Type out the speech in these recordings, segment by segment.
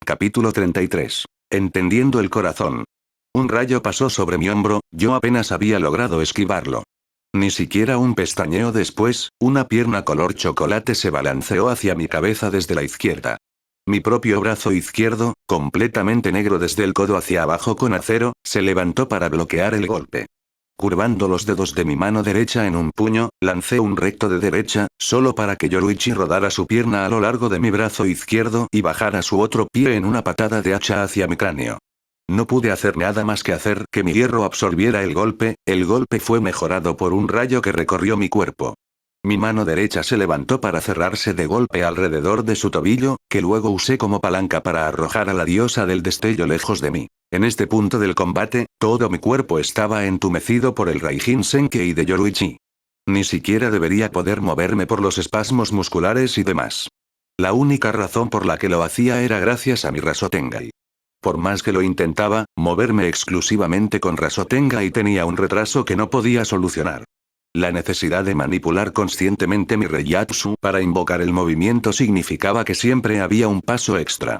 Capítulo 33. Entendiendo el corazón. Un rayo pasó sobre mi hombro, yo apenas había logrado esquivarlo. Ni siquiera un pestañeo después, una pierna color chocolate se balanceó hacia mi cabeza desde la izquierda. Mi propio brazo izquierdo, completamente negro desde el codo hacia abajo con acero, se levantó para bloquear el golpe. Curvando los dedos de mi mano derecha en un puño, lancé un recto de derecha, solo para que Yoruichi rodara su pierna a lo largo de mi brazo izquierdo y bajara su otro pie en una patada de hacha hacia mi cráneo. No pude hacer nada más que hacer que mi hierro absorbiera el golpe fue mejorado por un rayo que recorrió mi cuerpo. Mi mano derecha se levantó para cerrarse de golpe alrededor de su tobillo, que luego usé como palanca para arrojar a la diosa del destello lejos de mí. En este punto del combate, todo mi cuerpo estaba entumecido por el Raijin Senkei de Yoruichi. Ni siquiera debería poder moverme por los espasmos musculares y demás. La única razón por la que lo hacía era gracias a mi Rasotengai. Por más que lo intentaba, moverme exclusivamente con Rasotengai tenía un retraso que no podía solucionar. La necesidad de manipular conscientemente mi Reiyatsu para invocar el movimiento significaba que siempre había un paso extra.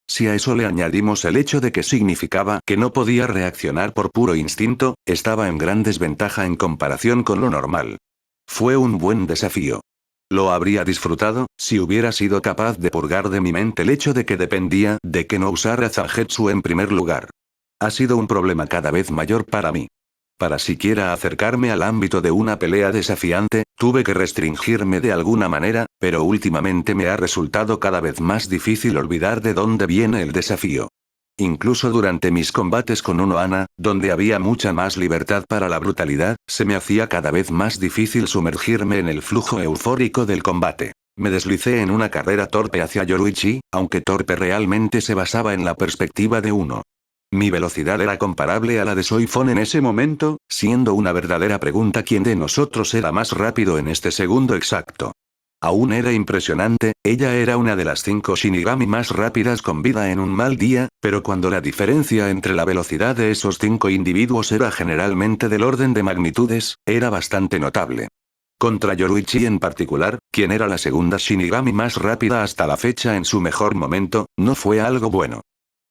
Si a eso le añadimos el hecho de que significaba que no podía reaccionar por puro instinto, estaba en gran desventaja en comparación con lo normal. Fue un buen desafío. Lo habría disfrutado, si hubiera sido capaz de purgar de mi mente el hecho de que dependía de que no usara Zangetsu en primer lugar. Ha sido un problema cada vez mayor para mí. Para siquiera acercarme al ámbito de una pelea desafiante, tuve que restringirme de alguna manera, pero últimamente me ha resultado cada vez más difícil olvidar de dónde viene el desafío. Incluso durante mis combates con Unohana, donde había mucha más libertad para la brutalidad, se me hacía cada vez más difícil sumergirme en el flujo eufórico del combate. Me deslicé en una carrera torpe hacia Yoruichi, aunque torpe realmente se basaba en la perspectiva de uno. Mi velocidad era comparable a la de Soifon en ese momento, siendo una verdadera pregunta quién de nosotros era más rápido en este segundo exacto. Aún era impresionante, ella era una de las 5 Shinigami más rápidas con vida en un mal día, pero cuando la diferencia entre la velocidad de esos 5 individuos era generalmente del orden de magnitudes, era bastante notable. Contra Yoruichi en particular, quien era la segunda Shinigami más rápida hasta la fecha en su mejor momento, no fue algo bueno.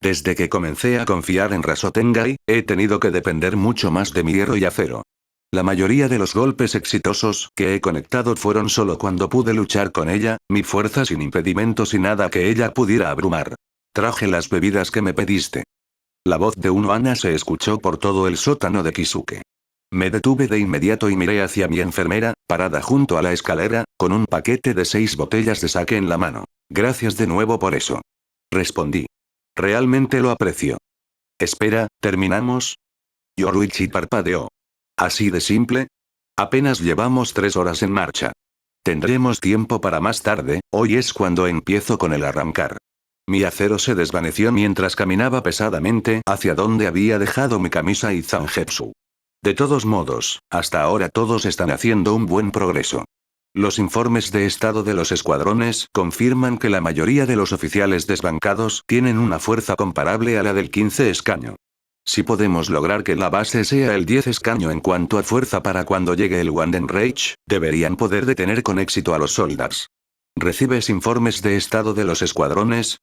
Desde que comencé a confiar en Rasotengai, he tenido que depender mucho más de mi hierro y acero. La mayoría de los golpes exitosos que he conectado fueron solo cuando pude luchar con ella, mi fuerza sin impedimentos y nada que ella pudiera abrumar. Traje las bebidas que me pediste. La voz de Unohana se escuchó por todo el sótano de Kisuke. Me detuve de inmediato y miré hacia mi enfermera, parada junto a la escalera, con un paquete de 6 botellas de sake en la mano. Gracias de nuevo por eso. Respondí. Realmente lo aprecio. Espera, ¿terminamos? Yoruichi parpadeó. ¿Así de simple? Apenas llevamos 3 horas en marcha. Tendremos tiempo para más tarde, hoy es cuando empiezo con el arrancar. Mi acero se desvaneció mientras caminaba pesadamente hacia donde había dejado mi camisa y Zangetsu. De todos modos, hasta ahora todos están haciendo un buen progreso. Los informes de estado de los escuadrones confirman que la mayoría de los oficiales desbancados tienen una fuerza comparable a la del 15 escaño. Si podemos lograr que la base sea el 10 escaño en cuanto a fuerza para cuando llegue el Wanden Rage, deberían poder detener con éxito a los soldados. ¿Recibes informes de estado de los escuadrones?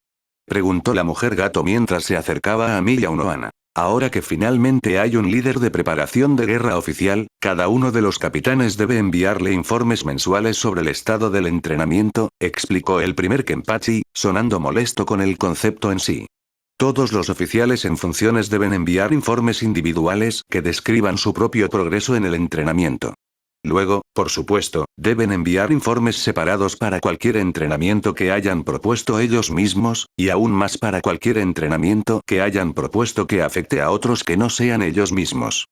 Preguntó la mujer gato mientras se acercaba a mí y a Unohana. Ahora que finalmente hay un líder de preparación de guerra oficial, cada uno de los capitanes debe enviarle informes mensuales sobre el estado del entrenamiento, explicó el primer Kenpachi, sonando molesto con el concepto en sí. Todos los oficiales en funciones deben enviar informes individuales que describan su propio progreso en el entrenamiento. Luego, por supuesto, deben enviar informes separados para cualquier entrenamiento que hayan propuesto ellos mismos, y aún más para cualquier entrenamiento que hayan propuesto que afecte a otros que no sean ellos mismos.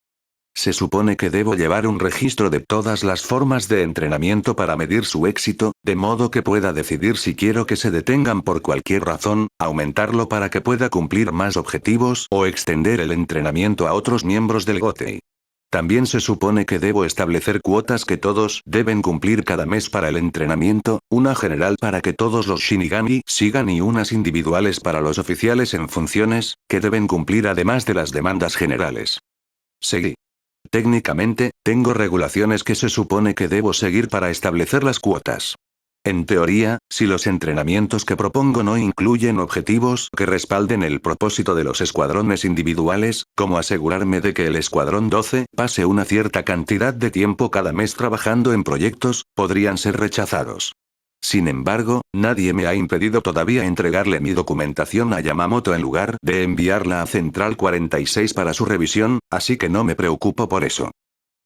Se supone que debo llevar un registro de todas las formas de entrenamiento para medir su éxito, de modo que pueda decidir si quiero que se detengan por cualquier razón, aumentarlo para que pueda cumplir más objetivos o extender el entrenamiento a otros miembros del Gotei. También se supone que debo establecer cuotas que todos deben cumplir cada mes para el entrenamiento, una general para que todos los Shinigami sigan y unas individuales para los oficiales en funciones, que deben cumplir además de las demandas generales. Seguí. Técnicamente, tengo regulaciones que se supone que debo seguir para establecer las cuotas. En teoría, si los entrenamientos que propongo no incluyen objetivos que respalden el propósito de los escuadrones individuales, como asegurarme de que el Escuadrón 12 pase una cierta cantidad de tiempo cada mes trabajando en proyectos, podrían ser rechazados. Sin embargo, nadie me ha impedido todavía entregarle mi documentación a Yamamoto en lugar de enviarla a Central 46 para su revisión, así que no me preocupo por eso.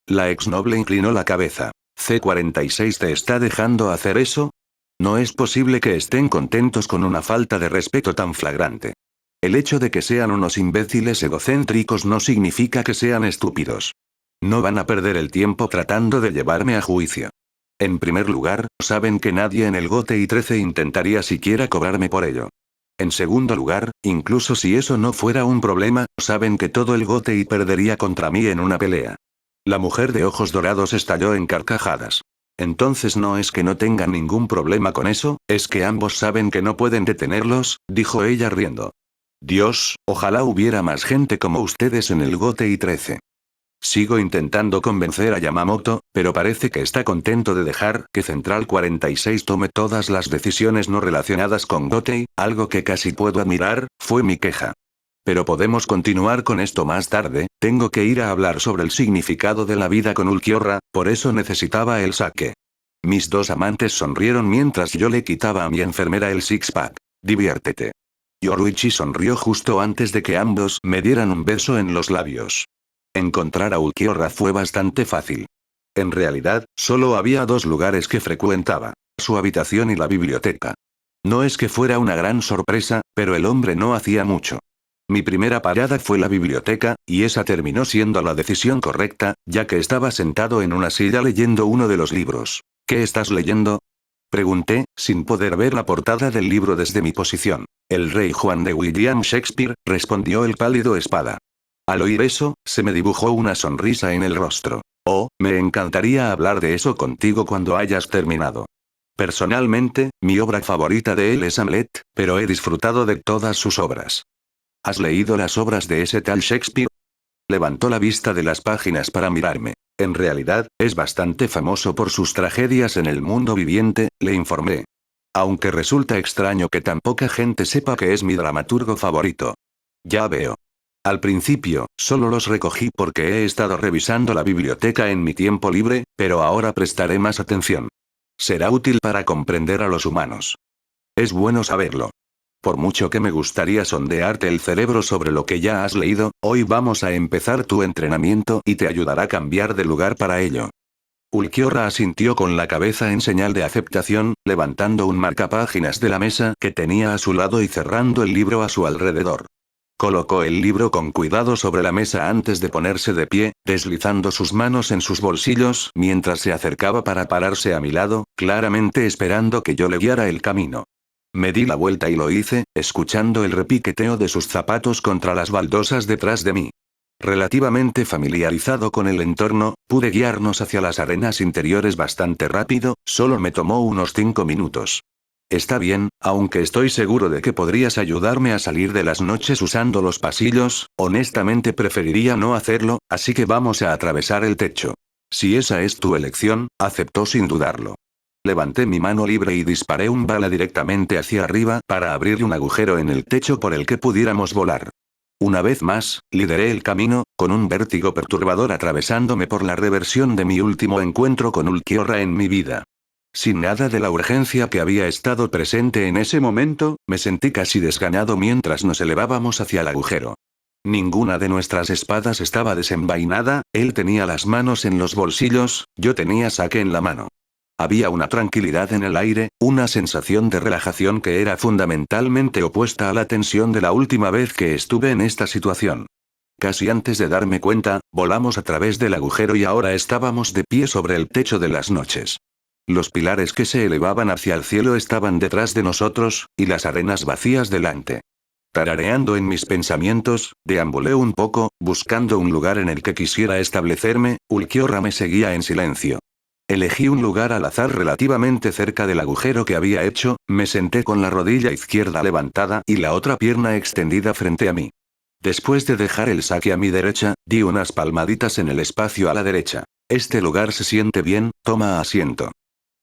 La exnoble inclinó la cabeza. ¿C46 te está dejando hacer eso? No es posible que estén contentos con una falta de respeto tan flagrante. El hecho de que sean unos imbéciles egocéntricos no significa que sean estúpidos. No van a perder el tiempo tratando de llevarme a juicio. En primer lugar, saben que nadie en el GOTEI 13 intentaría siquiera cobrarme por ello. En segundo lugar, incluso si eso no fuera un problema, saben que todo el GOTEI perdería contra mí en una pelea. La mujer de ojos dorados estalló en carcajadas. Entonces no es que no tengan ningún problema con eso, es que ambos saben que no pueden detenerlos, dijo ella riendo. Dios, ojalá hubiera más gente como ustedes en el GOTEI 13. Sigo intentando convencer a Yamamoto, pero parece que está contento de dejar que Central 46 tome todas las decisiones no relacionadas con GOTEI, algo que casi puedo admirar, fue mi queja. Pero podemos continuar con esto más tarde, tengo que ir a hablar sobre el significado de la vida con Ulquiorra, por eso necesitaba el sake. Mis dos amantes sonrieron mientras yo le quitaba a mi enfermera el six-pack. Diviértete. Yoruichi sonrió justo antes de que ambos me dieran un beso en los labios. Encontrar a Ulquiorra fue bastante fácil. En realidad, solo había dos lugares que frecuentaba: su habitación y la biblioteca. No es que fuera una gran sorpresa, pero el hombre no hacía mucho. Mi primera parada fue la biblioteca, y esa terminó siendo la decisión correcta, ya que estaba sentado en una silla leyendo uno de los libros. ¿Qué estás leyendo? Pregunté, sin poder ver la portada del libro desde mi posición. El Rey Juan de William Shakespeare, respondió el pálido espada. Al oír eso, se me dibujó una sonrisa en el rostro. Oh, me encantaría hablar de eso contigo cuando hayas terminado. Personalmente, mi obra favorita de él es Hamlet, pero he disfrutado de todas sus obras. ¿Has leído las obras de ese tal Shakespeare? Levantó la vista de las páginas para mirarme. En realidad, es bastante famoso por sus tragedias en el mundo viviente, le informé. Aunque resulta extraño que tan poca gente sepa que es mi dramaturgo favorito. Ya veo. Al principio, solo los recogí porque he estado revisando la biblioteca en mi tiempo libre, pero ahora prestaré más atención. Será útil para comprender a los humanos. Es bueno saberlo. Por mucho que me gustaría sondearte el cerebro sobre lo que ya has leído, hoy vamos a empezar tu entrenamiento y te ayudará a cambiar de lugar para ello. Ulquiorra asintió con la cabeza en señal de aceptación, levantando un marcapáginas de la mesa que tenía a su lado y cerrando el libro a su alrededor. Colocó el libro con cuidado sobre la mesa antes de ponerse de pie, deslizando sus manos en sus bolsillos mientras se acercaba para pararse a mi lado, claramente esperando que yo le guiara el camino. Me di la vuelta y lo hice, escuchando el repiqueteo de sus zapatos contra las baldosas detrás de mí. Relativamente familiarizado con el entorno, pude guiarnos hacia las arenas interiores bastante rápido, solo me tomó unos 5 minutos. Está bien, aunque estoy seguro de que podrías ayudarme a salir de las noches usando los pasillos, honestamente preferiría no hacerlo, así que vamos a atravesar el techo. Si esa es tu elección, aceptó sin dudarlo. Levanté mi mano libre y disparé un bala directamente hacia arriba para abrir un agujero en el techo por el que pudiéramos volar. Una vez más, lideré el camino, con un vértigo perturbador atravesándome por la reversión de mi último encuentro con Ulquiorra en mi vida. Sin nada de la urgencia que había estado presente en ese momento, me sentí casi desganado mientras nos elevábamos hacia el agujero. Ninguna de nuestras espadas estaba desenvainada, él tenía las manos en los bolsillos, yo tenía sake en la mano. Había una tranquilidad en el aire, una sensación de relajación que era fundamentalmente opuesta a la tensión de la última vez que estuve en esta situación. Casi antes de darme cuenta, volamos a través del agujero y ahora estábamos de pie sobre el techo de las noches. Los pilares que se elevaban hacia el cielo estaban detrás de nosotros, y las arenas vacías delante. Tarareando en mis pensamientos, deambulé un poco, buscando un lugar en el que quisiera establecerme. Ulquiorra me seguía en silencio. Elegí un lugar al azar relativamente cerca del agujero que había hecho, me senté con la rodilla izquierda levantada y la otra pierna extendida frente a mí. Después de dejar el sake a mi derecha, di unas palmaditas en el espacio a la derecha. Este lugar se siente bien, toma asiento.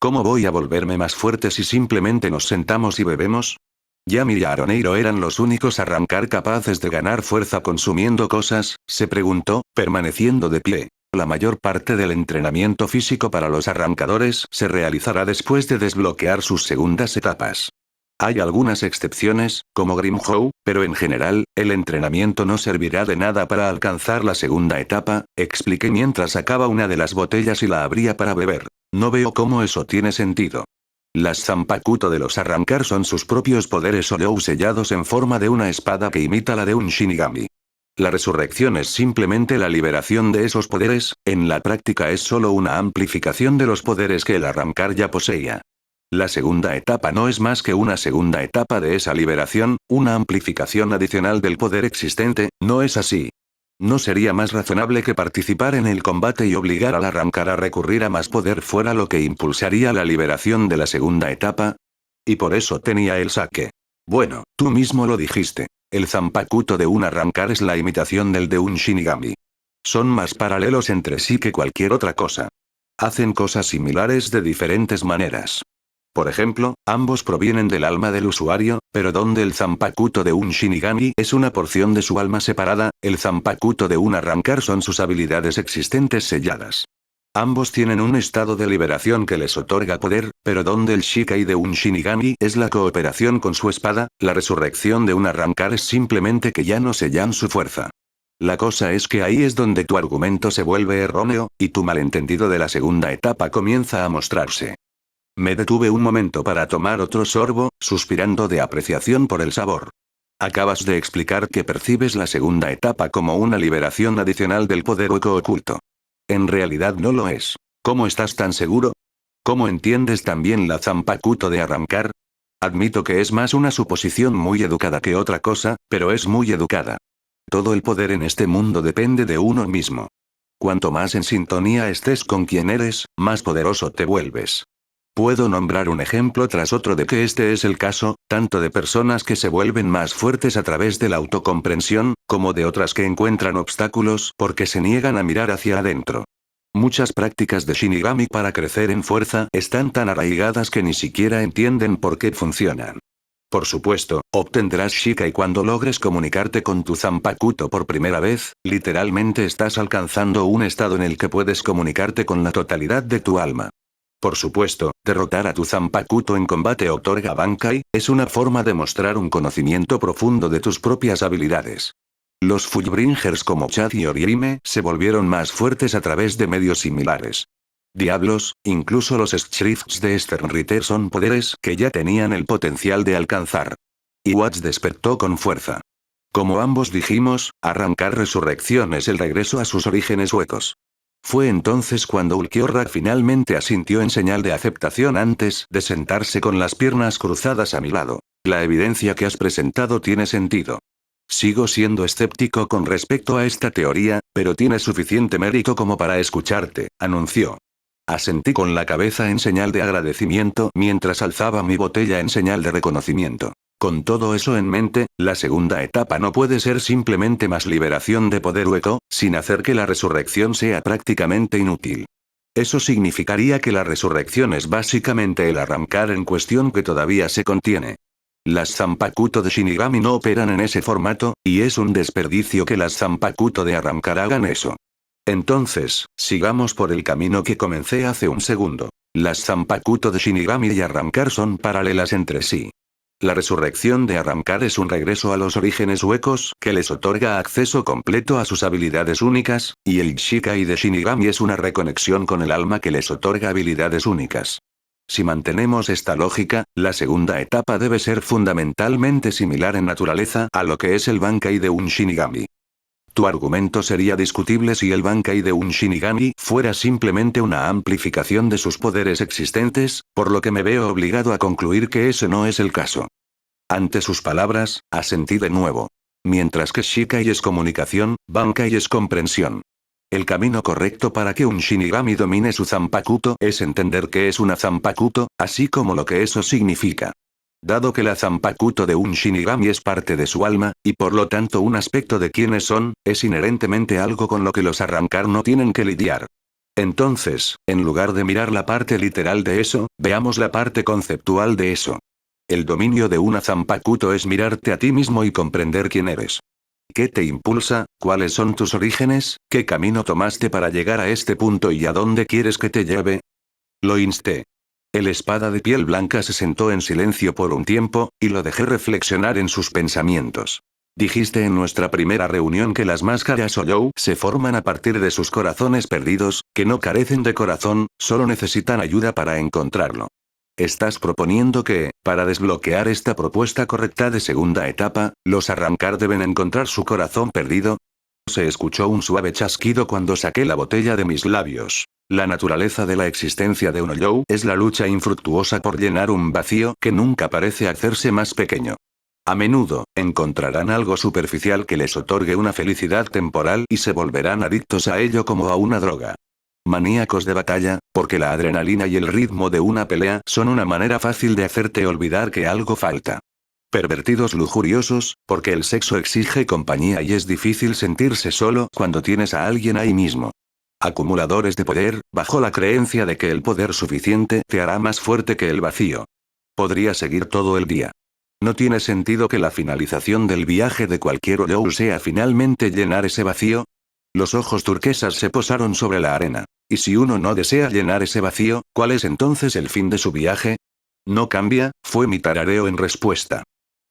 ¿Cómo voy a volverme más fuerte si simplemente nos sentamos y bebemos? Yami y Aroneiro eran los únicos arrancar capaces de ganar fuerza consumiendo cosas, se preguntó, permaneciendo de pie. La mayor parte del entrenamiento físico para los arrancadores se realizará después de desbloquear sus segundas etapas. Hay algunas excepciones, como Grimhow, pero en general, el entrenamiento no servirá de nada para alcanzar la segunda etapa, expliqué mientras sacaba una de las botellas y la abría para beber. No veo cómo eso tiene sentido. Las Zanpakuto de los arrancar son sus propios poderes Olou sellados en forma de una espada que imita la de un Shinigami. La resurrección es simplemente la liberación de esos poderes, en la práctica es solo una amplificación de los poderes que el arrancar ya poseía. La segunda etapa no es más que una segunda etapa de esa liberación, una amplificación adicional del poder existente, ¿no es así? ¿No sería más razonable que participar en el combate y obligar al arrancar a recurrir a más poder fuera lo que impulsaría la liberación de la segunda etapa? Y por eso tenía el saque. Bueno, tú mismo lo dijiste. El Zanpakuto de un arrancar es la imitación del de un Shinigami. Son más paralelos entre sí que cualquier otra cosa. Hacen cosas similares de diferentes maneras. Por ejemplo, ambos provienen del alma del usuario, pero donde el Zanpakuto de un Shinigami es una porción de su alma separada, el Zanpakuto de un arrancar son sus habilidades existentes selladas. Ambos tienen un estado de liberación que les otorga poder, pero donde el Shikai de un Shinigami es la cooperación con su espada, la resurrección de un arrancar es simplemente que ya no sellan su fuerza. La cosa es que ahí es donde tu argumento se vuelve erróneo, y tu malentendido de la segunda etapa comienza a mostrarse. Me detuve un momento para tomar otro sorbo, suspirando de apreciación por el sabor. Acabas de explicar que percibes la segunda etapa como una liberación adicional del poder hueco oculto. En realidad no lo es. ¿Cómo estás tan seguro? ¿Cómo entiendes también la Zanpakuto de arrancar? Admito que es más una suposición muy educada que otra cosa, pero es muy educada. Todo el poder en este mundo depende de uno mismo. Cuanto más en sintonía estés con quien eres, más poderoso te vuelves. Puedo nombrar un ejemplo tras otro de que este es el caso, tanto de personas que se vuelven más fuertes a través de la autocomprensión, como de otras que encuentran obstáculos porque se niegan a mirar hacia adentro. Muchas prácticas de Shinigami para crecer en fuerza están tan arraigadas que ni siquiera entienden por qué funcionan. Por supuesto, obtendrás Shikai cuando logres comunicarte con tu Zanpakuto por primera vez, literalmente estás alcanzando un estado en el que puedes comunicarte con la totalidad de tu alma. Por supuesto, derrotar a tu Zanpakuto en combate otorga Bankai, es una forma de mostrar un conocimiento profundo de tus propias habilidades. Los Fullbringers como Chad y Orihime se volvieron más fuertes a través de medios similares. Diablos, incluso los Schrifts de Sternritter son poderes que ya tenían el potencial de alcanzar. Y Watts despertó con fuerza. Como ambos dijimos, arrancar resurrección es el regreso a sus orígenes huecos. Fue entonces cuando Ulquiorra finalmente asintió en señal de aceptación antes de sentarse con las piernas cruzadas a mi lado. La evidencia que has presentado tiene sentido. Sigo siendo escéptico con respecto a esta teoría, pero tiene suficiente mérito como para escucharte, anunció. Asentí con la cabeza en señal de agradecimiento mientras alzaba mi botella en señal de reconocimiento. Con todo eso en mente, la segunda etapa no puede ser simplemente más liberación de poder hueco, sin hacer que la resurrección sea prácticamente inútil. Eso significaría que la resurrección es básicamente el arrancar en cuestión que todavía se contiene. Las Zanpakuto de Shinigami no operan en ese formato, y es un desperdicio que las Zanpakuto de arrancar hagan eso. Entonces, sigamos por el camino que comencé hace un segundo. Las Zanpakuto de Shinigami y arrancar son paralelas entre sí. La resurrección de arrancar es un regreso a los orígenes huecos que les otorga acceso completo a sus habilidades únicas, y el Shikai de Shinigami es una reconexión con el alma que les otorga habilidades únicas. Si mantenemos esta lógica, la segunda etapa debe ser fundamentalmente similar en naturaleza a lo que es el Bankai de un Shinigami. Tu argumento sería discutible si el Bankai de un Shinigami fuera simplemente una amplificación de sus poderes existentes, por lo que me veo obligado a concluir que ese no es el caso. Ante sus palabras, asentí de nuevo. Mientras que Shikai es comunicación, Bankai es comprensión. El camino correcto para que un Shinigami domine su Zanpakuto es entender que es una Zanpakuto, así como lo que eso significa. Dado que la Zanpakuto de un Shinigami es parte de su alma, y por lo tanto un aspecto de quienes son, es inherentemente algo con lo que los arrancar no tienen que lidiar. Entonces, en lugar de mirar la parte literal de eso, veamos la parte conceptual de eso. El dominio de una Zanpakuto es mirarte a ti mismo y comprender quién eres. ¿Qué te impulsa? ¿Cuáles son tus orígenes? ¿Qué camino tomaste para llegar a este punto y a dónde quieres que te lleve? Lo insté. El espada de piel blanca se sentó en silencio por un tiempo, y lo dejé reflexionar en sus pensamientos. Dijiste en nuestra primera reunión que las máscaras Oyou se forman a partir de sus corazones perdidos, que no carecen de corazón, solo necesitan ayuda para encontrarlo. ¿Estás proponiendo que, para desbloquear esta propuesta correcta de segunda etapa, los arrancar deben encontrar su corazón perdido? Se escuchó un suave chasquido cuando saqué la botella de mis labios. La naturaleza de la existencia de un Oyou es la lucha infructuosa por llenar un vacío que nunca parece hacerse más pequeño. A menudo, encontrarán algo superficial que les otorgue una felicidad temporal y se volverán adictos a ello como a una droga. Maníacos de batalla, porque la adrenalina y el ritmo de una pelea son una manera fácil de hacerte olvidar que algo falta. Pervertidos lujuriosos, porque el sexo exige compañía y es difícil sentirse solo cuando tienes a alguien ahí mismo. Acumuladores de poder, bajo la creencia de que el poder suficiente te hará más fuerte que el vacío. Podría seguir todo el día. No tiene sentido que la finalización del viaje de cualquier Oyou sea finalmente llenar ese vacío. Los ojos turquesas se posaron sobre la arena. ¿Y si uno no desea llenar ese vacío, cuál es entonces el fin de su viaje? No cambia, fue mi tarareo en respuesta.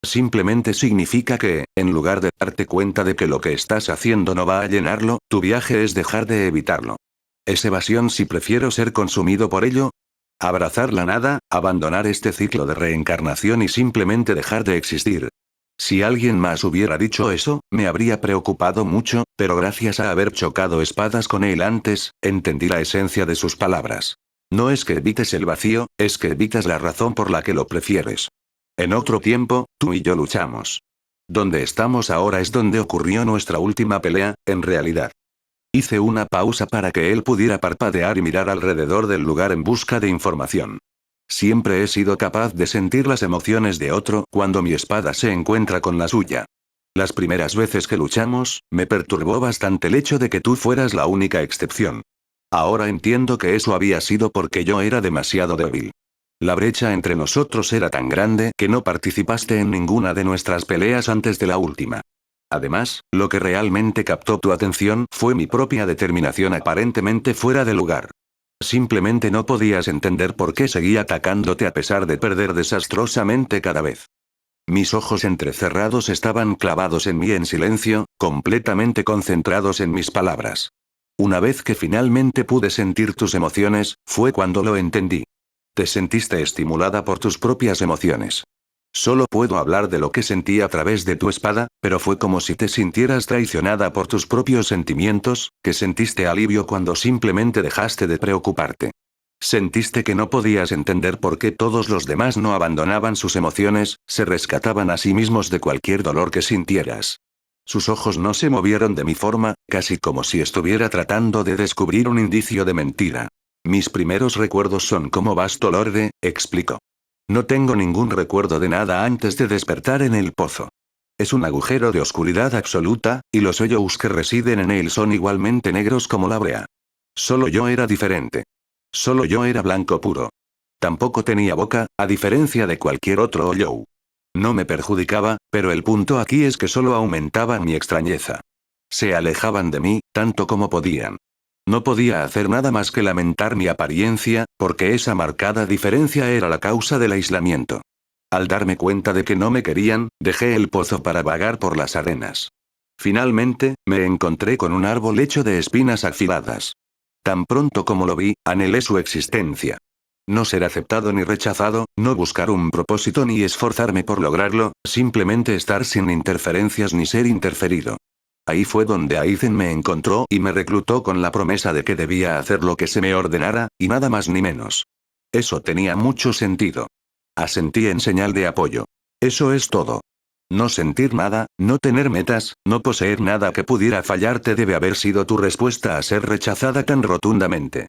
Simplemente significa que, en lugar de darte cuenta de que lo que estás haciendo no va a llenarlo, tu viaje es dejar de evitarlo. ¿Es evasión si prefiero ser consumido por ello? Abrazar la nada, abandonar este ciclo de reencarnación y simplemente dejar de existir. Si alguien más hubiera dicho eso, me habría preocupado mucho, pero gracias a haber chocado espadas con él antes, entendí la esencia de sus palabras. No es que evites el vacío, es que evitas la razón por la que lo prefieres. En otro tiempo, tú y yo luchamos. Donde estamos ahora es donde ocurrió nuestra última pelea, en realidad. Hice una pausa para que él pudiera parpadear y mirar alrededor del lugar en busca de información. Siempre he sido capaz de sentir las emociones de otro cuando mi espada se encuentra con la suya. Las primeras veces que luchamos, me perturbó bastante el hecho de que tú fueras la única excepción. Ahora entiendo que eso había sido porque yo era demasiado débil. La brecha entre nosotros era tan grande que no participaste en ninguna de nuestras peleas antes de la última. Además, lo que realmente captó tu atención fue mi propia determinación aparentemente fuera de lugar. Simplemente no podías entender por qué seguía atacándote a pesar de perder desastrosamente cada vez. Mis ojos entrecerrados estaban clavados en mí en silencio, completamente concentrados en mis palabras. Una vez que finalmente pude sentir tus emociones, fue cuando lo entendí. Te sentiste estimulada por tus propias emociones. Solo puedo hablar de lo que sentí a través de tu espada, pero fue como si te sintieras traicionada por tus propios sentimientos, que sentiste alivio cuando simplemente dejaste de preocuparte. Sentiste que no podías entender por qué todos los demás no abandonaban sus emociones, se rescataban a sí mismos de cualquier dolor que sintieras. Sus ojos no se movieron de mi forma, casi como si estuviera tratando de descubrir un indicio de mentira. Mis primeros recuerdos son como vasto lorde, explicó. No tengo ningún recuerdo de nada antes de despertar en el pozo. Es un agujero de oscuridad absoluta, y los Oyous que residen en él son igualmente negros como la brea. Solo yo era diferente. Solo yo era blanco puro. Tampoco tenía boca, a diferencia de cualquier otro Oyou. No me perjudicaba, pero el punto aquí es que solo aumentaban mi extrañeza. Se alejaban de mí, tanto como podían. No podía hacer nada más que lamentar mi apariencia, porque esa marcada diferencia era la causa del aislamiento. Al darme cuenta de que no me querían, dejé el pozo para vagar por las arenas. Finalmente, me encontré con un árbol hecho de espinas afiladas. Tan pronto como lo vi, anhelé su existencia. No ser aceptado ni rechazado, no buscar un propósito ni esforzarme por lograrlo, simplemente estar sin interferencias ni ser interferido. Ahí fue donde Aizen me encontró y me reclutó con la promesa de que debía hacer lo que se me ordenara, y nada más ni menos. Eso tenía mucho sentido. Asentí en señal de apoyo. Eso es todo. No sentir nada, no tener metas, no poseer nada que pudiera fallarte debe haber sido tu respuesta a ser rechazada tan rotundamente.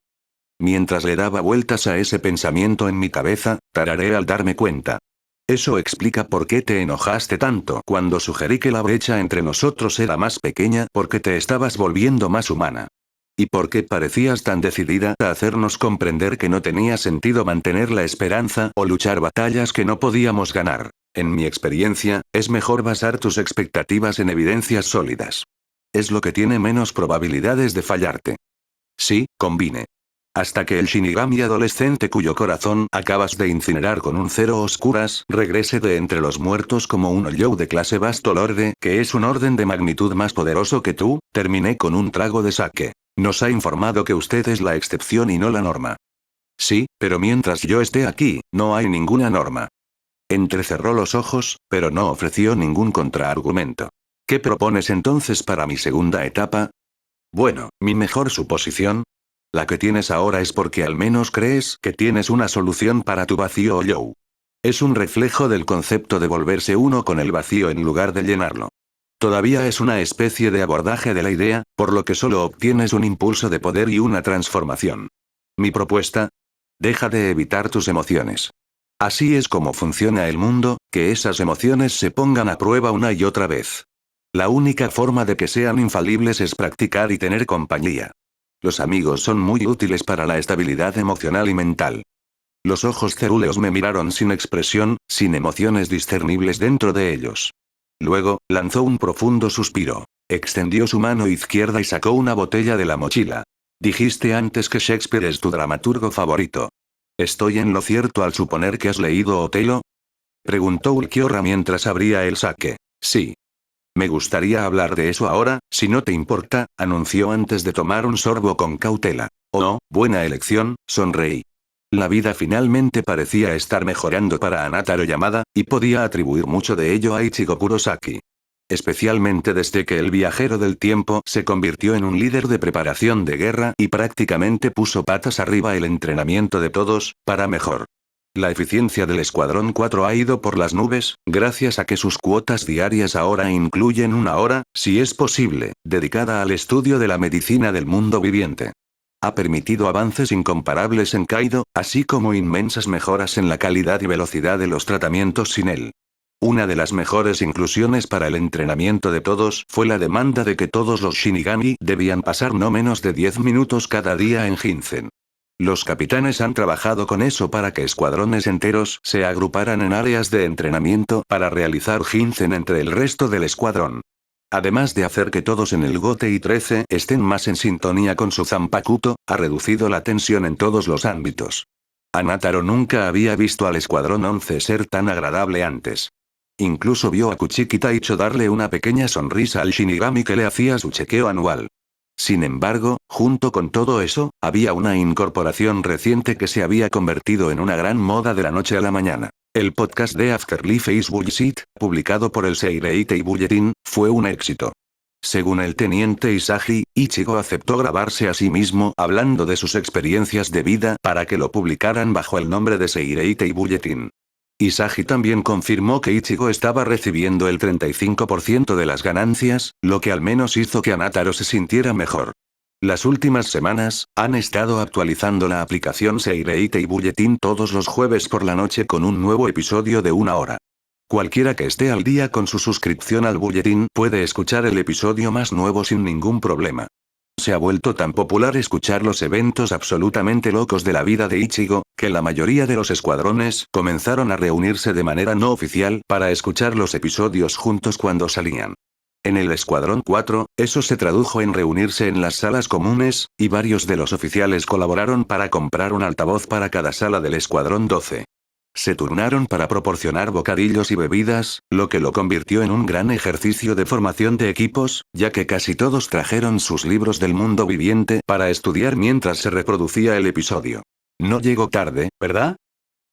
Mientras le daba vueltas a ese pensamiento en mi cabeza, tarareé al darme cuenta. Eso explica por qué te enojaste tanto cuando sugerí que la brecha entre nosotros era más pequeña porque te estabas volviendo más humana. ¿Y por qué parecías tan decidida a hacernos comprender que no tenía sentido mantener la esperanza o luchar batallas que no podíamos ganar? En mi experiencia, es mejor basar tus expectativas en evidencias sólidas. Es lo que tiene menos probabilidades de fallarte. Sí, combine. Hasta que el Shinigami adolescente cuyo corazón acabas de incinerar con un cero oscuras regrese de entre los muertos como un Olyou de clase Vasto Lorde, que es un orden de magnitud más poderoso que tú, terminé con un trago de sake. Nos ha informado que usted es la excepción y no la norma. Sí, pero mientras yo esté aquí, no hay ninguna norma. Entrecerró los ojos, pero no ofreció ningún contraargumento. ¿Qué propones entonces para mi segunda etapa? Bueno, mi mejor suposición. La que tienes ahora es porque al menos crees que tienes una solución para tu vacío Olyou. Es un reflejo del concepto de volverse uno con el vacío en lugar de llenarlo. Todavía es una especie de abordaje de la idea, por lo que solo obtienes un impulso de poder y una transformación. Mi propuesta: deja de evitar tus emociones. Así es como funciona el mundo, que esas emociones se pongan a prueba una y otra vez. La única forma de que sean infalibles es practicar y tener compañía. Los amigos son muy útiles para la estabilidad emocional y mental. Los ojos cerúleos me miraron sin expresión, sin emociones discernibles dentro de ellos. Luego, lanzó un profundo suspiro. Extendió su mano izquierda y sacó una botella de la mochila. Dijiste antes que Shakespeare es tu dramaturgo favorito. ¿Estoy en lo cierto al suponer que has leído Otelo? Preguntó Ulquiorra mientras abría el sake. Sí. Me gustaría hablar de eso ahora, si no te importa, anunció antes de tomar un sorbo con cautela. Oh, buena elección, sonreí. La vida finalmente parecía estar mejorando para Anataro Yamada, y podía atribuir mucho de ello a Ichigo Kurosaki. Especialmente desde que el viajero del tiempo se convirtió en un líder de preparación de guerra y prácticamente puso patas arriba el entrenamiento de todos, para mejor. La eficiencia del Escuadrón 4 ha ido por las nubes, gracias a que sus cuotas diarias ahora incluyen una hora, si es posible, dedicada al estudio de la medicina del mundo viviente. Ha permitido avances incomparables en Kaido, así como inmensas mejoras en la calidad y velocidad de los tratamientos sin él. Una de las mejores inclusiones para el entrenamiento de todos fue la demanda de que todos los Shinigami debían pasar no menos de 10 minutos cada día en Ginzen. Los capitanes han trabajado con eso para que escuadrones enteros se agruparan en áreas de entrenamiento para realizar Ginzen entre el resto del escuadrón. Además de hacer que todos en el Gotei 13 estén más en sintonía con su Zanpakuto, ha reducido la tensión en todos los ámbitos. Anataro nunca había visto al escuadrón 11 ser tan agradable antes. Incluso vio a Kuchiki Taicho darle una pequeña sonrisa al Shinigami que le hacía su chequeo anual. Sin embargo, junto con todo eso, había una incorporación reciente que se había convertido en una gran moda de la noche a la mañana. El podcast de Afterlife is Bullshit, publicado por el Seireitei Bulletin, fue un éxito. Según el teniente Isagi, Ichigo aceptó grabarse a sí mismo hablando de sus experiencias de vida para que lo publicaran bajo el nombre de Seireitei Bulletin. Isagi también confirmó que Ichigo estaba recibiendo el 35% de las ganancias, lo que al menos hizo que Anataro se sintiera mejor. Las últimas semanas, han estado actualizando la aplicación Seireitei Bulletin todos los jueves por la noche con un nuevo episodio de 1 hora. Cualquiera que esté al día con su suscripción al bulletín puede escuchar el episodio más nuevo sin ningún problema. Se ha vuelto tan popular escuchar los eventos absolutamente locos de la vida de Ichigo, que la mayoría de los escuadrones comenzaron a reunirse de manera no oficial para escuchar los episodios juntos cuando salían. En el Escuadrón 4, eso se tradujo en reunirse en las salas comunes, y varios de los oficiales colaboraron para comprar un altavoz para cada sala del Escuadrón 12. Se turnaron para proporcionar bocadillos y bebidas, lo que lo convirtió en un gran ejercicio de formación de equipos, ya que casi todos trajeron sus libros del mundo viviente para estudiar mientras se reproducía el episodio. No llegó tarde, ¿verdad?,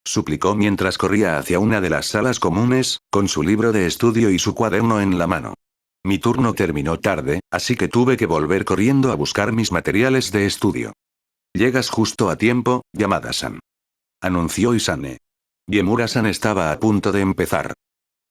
suplicó mientras corría hacia una de las salas comunes, con su libro de estudio y su cuaderno en la mano. Mi turno terminó tarde, así que tuve que volver corriendo a buscar mis materiales de estudio. Llegas justo a tiempo, Yamada-san, anunció Isane. Biemura-san estaba a punto de empezar.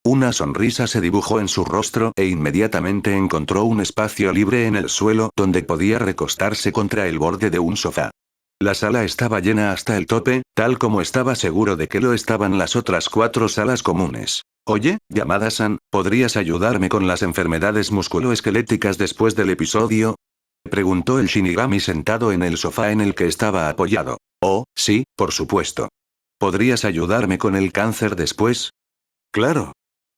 Una sonrisa se dibujó en su rostro e inmediatamente encontró un espacio libre en el suelo donde podía recostarse contra el borde de un sofá. La sala estaba llena hasta el tope, tal como estaba seguro de que lo estaban las otras 4 salas comunes. Oye, Yamada-san, ¿podrías ayudarme con las enfermedades musculoesqueléticas después del episodio? Preguntó el Shinigami sentado en el sofá en el que estaba apoyado. Oh, sí, por supuesto. ¿Podrías ayudarme con el cáncer después? Claro.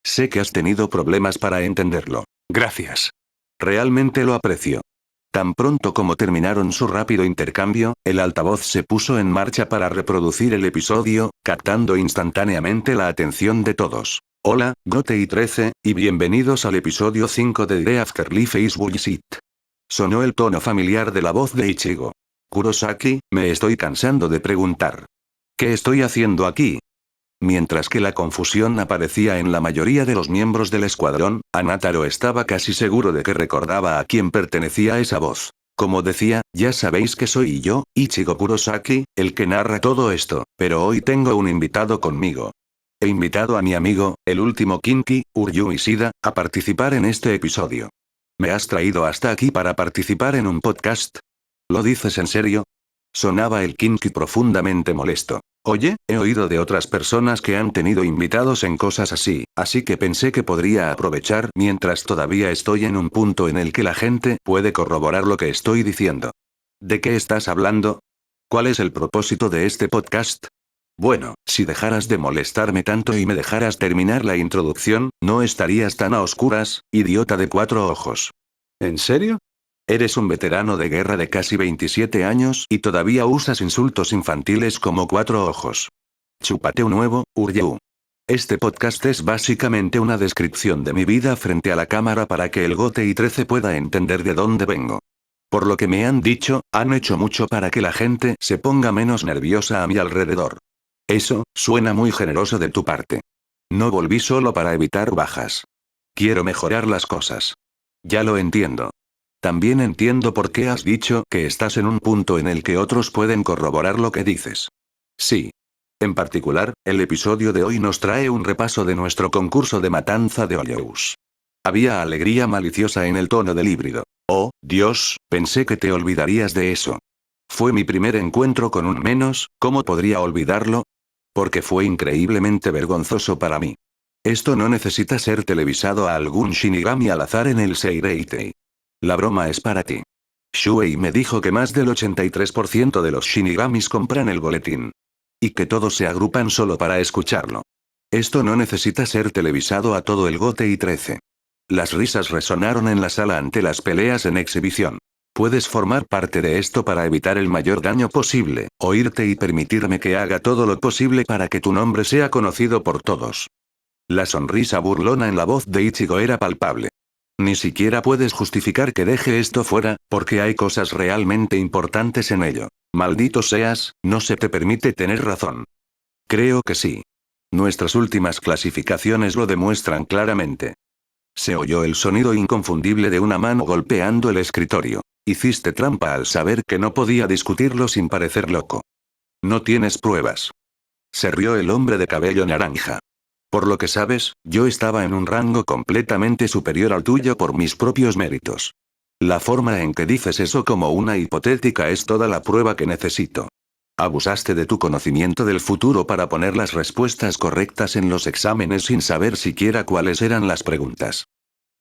Sé que has tenido problemas para entenderlo. Gracias. Realmente lo aprecio. Tan pronto como terminaron su rápido intercambio, el altavoz se puso en marcha para reproducir el episodio, captando instantáneamente la atención de todos. Hola, Gotei 13, y bienvenidos al episodio 5 de The Afterlife Facebook Bullshit. Sonó el tono familiar de la voz de Ichigo. Kurosaki, me estoy cansando de preguntar. ¿Qué estoy haciendo aquí? Mientras que la confusión aparecía en la mayoría de los miembros del escuadrón, Anataro estaba casi seguro de que recordaba a quién pertenecía esa voz. Como decía, ya sabéis que soy yo, Ichigo Kurosaki, el que narra todo esto, pero hoy tengo un invitado conmigo. He invitado a mi amigo, el último Kinki, Uryu Ishida, a participar en este episodio. ¿Me has traído hasta aquí para participar en un podcast? ¿Lo dices en serio? Sonaba el Kinki profundamente molesto. Oye, he oído de otras personas que han tenido invitados en cosas así que pensé que podría aprovechar mientras todavía estoy en un punto en el que la gente puede corroborar lo que estoy diciendo. ¿De qué estás hablando? ¿Cuál es el propósito de este podcast? Bueno, si dejaras de molestarme tanto y me dejaras terminar la introducción, no estarías tan a oscuras, idiota de 4 ojos. ¿En serio? Eres un veterano de guerra de casi 27 años y todavía usas insultos infantiles como 4 ojos. Chúpate un huevo, Uryu. Este podcast es básicamente una descripción de mi vida frente a la cámara para que el Gotei 13 pueda entender de dónde vengo. Por lo que me han dicho, han hecho mucho para que la gente se ponga menos nerviosa a mi alrededor. Eso, suena muy generoso de tu parte. No volví solo para evitar bajas. Quiero mejorar las cosas. Ya lo entiendo. También entiendo por qué has dicho que estás en un punto en el que otros pueden corroborar lo que dices. Sí. En particular, el episodio de hoy nos trae un repaso de nuestro concurso de matanza de Hoyos. Había alegría maliciosa en el tono del híbrido. Oh, Dios, pensé que te olvidarías de eso. Fue mi primer encuentro con un menos, ¿cómo podría olvidarlo? Porque fue increíblemente vergonzoso para mí. Esto no necesita ser televisado a algún Shinigami al azar en el Seireitei. La broma es para ti. Shuei me dijo que más del 83% de los Shinigamis compran el boletín. Y que todos se agrupan solo para escucharlo. Esto no necesita ser televisado a todo el Gotei 13. Las risas resonaron en la sala ante las peleas en exhibición. Puedes formar parte de esto para evitar el mayor daño posible, oírte y permitirme que haga todo lo posible para que tu nombre sea conocido por todos. La sonrisa burlona en la voz de Ichigo era palpable. Ni siquiera puedes justificar que deje esto fuera, porque hay cosas realmente importantes en ello. Maldito seas, no se te permite tener razón. Creo que sí. Nuestras últimas clasificaciones lo demuestran claramente. Se oyó el sonido inconfundible de una mano golpeando el escritorio. Hiciste trampa al saber que no podía discutirlo sin parecer loco. No tienes pruebas. Se rió el hombre de cabello naranja. Por lo que sabes, yo estaba en un rango completamente superior al tuyo por mis propios méritos. La forma en que dices eso como una hipotética es toda la prueba que necesito. Abusaste de tu conocimiento del futuro para poner las respuestas correctas en los exámenes sin saber siquiera cuáles eran las preguntas.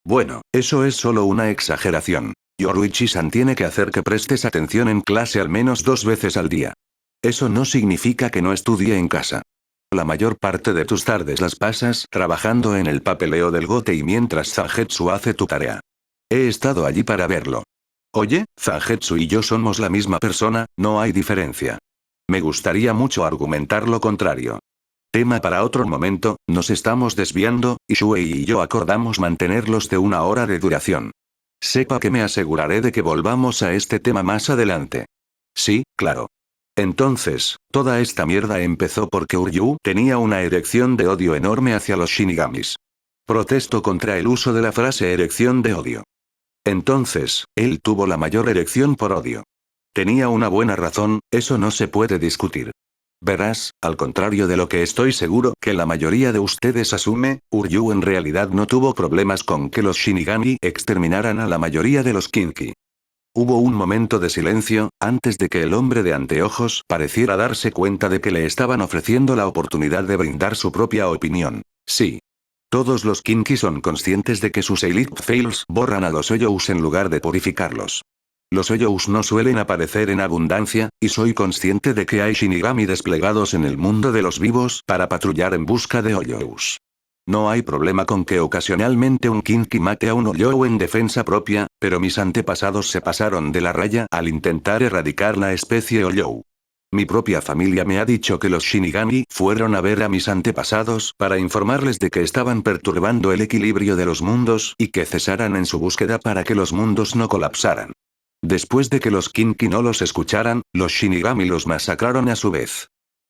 Bueno, eso es solo una exageración. Yoruichi-san tiene que hacer que prestes atención en clase al menos 2 veces al día. Eso no significa que no estudie en casa. La mayor parte de tus tardes las pasas trabajando en el papeleo del Gotei mientras Zangetsu hace tu tarea. He estado allí para verlo. Oye, Zangetsu y yo somos la misma persona, no hay diferencia. Me gustaría mucho argumentar lo contrario. Tema para otro momento, nos estamos desviando, y Shuei y yo acordamos mantenerlos de 1 hora de duración. Sepa que me aseguraré de que volvamos a este tema más adelante. Sí, claro. Entonces, toda esta mierda empezó porque Uryu tenía una erección de odio enorme hacia los Shinigamis. Protesto contra el uso de la frase erección de odio. Entonces, él tuvo la mayor erección por odio. Tenía una buena razón, eso no se puede discutir. Verás, al contrario de lo que estoy seguro que la mayoría de ustedes asume, Uryu en realidad no tuvo problemas con que los Shinigami exterminaran a la mayoría de los Kinki. Hubo un momento de silencio, antes de que el hombre de anteojos pareciera darse cuenta de que le estaban ofreciendo la oportunidad de brindar su propia opinión. Sí. Todos los Kinki son conscientes de que sus Elite Fails borran a los Hoyous en lugar de purificarlos. Los Oyous no suelen aparecer en abundancia, y soy consciente de que hay Shinigami desplegados en el mundo de los vivos para patrullar en busca de Oyous. No hay problema con que ocasionalmente un Kinky mate a un Oyou en defensa propia, pero mis antepasados se pasaron de la raya al intentar erradicar la especie Oyou. Mi propia familia me ha dicho que los Shinigami fueron a ver a mis antepasados para informarles de que estaban perturbando el equilibrio de los mundos y que cesaran en su búsqueda para que los mundos no colapsaran. Después de que los Kinky no los escucharan, los Shinigami los masacraron a su vez.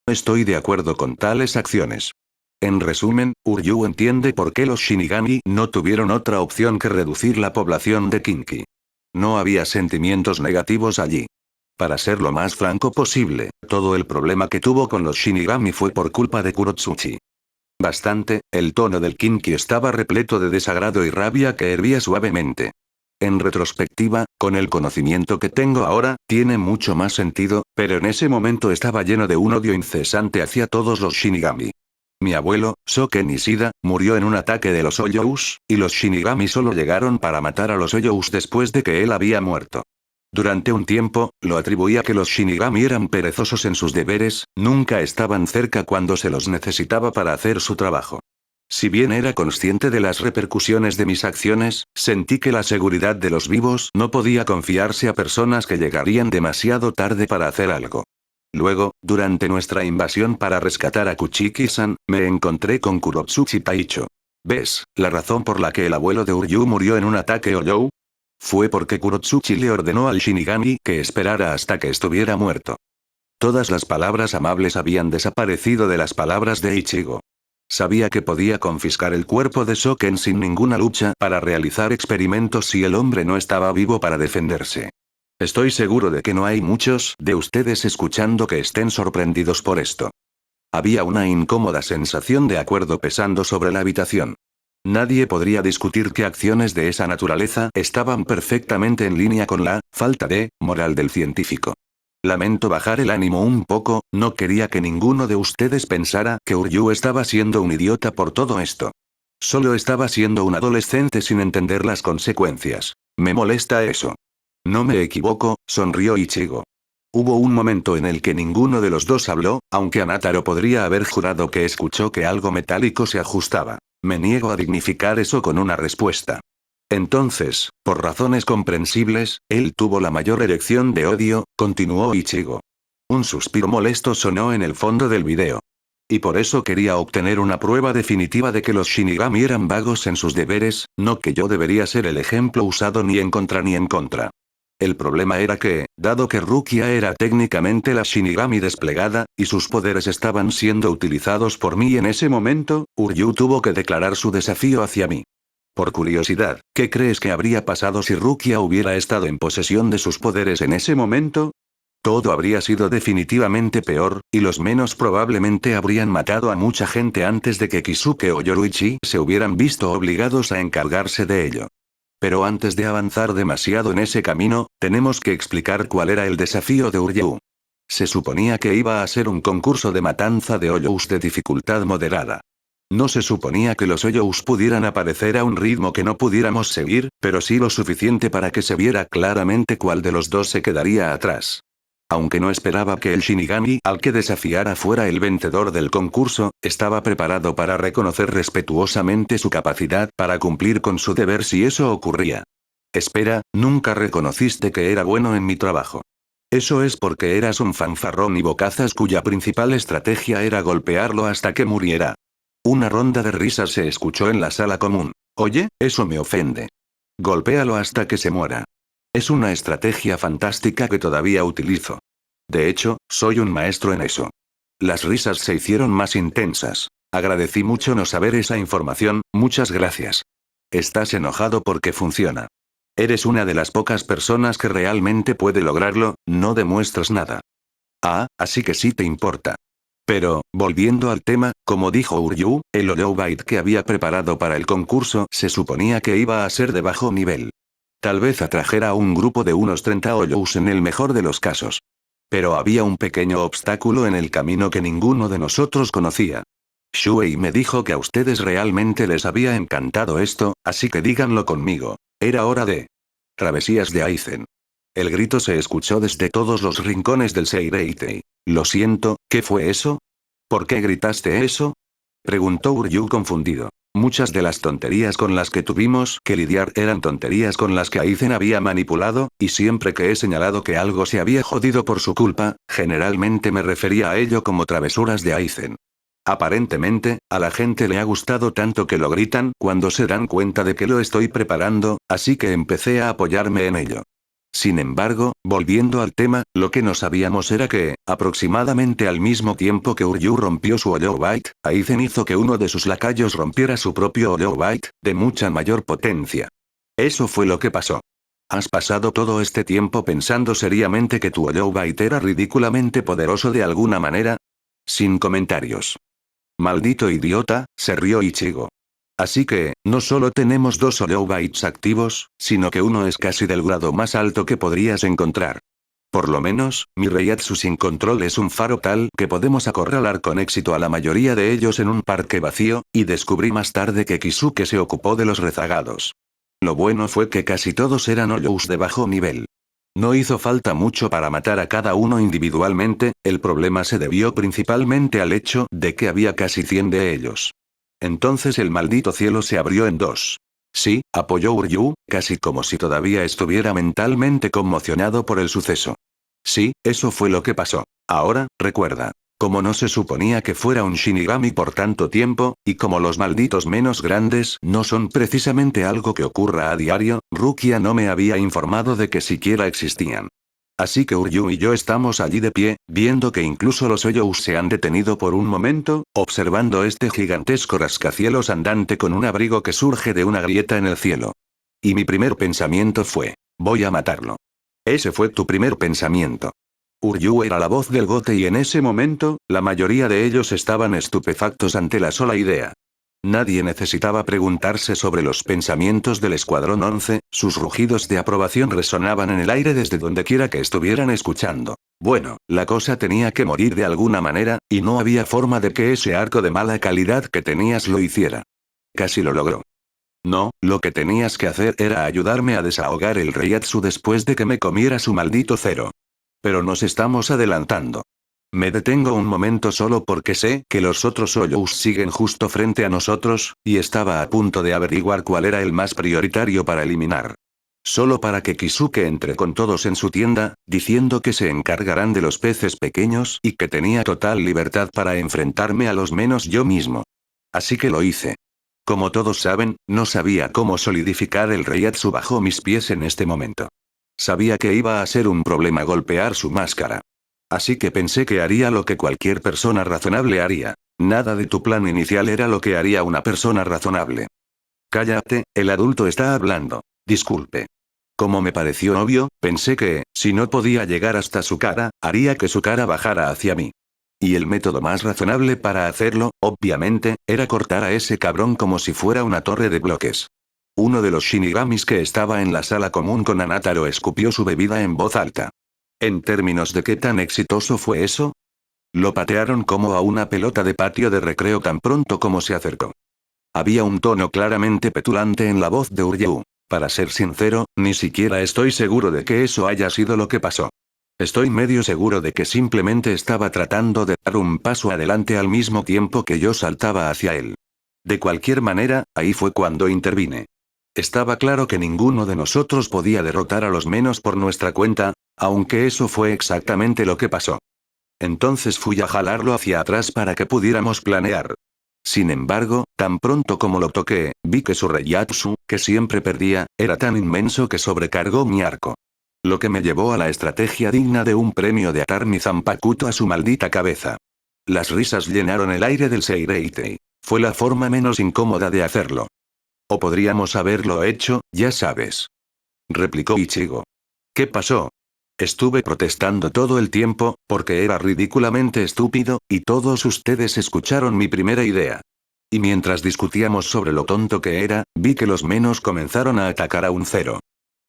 Estoy de acuerdo con tales acciones. En resumen, Uryu entiende por qué los Shinigami no tuvieron otra opción que reducir la población de Kinky. No había sentimientos negativos allí. Para ser lo más franco posible, todo el problema que tuvo con los Shinigami fue por culpa de Kurotsuchi. Bastante, el tono del Kinky estaba repleto de desagrado y rabia que hervía suavemente. En retrospectiva, con el conocimiento que tengo ahora, tiene mucho más sentido, pero en ese momento estaba lleno de un odio incesante hacia todos los Shinigami. Mi abuelo, Soken Ishida, murió en un ataque de los Oyous, y los Shinigami solo llegaron para matar a los Oyous después de que él había muerto. Durante un tiempo, lo atribuía que los Shinigami eran perezosos en sus deberes, nunca estaban cerca cuando se los necesitaba para hacer su trabajo. Si bien era consciente de las repercusiones de mis acciones, sentí que la seguridad de los vivos no podía confiarse a personas que llegarían demasiado tarde para hacer algo. Luego, durante nuestra invasión para rescatar a Kuchiki-san, me encontré con Kurotsuchi Taicho. ¿Ves, la razón por la que el abuelo de Uryu murió en un ataque Oyou? Fue porque Kurotsuchi le ordenó al Shinigami que esperara hasta que estuviera muerto. Todas las palabras amables habían desaparecido de las palabras de Ichigo. Sabía que podía confiscar el cuerpo de Soken sin ninguna lucha para realizar experimentos si el hombre no estaba vivo para defenderse. Estoy seguro de que no hay muchos de ustedes escuchando que estén sorprendidos por esto. Había una incómoda sensación de acuerdo pesando sobre la habitación. Nadie podría discutir que acciones de esa naturaleza estaban perfectamente en línea con la falta de moral del científico. Lamento bajar el ánimo un poco, no quería que ninguno de ustedes pensara que Uryu estaba siendo un idiota por todo esto. Solo estaba siendo un adolescente sin entender las consecuencias. Me molesta eso. No me equivoco, sonrió Ichigo. Hubo un momento en el que ninguno de los dos habló, aunque Anataro podría haber jurado que escuchó que algo metálico se ajustaba. Me niego a dignificar eso con una respuesta. Entonces, por razones comprensibles, él tuvo la mayor erección de odio, continuó Ichigo. Un suspiro molesto sonó en el fondo del video. Y por eso quería obtener una prueba definitiva de que los Shinigami eran vagos en sus deberes, no que yo debería ser el ejemplo usado ni en contra ni en contra. El problema era que, dado que Rukia era técnicamente la Shinigami desplegada, y sus poderes estaban siendo utilizados por mí en ese momento, Uryu tuvo que declarar su desafío hacia mí. Por curiosidad, ¿qué crees que habría pasado si Rukia hubiera estado en posesión de sus poderes en ese momento? Todo habría sido definitivamente peor, y los menos probablemente habrían matado a mucha gente antes de que Kisuke o Yoruichi se hubieran visto obligados a encargarse de ello. Pero antes de avanzar demasiado en ese camino, tenemos que explicar cuál era el desafío de Uryu. Se suponía que iba a ser un concurso de matanza de Oyous de dificultad moderada. No se suponía que los Oyous pudieran aparecer a un ritmo que no pudiéramos seguir, pero sí lo suficiente para que se viera claramente cuál de los dos se quedaría atrás. Aunque no esperaba que el Shinigami al que desafiara fuera el vencedor del concurso, estaba preparado para reconocer respetuosamente su capacidad para cumplir con su deber si eso ocurría. Espera, nunca reconociste que era bueno en mi trabajo. Eso es porque eras un fanfarrón y bocazas cuya principal estrategia era golpearlo hasta que muriera. Una ronda de risas se escuchó en la sala común. Oye, eso me ofende. Golpéalo hasta que se muera. Es una estrategia fantástica que todavía utilizo. De hecho, soy un maestro en eso. Las risas se hicieron más intensas. Agradecí mucho no saber esa información, muchas gracias. Estás enojado porque funciona. Eres una de las pocas personas que realmente puede lograrlo, no demuestras nada. Ah, así que sí te importa. Pero, volviendo al tema, como dijo Uryu, el Hollow-Bite que había preparado para el concurso se suponía que iba a ser de bajo nivel. Tal vez atrajera a un grupo de unos 30 Oyous en el mejor de los casos. Pero había un pequeño obstáculo en el camino que ninguno de nosotros conocía. Shuei me dijo que a ustedes realmente les había encantado esto, así que díganlo conmigo. Era hora de... Travesías de Aizen. El grito se escuchó desde todos los rincones del Seireitei. Lo siento, ¿qué fue eso? ¿Por qué gritaste eso? Preguntó Uryu confundido. Muchas de las tonterías con las que tuvimos que lidiar eran tonterías con las que Aizen había manipulado, y siempre que he señalado que algo se había jodido por su culpa, generalmente me refería a ello como travesuras de Aizen. Aparentemente, a la gente le ha gustado tanto que lo gritan cuando se dan cuenta de que lo estoy preparando, así que empecé a apoyarme en ello. Sin embargo, volviendo al tema, lo que no sabíamos era que, aproximadamente al mismo tiempo que Uryu rompió su Hollow Bite, Aizen hizo que uno de sus lacayos rompiera su propio Hollow Bite, de mucha mayor potencia. Eso fue lo que pasó. ¿Has pasado todo este tiempo pensando seriamente que tu Hollow Bite era ridículamente poderoso de alguna manera? Sin comentarios. Maldito idiota, se rió Ichigo. Así que, no solo tenemos dos Hollow Bites activos, sino que uno es casi del grado más alto que podrías encontrar. Por lo menos, mi Reiatsu sin control es un faro tal que podemos acorralar con éxito a la mayoría de ellos en un parque vacío, y descubrí más tarde que Kisuke se ocupó de los rezagados. Lo bueno fue que casi todos eran Hollous de bajo nivel. No hizo falta mucho para matar a cada uno individualmente, el problema se debió principalmente al hecho de que había casi 100 de ellos. Entonces el maldito cielo se abrió en dos. Sí, apoyó Uryu, casi como si todavía estuviera mentalmente conmocionado por el suceso. Sí, eso fue lo que pasó. Ahora, recuerda. Como no se suponía que fuera un Shinigami por tanto tiempo, y como los malditos menos grandes no son precisamente algo que ocurra a diario, Rukia no me había informado de que siquiera existían. Así que Uryu y yo estamos allí de pie, viendo que incluso los Hoyous se han detenido por un momento, observando este gigantesco rascacielos andante con un abrigo que surge de una grieta en el cielo. Y mi primer pensamiento fue, voy a matarlo. Ese fue tu primer pensamiento. Uryu era la voz del Gote y en ese momento, la mayoría de ellos estaban estupefactos ante la sola idea. Nadie necesitaba preguntarse sobre los pensamientos del Escuadrón 11, sus rugidos de aprobación resonaban en el aire desde donde quiera que estuvieran escuchando. Bueno, la cosa tenía que morir de alguna manera, y no había forma de que ese arco de mala calidad que tenías lo hiciera. Casi lo logró. No, lo que tenías que hacer era ayudarme a desahogar el Reiatsu después de que me comiera su maldito cero. Pero nos estamos adelantando. Me detengo un momento solo porque sé que los otros Hoyous siguen justo frente a nosotros, y estaba a punto de averiguar cuál era el más prioritario para eliminar. Solo para que Kisuke entre con todos en su tienda, diciendo que se encargarán de los peces pequeños y que tenía total libertad para enfrentarme a los menos yo mismo. Así que lo hice. Como todos saben, no sabía cómo solidificar el Reiatsu bajo mis pies en este momento. Sabía que iba a ser un problema golpear su máscara. Así que pensé que haría lo que cualquier persona razonable haría. Nada de tu plan inicial era lo que haría una persona razonable. Cállate, el adulto está hablando. Disculpe. Como me pareció obvio, pensé que, si no podía llegar hasta su cara, haría que su cara bajara hacia mí. Y el método más razonable para hacerlo, obviamente, era cortar a ese cabrón como si fuera una torre de bloques. Uno de los Shinigamis que estaba en la sala común con Anataro escupió su bebida en voz alta. En términos de qué tan exitoso fue eso, lo patearon como a una pelota de patio de recreo tan pronto como se acercó. Había un tono claramente petulante en la voz de Uryu. Para ser sincero, ni siquiera estoy seguro de que eso haya sido lo que pasó. Estoy medio seguro de que simplemente estaba tratando de dar un paso adelante al mismo tiempo que yo saltaba hacia él. De cualquier manera, ahí fue cuando intervine. Estaba claro que ninguno de nosotros podía derrotar a los menos por nuestra cuenta, aunque eso fue exactamente lo que pasó. Entonces fui a jalarlo hacia atrás para que pudiéramos planear. Sin embargo, tan pronto como lo toqué, vi que su Reiatsu, que siempre perdía, era tan inmenso que sobrecargó mi arco. Lo que me llevó a la estrategia digna de un premio de atar mi Zanpakuto a su maldita cabeza. Las risas llenaron el aire del Seireitei. Fue la forma menos incómoda de hacerlo. O podríamos haberlo hecho, ya sabes. Replicó Ichigo. ¿Qué pasó? Estuve protestando todo el tiempo, porque era ridículamente estúpido, y todos ustedes escucharon mi primera idea. Y mientras discutíamos sobre lo tonto que era, vi que los menos comenzaron a atacar a un cero.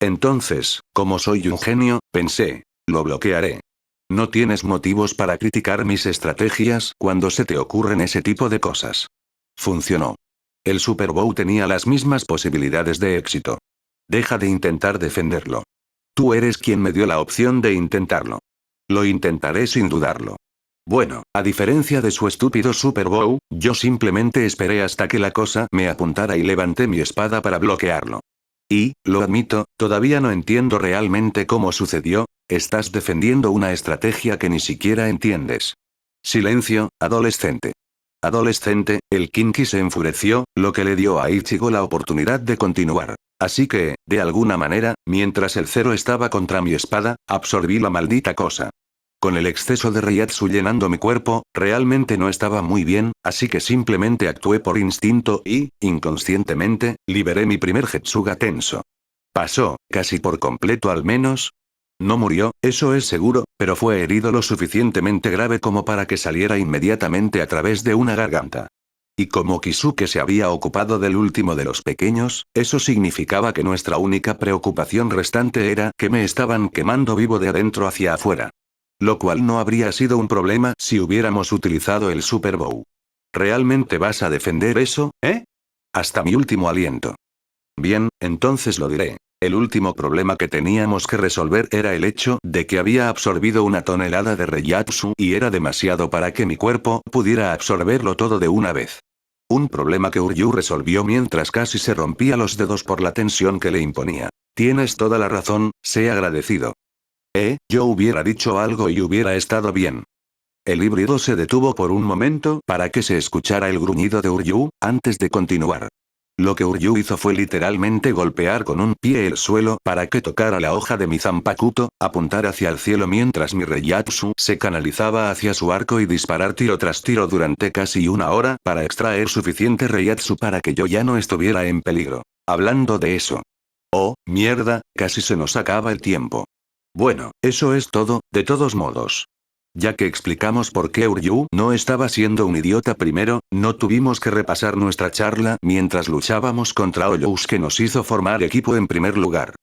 Entonces, como soy un genio, pensé, lo bloquearé. No tienes motivos para criticar mis estrategias cuando se te ocurren ese tipo de cosas. Funcionó. El Super Bowl tenía las mismas posibilidades de éxito. Deja de intentar defenderlo. Tú eres quien me dio la opción de intentarlo. Lo intentaré sin dudarlo. Bueno, a diferencia de su estúpido Super Bow, yo simplemente esperé hasta que la cosa me apuntara y levanté mi espada para bloquearlo. Y, lo admito, todavía no entiendo realmente cómo sucedió, estás defendiendo una estrategia que ni siquiera entiendes. Silencio, adolescente. Adolescente, el Kinky se enfureció, lo que le dio a Ichigo la oportunidad de continuar. Así que, de alguna manera, mientras el cero estaba contra mi espada, absorbí la maldita cosa. Con el exceso de Reiatsu llenando mi cuerpo, realmente no estaba muy bien, así que simplemente actué por instinto y, inconscientemente, liberé mi primer Getsuga tenso. Pasó, casi por completo al menos. No murió, eso es seguro, pero fue herido lo suficientemente grave como para que saliera inmediatamente a través de una garganta. Y como Kisuke se había ocupado del último de los pequeños, eso significaba que nuestra única preocupación restante era que me estaban quemando vivo de adentro hacia afuera. Lo cual no habría sido un problema si hubiéramos utilizado el Super Bow. ¿Realmente vas a defender eso, eh? Hasta mi último aliento. Bien, entonces lo diré. El último problema que teníamos que resolver era el hecho de que había absorbido una tonelada de Reiatsu y era demasiado para que mi cuerpo pudiera absorberlo todo de una vez. Un problema que Uryu resolvió mientras casi se rompía los dedos por la tensión que le imponía. Tienes toda la razón, sé agradecido. Yo hubiera dicho algo y hubiera estado bien. El híbrido se detuvo por un momento para que se escuchara el gruñido de Uryu, antes de continuar. Lo que Uryu hizo fue literalmente golpear con un pie el suelo para que tocara la hoja de mi Zanpakuto, apuntar hacia el cielo mientras mi Reiatsu se canalizaba hacia su arco y disparar tiro tras tiro durante casi una hora para extraer suficiente Reiatsu para que yo ya no estuviera en peligro. Hablando de eso. Oh, mierda, casi se nos acaba el tiempo. Bueno, eso es todo, de todos modos. Ya que explicamos por qué Uryu no estaba siendo un idiota primero, no tuvimos que repasar nuestra charla mientras luchábamos contra Oyous que nos hizo formar equipo en primer lugar.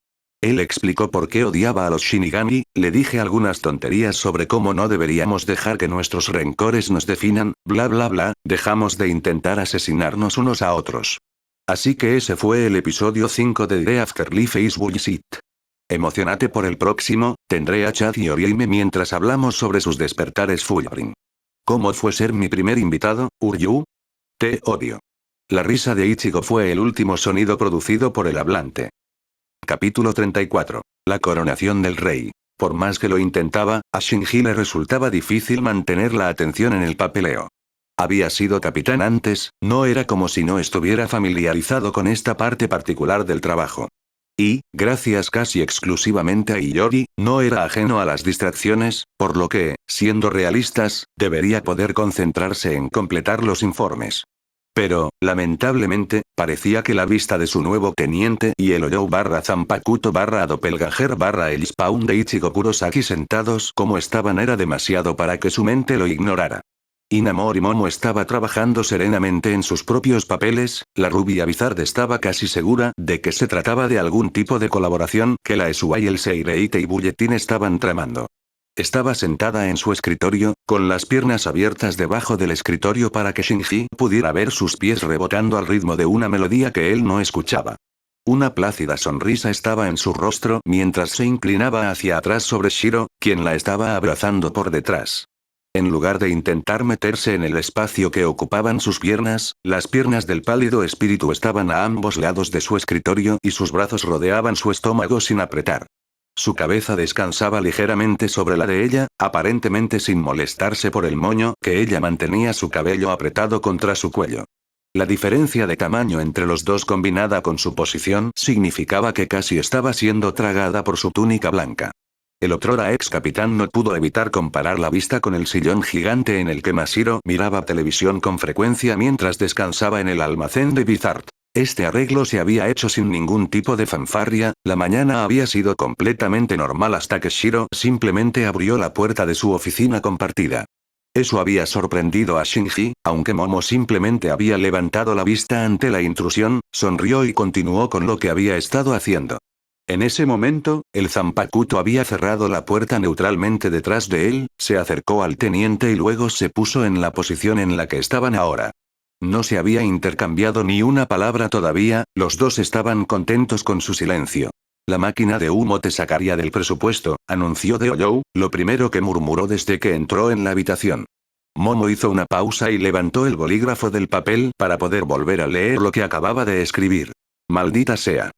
Él explicó por qué odiaba a los Shinigami, le dije algunas tonterías sobre cómo no deberíamos dejar que nuestros rencores nos definan, bla bla bla, dejamos de intentar asesinarnos unos a otros. Así que ese fue el episodio 5 de The Afterlife is Bullshit. Emocionate por el próximo, tendré a Chad y Orihime mientras hablamos sobre sus despertares Fullbring. ¿Cómo fue ser mi primer invitado, Uryu? Te odio. La risa de Ichigo fue el último sonido producido por el hablante. Capítulo 34. La coronación del rey. Por más que lo intentaba, a Shinji le resultaba difícil mantener la atención en el papeleo. Había sido capitán antes, no era como si no estuviera familiarizado con esta parte particular del trabajo. Y, gracias casi exclusivamente a Iori, no era ajeno a las distracciones, por lo que, siendo realistas, debería poder concentrarse en completar los informes. Pero, lamentablemente, parecía que la vista de su nuevo teniente y el Oyou Zanpakuto Doppelganger el Spawn de Ichigo Kurosaki sentados como estaban era demasiado para que su mente lo ignorara. Inamori Momo estaba trabajando serenamente en sus propios papeles, la rubia Bizarre estaba casi segura de que se trataba de algún tipo de colaboración que la Esua y el Seireite y Bulletin estaban tramando. Estaba sentada en su escritorio, con las piernas abiertas debajo del escritorio para que Shinji pudiera ver sus pies rebotando al ritmo de una melodía que él no escuchaba. Una plácida sonrisa estaba en su rostro mientras se inclinaba hacia atrás sobre Shiro, quien la estaba abrazando por detrás. En lugar de intentar meterse en el espacio que ocupaban sus piernas, las piernas del pálido espíritu estaban a ambos lados de su escritorio y sus brazos rodeaban su estómago sin apretar. Su cabeza descansaba ligeramente sobre la de ella, aparentemente sin molestarse por el moño que ella mantenía su cabello apretado contra su cuello. La diferencia de tamaño entre los dos combinada con su posición significaba que casi estaba siendo tragada por su túnica blanca. El otrora ex capitán no pudo evitar comparar la vista con el sillón gigante en el que Mashiro miraba televisión con frecuencia mientras descansaba en el almacén de Bizarre. Este arreglo se había hecho sin ningún tipo de fanfarria, la mañana había sido completamente normal hasta que Shiro simplemente abrió la puerta de su oficina compartida. Eso había sorprendido a Shinji, aunque Momo simplemente había levantado la vista ante la intrusión, sonrió y continuó con lo que había estado haciendo. En ese momento, el Zanpakuto había cerrado la puerta neutralmente detrás de él, se acercó al teniente y luego se puso en la posición en la que estaban ahora. No se había intercambiado ni una palabra todavía, los dos estaban contentos con su silencio. La máquina de humo te sacaría del presupuesto, anunció Deoyou, lo primero que murmuró desde que entró en la habitación. Momo hizo una pausa y levantó el bolígrafo del papel para poder volver a leer lo que acababa de escribir. Maldita sea.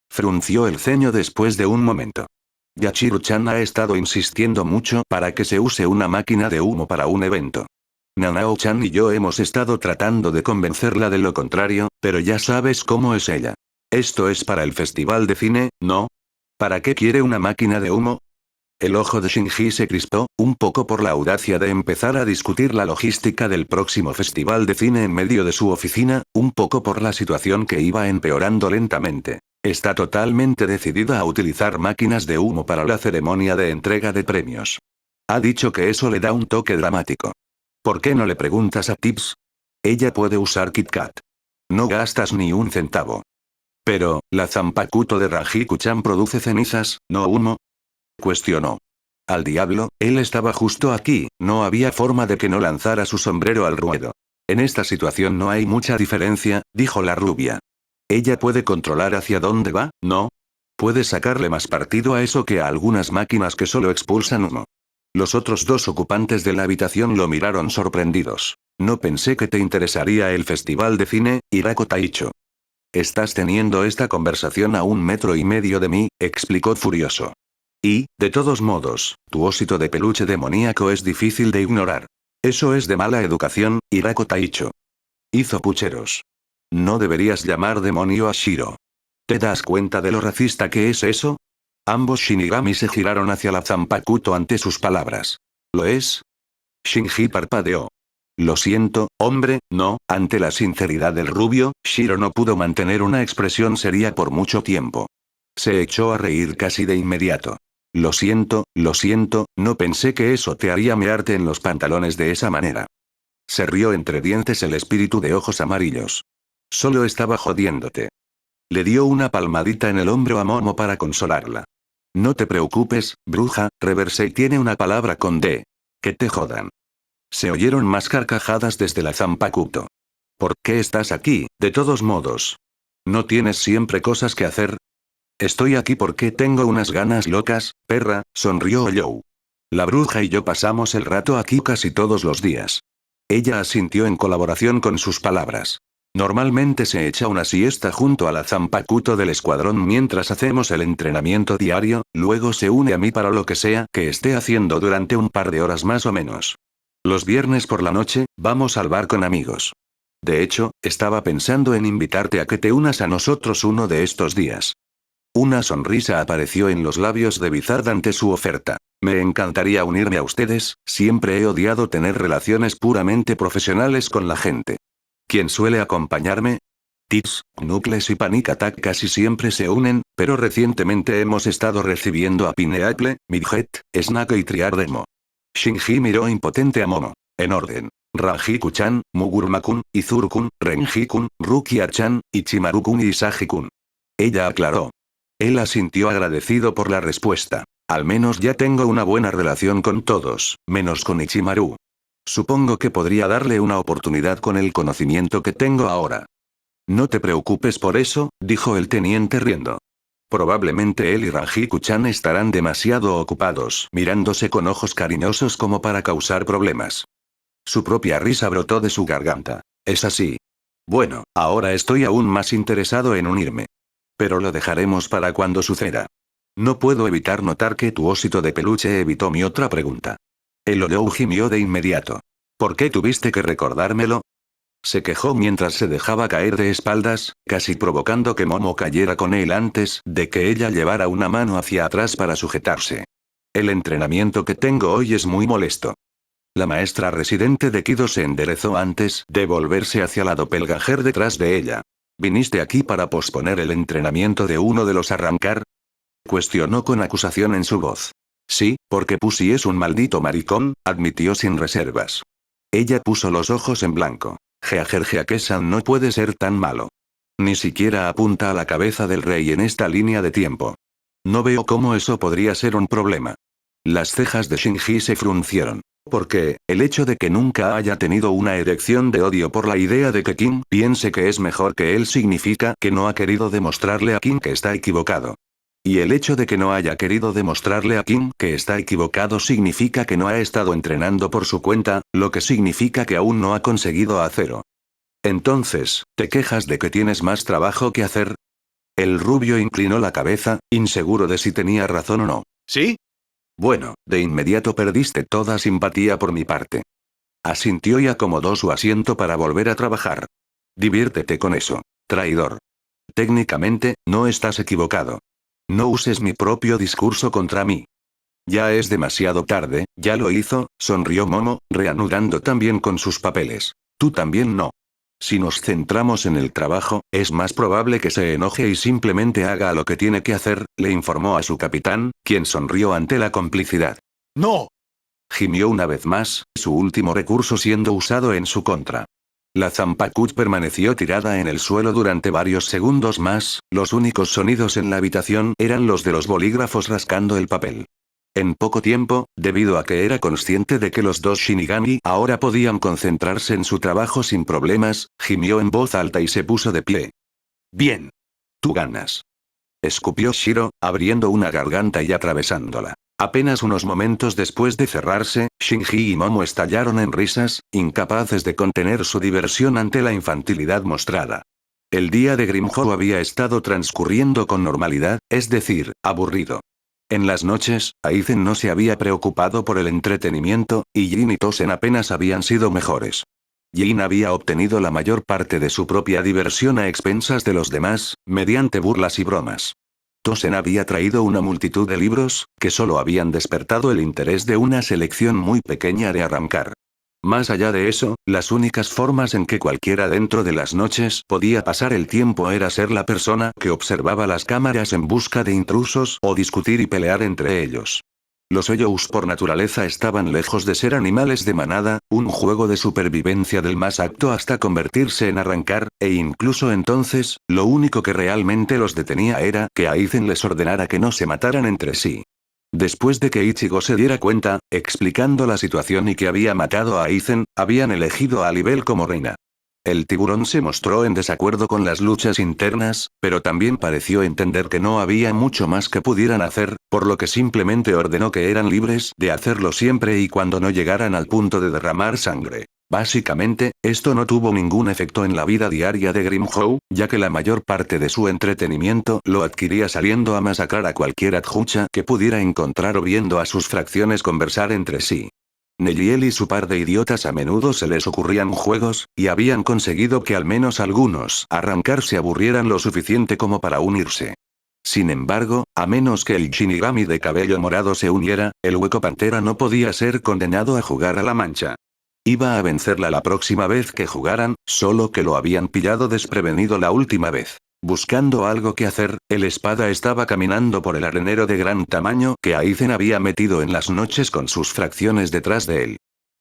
Frunció el ceño después de un momento. Yachiru-chan ha estado insistiendo mucho para que se use una máquina de humo para un evento. Nanao-chan y yo hemos estado tratando de convencerla de lo contrario, pero ya sabes cómo es ella. Esto es para el festival de cine, ¿no? ¿Para qué quiere una máquina de humo? El ojo de Shinji se crispó, un poco por la audacia de empezar a discutir la logística del próximo festival de cine en medio de su oficina, un poco por la situación que iba empeorando lentamente. Está totalmente decidida a utilizar máquinas de humo para la ceremonia de entrega de premios. Ha dicho que eso le da un toque dramático. ¿Por qué no le preguntas a Tips? Ella puede usar KitKat. No gastas ni un centavo. Pero, la Zanpakuto de Rajiku-chan produce cenizas, no humo. Cuestionó. Al diablo, él estaba justo aquí, no había forma de que no lanzara su sombrero al ruedo. En esta situación no hay mucha diferencia, dijo la rubia. Ella puede controlar hacia dónde va, ¿no? Puede sacarle más partido a eso que a algunas máquinas que solo expulsan humo. Los otros dos ocupantes de la habitación lo miraron sorprendidos. No pensé que te interesaría el festival de cine, Hirako Taicho. Estás teniendo esta conversación a 1,5 metros de mí, explicó furioso. Y, de todos modos, tu osito de peluche demoníaco es difícil de ignorar. Eso es de mala educación, Hirako Taicho. Hizo pucheros. No deberías llamar demonio a Shiro. ¿Te das cuenta de lo racista que es eso? Ambos Shinigami se giraron hacia la Zanpakuto ante sus palabras. ¿Lo es? Shinji parpadeó. Lo siento, hombre, no. Ante la sinceridad del rubio, Shiro no pudo mantener una expresión seria por mucho tiempo. Se echó a reír casi de inmediato. Lo siento, no pensé que eso te haría mearte en los pantalones de esa manera. Se rió entre dientes el espíritu de ojos amarillos. Solo estaba jodiéndote. Le dio una palmadita en el hombro a Momo para consolarla. No te preocupes, bruja, Reversei tiene una palabra con D. Que te jodan. Se oyeron más carcajadas desde la Zanpakuto. ¿Por qué estás aquí, de todos modos? ¿No tienes siempre cosas que hacer? Estoy aquí porque tengo unas ganas locas, perra, sonrió You. La bruja y yo pasamos el rato aquí casi todos los días. Ella asintió en colaboración con sus palabras. Normalmente se echa una siesta junto a la Zanpakuto del escuadrón mientras hacemos el entrenamiento diario, luego se une a mí para lo que sea que esté haciendo durante un par de horas más o menos. Los viernes por la noche, vamos al bar con amigos. De hecho, estaba pensando en invitarte a que te unas a nosotros uno de estos días. Una sonrisa apareció en los labios de Bizard ante su oferta. Me encantaría unirme a ustedes, siempre he odiado tener relaciones puramente profesionales con la gente. ¿Quién suele acompañarme? Tips, Knuckles y Panic Attack casi siempre se unen, pero recientemente hemos estado recibiendo a Pineapple, Midget, Snack y Triardemo. Shinji miró impotente a Momo. En orden. Rajiku-chan, Muguruma-kun, Izuru-kun, Renji-kun, Rukia-chan, Ichimaru-kun y Isagi-kun. Ella aclaró. Él asintió agradecido por la respuesta. Al menos ya tengo una buena relación con todos, menos con Ichimaru. Supongo que podría darle una oportunidad con el conocimiento que tengo ahora. No te preocupes por eso, dijo el teniente riendo. Probablemente él y Rajiku-chan estarán demasiado ocupados mirándose con ojos cariñosos como para causar problemas. Su propia risa brotó de su garganta. Es así. Bueno, ahora estoy aún más interesado en unirme. Pero lo dejaremos para cuando suceda. No puedo evitar notar que tu osito de peluche evitó mi otra pregunta. El Olou gimió de inmediato. ¿Por qué tuviste que recordármelo? Se quejó mientras se dejaba caer de espaldas, casi provocando que Momo cayera con él antes de que ella llevara una mano hacia atrás para sujetarse. El entrenamiento que tengo hoy es muy molesto. La maestra residente de Kido se enderezó antes de volverse hacia la doppelganger detrás de ella. ¿Viniste aquí para posponer el entrenamiento de uno de los arrancar? Cuestionó con acusación en su voz. Sí, porque Pussy es un maldito maricón, admitió sin reservas. Ella puso los ojos en blanco. Geakergeakesan no puede ser tan malo. Ni siquiera apunta a la cabeza del rey en esta línea de tiempo. No veo cómo eso podría ser un problema. Las cejas de Shinji se fruncieron. Porque, el hecho de que nunca haya tenido una erección de odio por la idea de que Kim piense que es mejor que él significa que no ha querido demostrarle a Kim que está equivocado. Y el hecho de que no haya querido demostrarle a Kim que está equivocado significa que no ha estado entrenando por su cuenta, lo que significa que aún no ha conseguido a Zero. Entonces, ¿te quejas de que tienes más trabajo que hacer? El rubio inclinó la cabeza, inseguro de si tenía razón o no. ¿Sí? Bueno, de inmediato perdiste toda simpatía por mi parte. Asintió y acomodó su asiento para volver a trabajar. Diviértete con eso, traidor. Técnicamente, no estás equivocado. No uses mi propio discurso contra mí. Ya es demasiado tarde, ya lo hizo, sonrió Momo, reanudando también con sus papeles. Tú también no. Si nos centramos en el trabajo, es más probable que se enoje y simplemente haga lo que tiene que hacer, le informó a su capitán, quien sonrió ante la complicidad. ¡No! Gimió una vez más, su último recurso siendo usado en su contra. La Zampacud permaneció tirada en el suelo durante varios segundos más, los únicos sonidos en la habitación eran los de los bolígrafos rascando el papel. En poco tiempo, debido a que era consciente de que los dos Shinigami ahora podían concentrarse en su trabajo sin problemas, gimió en voz alta y se puso de pie. Bien. Tú ganas. Escupió Shiro, abriendo una garganta y atravesándola. Apenas unos momentos después de cerrarse, Shinji y Momo estallaron en risas, incapaces de contener su diversión ante la infantilidad mostrada. El día de Grimjow había estado transcurriendo con normalidad, es decir, aburrido. En las noches, Aizen no se había preocupado por el entretenimiento, y Jin y Tosen apenas habían sido mejores. Jin había obtenido la mayor parte de su propia diversión a expensas de los demás, mediante burlas y bromas. Tosen había traído una multitud de libros, que solo habían despertado el interés de una selección muy pequeña de arrancar. Más allá de eso, las únicas formas en que cualquiera dentro de las noches podía pasar el tiempo era ser la persona que observaba las cámaras en busca de intrusos o discutir y pelear entre ellos. Los Oyous por naturaleza estaban lejos de ser animales de manada, un juego de supervivencia del más apto hasta convertirse en arrancar, e incluso entonces, lo único que realmente los detenía era que Aizen les ordenara que no se mataran entre sí. Después de que Ichigo se diera cuenta, explicando la situación y que había matado a Aizen, habían elegido a Libel como reina. El tiburón se mostró en desacuerdo con las luchas internas, pero también pareció entender que no había mucho más que pudieran hacer, por lo que simplemente ordenó que eran libres de hacerlo siempre y cuando no llegaran al punto de derramar sangre. Básicamente, esto no tuvo ningún efecto en la vida diaria de Grimjow, ya que la mayor parte de su entretenimiento lo adquiría saliendo a masacrar a cualquier adjucha que pudiera encontrar o viendo a sus fracciones conversar entre sí. Neliel y su par de idiotas a menudo se les ocurrían juegos, y habían conseguido que al menos algunos arrancar se aburrieran lo suficiente como para unirse. Sin embargo, a menos que el Shinigami de cabello morado se uniera, el hueco pantera no podía ser condenado a jugar a la mancha. Iba a vencerla la próxima vez que jugaran, solo que lo habían pillado desprevenido la última vez. Buscando algo que hacer, el espada estaba caminando por el arenero de gran tamaño que Aizen había metido en las noches con sus fracciones detrás de él.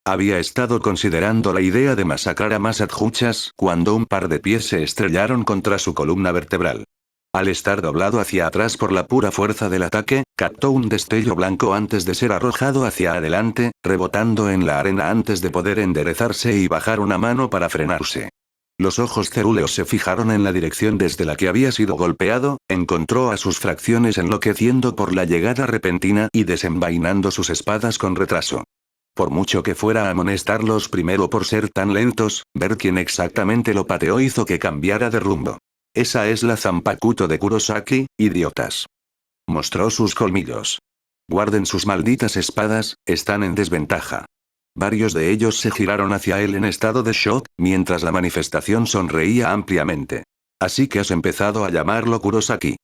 Había estado considerando la idea de masacrar a más adjuchas cuando un par de pies se estrellaron contra su columna vertebral. Al estar doblado hacia atrás por la pura fuerza del ataque, captó un destello blanco antes de ser arrojado hacia adelante, rebotando en la arena antes de poder enderezarse y bajar una mano para frenarse. Los ojos cerúleos se fijaron en la dirección desde la que había sido golpeado, encontró a sus fracciones enloqueciendo por la llegada repentina y desenvainando sus espadas con retraso. Por mucho que fuera a amonestarlos primero por ser tan lentos, ver quién exactamente lo pateó hizo que cambiara de rumbo. Esa es la Zanpakuto de Kurosaki, idiotas. Mostró sus colmillos. Guarden sus malditas espadas, están en desventaja. Varios de ellos se giraron hacia él en estado de shock, mientras la manifestación sonreía ampliamente. Así que has empezado a llamarlo Kurosaki.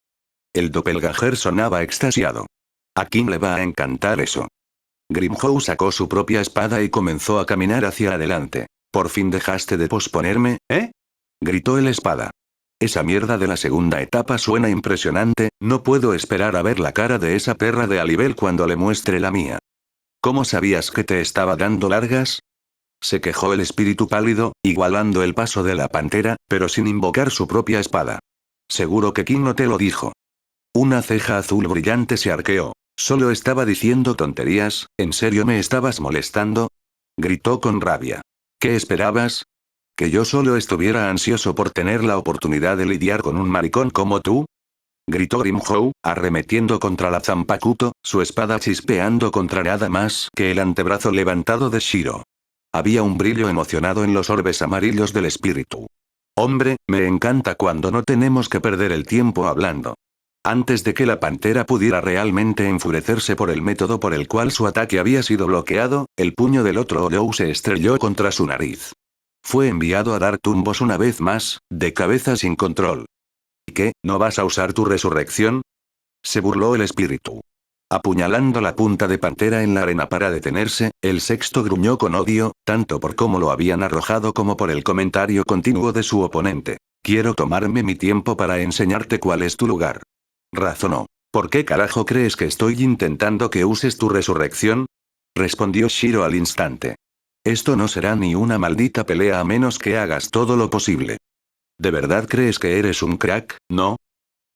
El doppelganger sonaba extasiado. ¿A quién le va a encantar eso? Grimjow sacó su propia espada y comenzó a caminar hacia adelante. ¿Por fin dejaste de posponerme, eh? Gritó el espada. Esa mierda de la segunda etapa suena impresionante, no puedo esperar a ver la cara de esa perra de Alibel cuando le muestre la mía. ¿Cómo sabías que te estaba dando largas? Se quejó el espíritu pálido, igualando el paso de la pantera, pero sin invocar su propia espada. Seguro que Kim no te lo dijo. Una ceja azul brillante se arqueó. Solo estaba diciendo tonterías, ¿en serio me estabas molestando? Gritó con rabia. ¿Qué esperabas? ¿Que yo solo estuviera ansioso por tener la oportunidad de lidiar con un maricón como tú? gritó Grimjow, arremetiendo contra la Zanpakuto, su espada chispeando contra nada más que el antebrazo levantado de Shiro. Había un brillo emocionado en los orbes amarillos del espíritu. Hombre, me encanta cuando no tenemos que perder el tiempo hablando. Antes de que la pantera pudiera realmente enfurecerse por el método por el cual su ataque había sido bloqueado, el puño del otro Olou se estrelló contra su nariz. Fue enviado a dar tumbos una vez más, de cabeza sin control. ¿Y qué, no vas a usar tu resurrección? Se burló el espíritu. Apuñalando la punta de pantera en la arena para detenerse, el sexto gruñó con odio, tanto por cómo lo habían arrojado como por el comentario continuo de su oponente. Quiero tomarme mi tiempo para enseñarte cuál es tu lugar. Razonó. ¿Por qué carajo crees que estoy intentando que uses tu resurrección? Respondió Shiro al instante. Esto no será ni una maldita pelea a menos que hagas todo lo posible. ¿De verdad crees que eres un crack, no?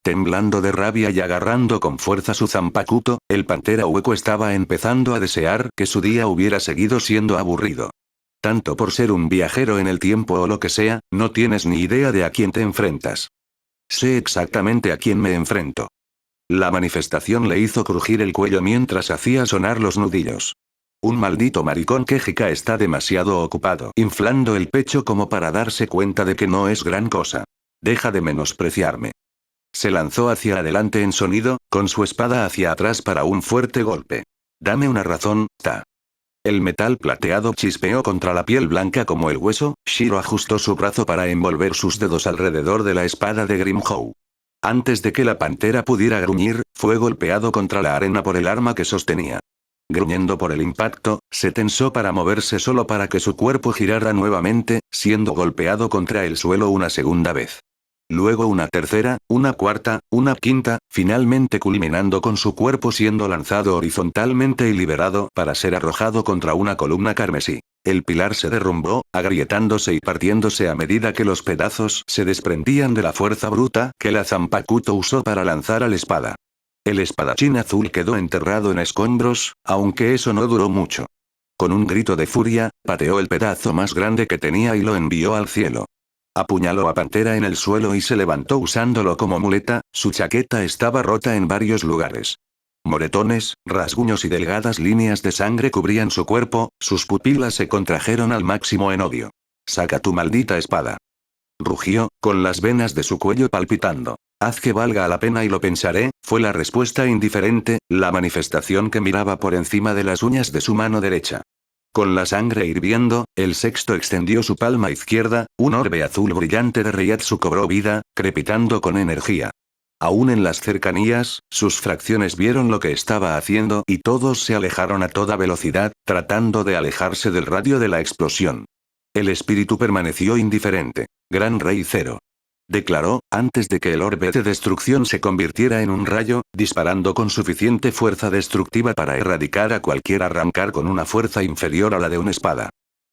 Temblando de rabia y agarrando con fuerza su Zanpakuto, el pantera hueco estaba empezando a desear que su día hubiera seguido siendo aburrido. Tanto por ser un viajero en el tiempo o lo que sea, no tienes ni idea de a quién te enfrentas. Sé exactamente a quién me enfrento. La manifestación le hizo crujir el cuello mientras hacía sonar los nudillos. Un maldito maricón que Hika está demasiado ocupado inflando el pecho como para darse cuenta de que no es gran cosa. Deja de menospreciarme. Se lanzó hacia adelante en sonido, con su espada hacia atrás para un fuerte golpe. Dame una razón, ta. El metal plateado chispeó contra la piel blanca como el hueso. Shiro ajustó su brazo para envolver sus dedos alrededor de la espada de Grimjow. Antes de que la pantera pudiera gruñir, fue golpeado contra la arena por el arma que sostenía. Gruñendo por el impacto, se tensó para moverse solo para que su cuerpo girara nuevamente, siendo golpeado contra el suelo una segunda vez. Luego una tercera, una cuarta, una quinta, finalmente culminando con su cuerpo siendo lanzado horizontalmente y liberado para ser arrojado contra una columna carmesí. El pilar se derrumbó, agrietándose y partiéndose a medida que los pedazos se desprendían de la fuerza bruta que la Zanpakuto usó para lanzar a la espada. El espadachín azul quedó enterrado en escombros, aunque eso no duró mucho. Con un grito de furia, pateó el pedazo más grande que tenía y lo envió al cielo. Apuñaló a Pantera en el suelo y se levantó usándolo como muleta, su chaqueta estaba rota en varios lugares. Moretones, rasguños y delgadas líneas de sangre cubrían su cuerpo, sus pupilas se contrajeron al máximo en odio. «Saca tu maldita espada». Rugió, con las venas de su cuello palpitando. «Haz que valga la pena y lo pensaré», fue la respuesta indiferente, la manifestación que miraba por encima de las uñas de su mano derecha. Con la sangre hirviendo, el sexto extendió su palma izquierda, un orbe azul brillante de Reiatsu cobró vida, crepitando con energía. Aún en las cercanías, sus fracciones vieron lo que estaba haciendo y todos se alejaron a toda velocidad, tratando de alejarse del radio de la explosión. El espíritu permaneció indiferente. Gran Rey Zero. Declaró, antes de que el orbe de destrucción se convirtiera en un rayo, disparando con suficiente fuerza destructiva para erradicar a cualquier arrancar con una fuerza inferior a la de una espada.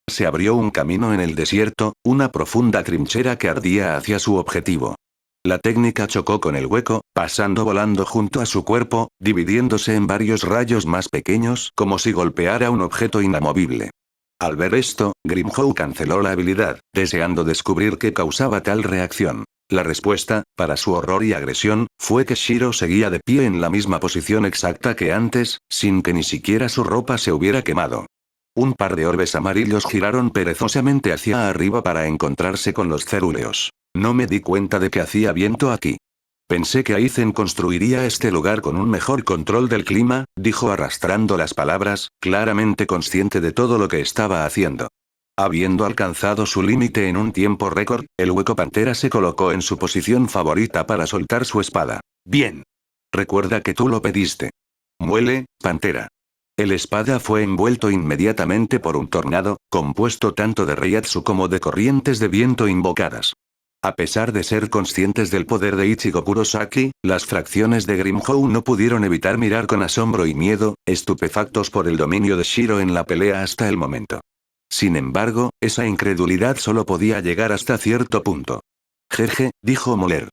Se abrió un camino en el desierto, una profunda trinchera que ardía hacia su objetivo. La técnica chocó con el hueco, pasando volando junto a su cuerpo, dividiéndose en varios rayos más pequeños como si golpeara un objeto inamovible. Al ver esto, Grimjow canceló la habilidad, deseando descubrir qué causaba tal reacción. La respuesta, para su horror y agresión, fue que Shiro seguía de pie en la misma posición exacta que antes, sin que ni siquiera su ropa se hubiera quemado. Un par de orbes amarillos giraron perezosamente hacia arriba para encontrarse con los cerúleos. No me di cuenta de que hacía viento aquí. Pensé que Aizen construiría este lugar con un mejor control del clima, dijo arrastrando las palabras, claramente consciente de todo lo que estaba haciendo. Habiendo alcanzado su límite en un tiempo récord, el hueco pantera se colocó en su posición favorita para soltar su espada. Bien. Recuerda que tú lo pediste. Muele, pantera. El espada fue envuelto inmediatamente por un tornado, compuesto tanto de Reiatsu como de corrientes de viento invocadas. A pesar de ser conscientes del poder de Ichigo Kurosaki, las fracciones de Grimjow no pudieron evitar mirar con asombro y miedo, estupefactos por el dominio de Shiro en la pelea hasta el momento. Sin embargo, esa incredulidad solo podía llegar hasta cierto punto. Jeje, dijo Moler.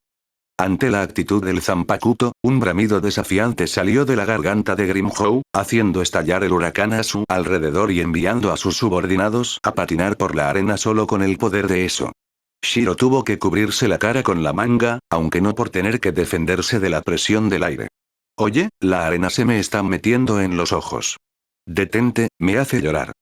Ante la actitud del Zanpakuto, un bramido desafiante salió de la garganta de Grimjow, haciendo estallar el huracán a su alrededor y enviando a sus subordinados a patinar por la arena solo con el poder de eso. Shiro tuvo que cubrirse la cara con la manga, aunque no por tener que defenderse de la presión del aire. Oye, la arena se me está metiendo en los ojos. Detente, me hace llorar.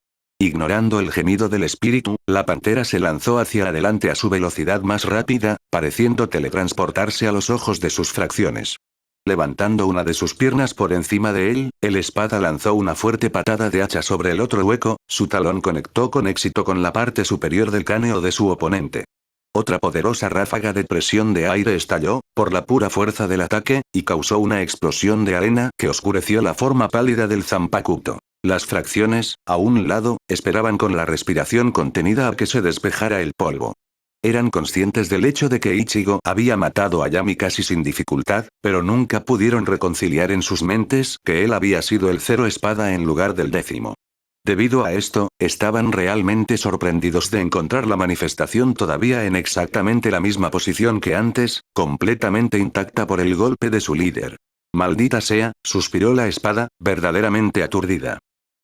Ignorando el gemido del espíritu, la pantera se lanzó hacia adelante a su velocidad más rápida, pareciendo teletransportarse a los ojos de sus fracciones. Levantando una de sus piernas por encima de él, el espada lanzó una fuerte patada de hacha sobre el otro hueco, su talón conectó con éxito con la parte superior del cráneo de su oponente. Otra poderosa ráfaga de presión de aire estalló, por la pura fuerza del ataque, y causó una explosión de arena que oscureció la forma pálida del Zanpakuto. Las fracciones, a un lado, esperaban con la respiración contenida a que se despejara el polvo. Eran conscientes del hecho de que Ichigo había matado a Yami casi sin dificultad, pero nunca pudieron reconciliar en sus mentes que él había sido el 0 espada en lugar del 10º. Debido a esto, estaban realmente sorprendidos de encontrar la manifestación todavía en exactamente la misma posición que antes, completamente intacta por el golpe de su líder. Maldita sea, suspiró la espada, verdaderamente aturdida.